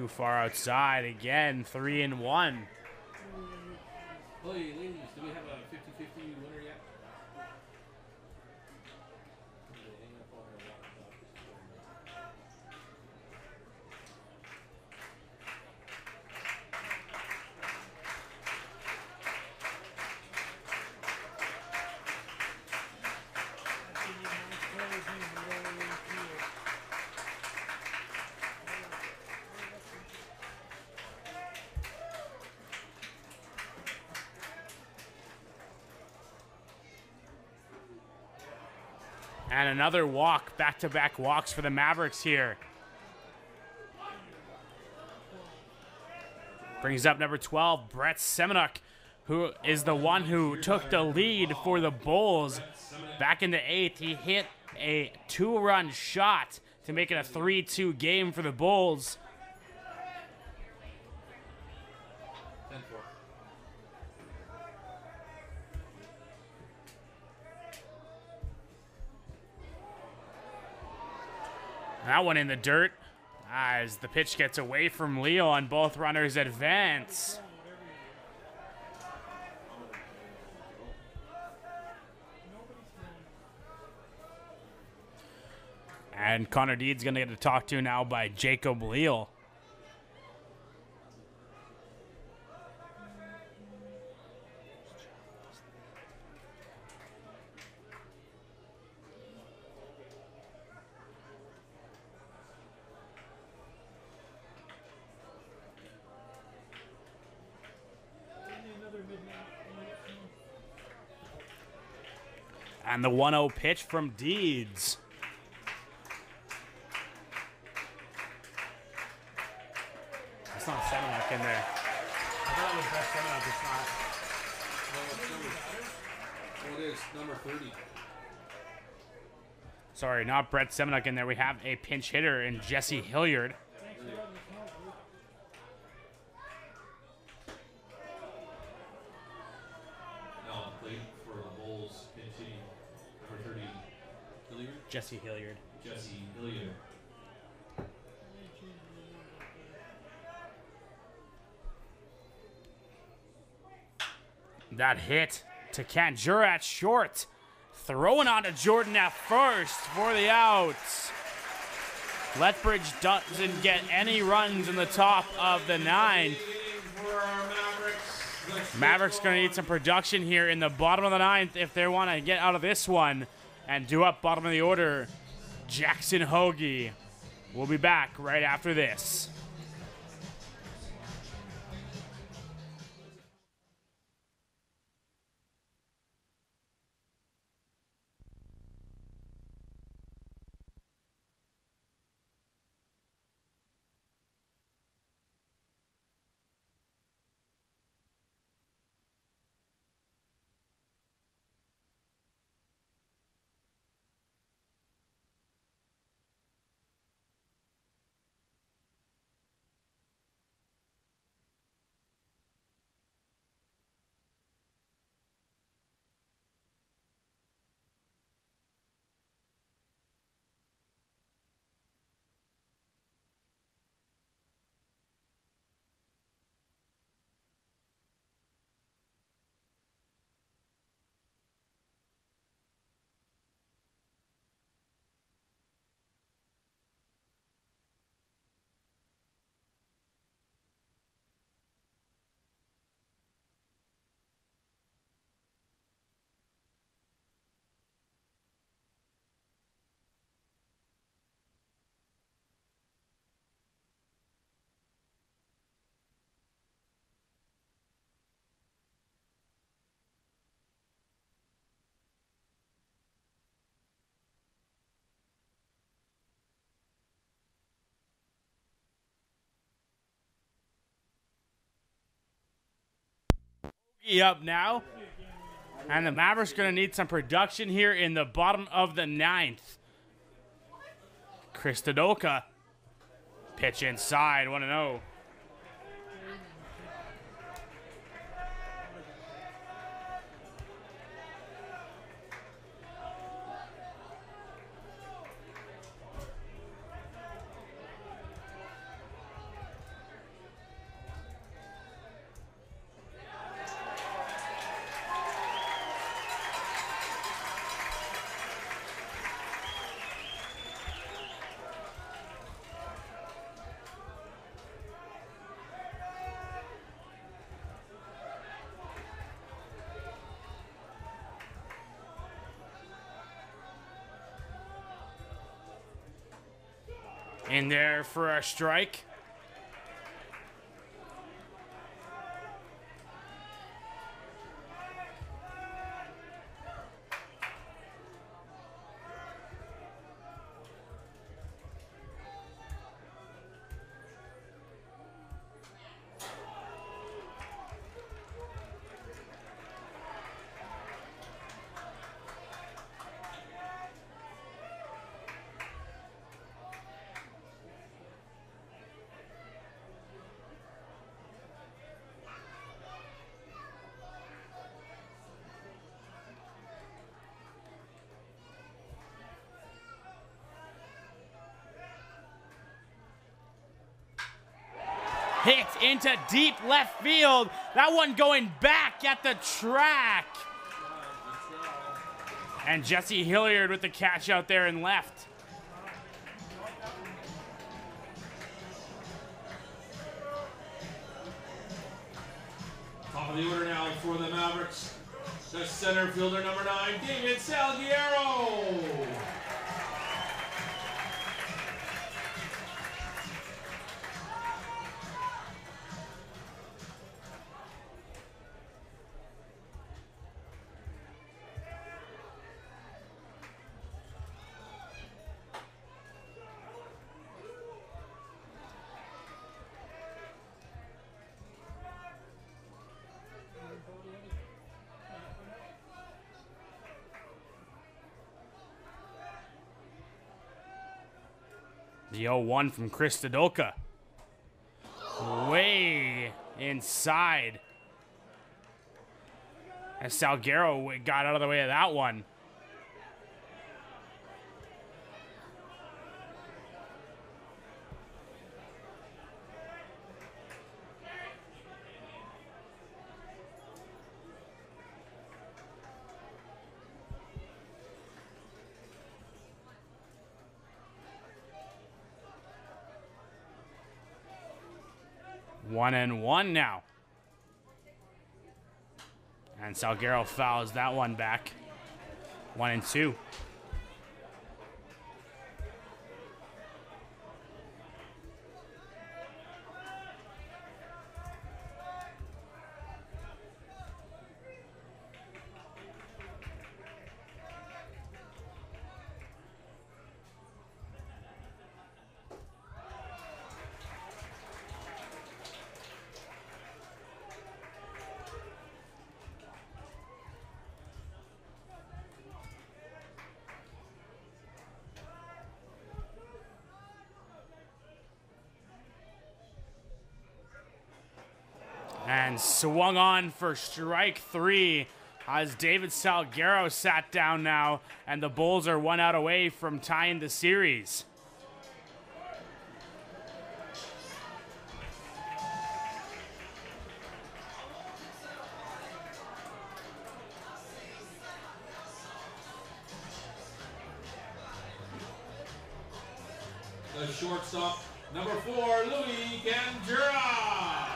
Too far outside again. 3-1. Hey, ladies, do we have a 50-50 winner yet? And another walk, back-to-back walks for the Mavericks here. Brings up number 12, Brett Semenuk, who is the one who took the lead for the Bulls. Back in the 8th, he hit a 2-run shot to make it a 3-2 game for the Bulls. 10-4. That one in the dirt as the pitch gets away from Leo and both runners advance. And Connor Deed's going to get to talk to now by Jacob Leal. And the 1-0 pitch from Deeds. It's not Semenuk in there. I thought it was Brett Semenuk. It's not. Oh, it is number 30. Sorry, not Brett Semenuk in there. We have a pinch hitter in Jesse Hilliard. Now played for the Bulls, pinch hitting number 30. Hilliard? Jesse Hilliard. Jesse Hilliard. That hit to Kanjura at short. Throwing on to Jordan at first for the outs. Lethbridge doesn't get any runs in the top of the 9th. Mavericks going to need some production here in the bottom of the 9th if they want to get out of this one and do up bottom of the order. Jackson Hoagie will be back right after this. Up now, and the Mavericks going to need some production here in the bottom of the 9th. Chris Tadoka, pitch inside, 1-0. In there for a strike. Hit into deep left field. That one going back at the track. And Jesse Hilliard with the catch out there in left. Top of the order now for the Mavericks. The center fielder, number 9, David Salguero. The 0-1 from Chris Stadolka. Way inside. As Salguero got out of the way of that one. One and one now. And Salguero fouls that one back. 1-2. And swung on for strike 3 as David Salguero sat down now, and the Bulls are 1 out away from tying the series. The shortstop, number 4, Louis Gandura.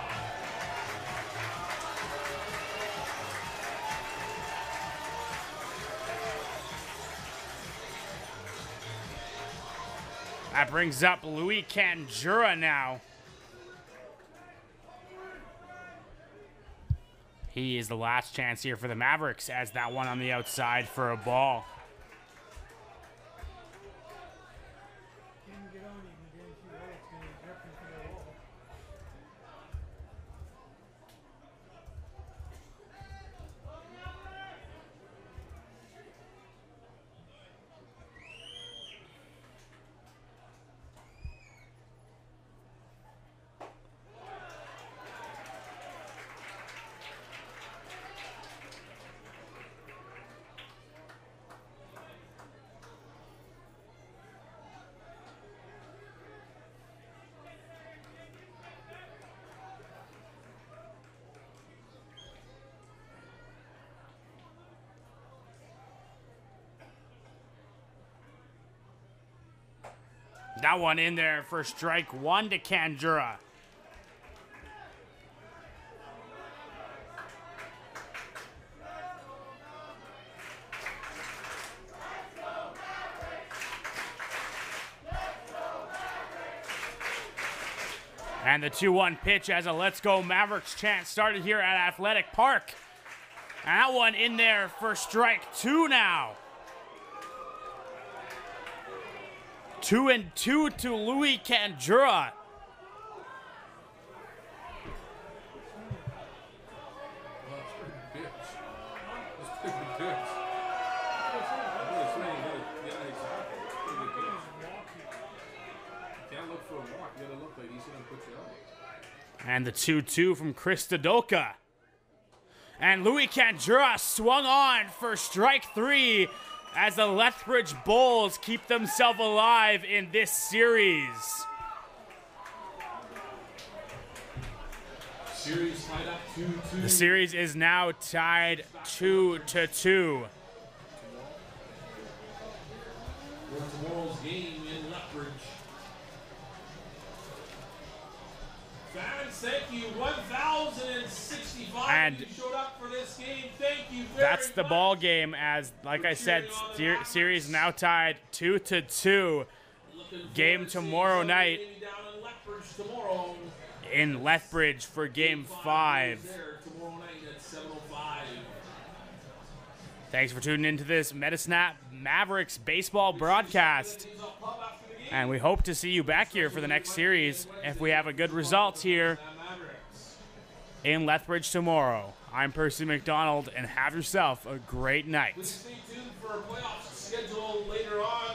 That brings up Louis Candura now. He is the last chance here for the Mavericks as that one on the outside for a ball. Can you get on him again? See what it's going to be different for the wall. That one in there for strike 1 to Candura. And the 2-1 pitch as a Let's Go Mavericks chant started here at Athletic Park. And that one in there for strike 2 now. 2-2 to Louis Kandura. And the 2-2 from Chris Dodoka. And Louis Kandura swung on for strike 3 as the Lethbridge Bulls keep themselves alive in this series. Series tied up 2-2. The series is now tied 2-2. For tomorrow's game in Lethbridge. Fans, thank you. 1,065 And you showed up for this game. Thank you very that's the much. ball game as, like I said, series now tied 2-2. Looking Game forward to tomorrow seeing night somebody down in Lethbridge tomorrow. in Lethbridge for Game 5. There tomorrow night at 7:05. Thanks for tuning into this Medicine Hat Mavericks baseball broadcast. And we hope to see you back here for the next series if we have a good result here in Lethbridge tomorrow. I'm Percy McDonald, and have yourself a great night. Stay tuned for a playoff schedule later on.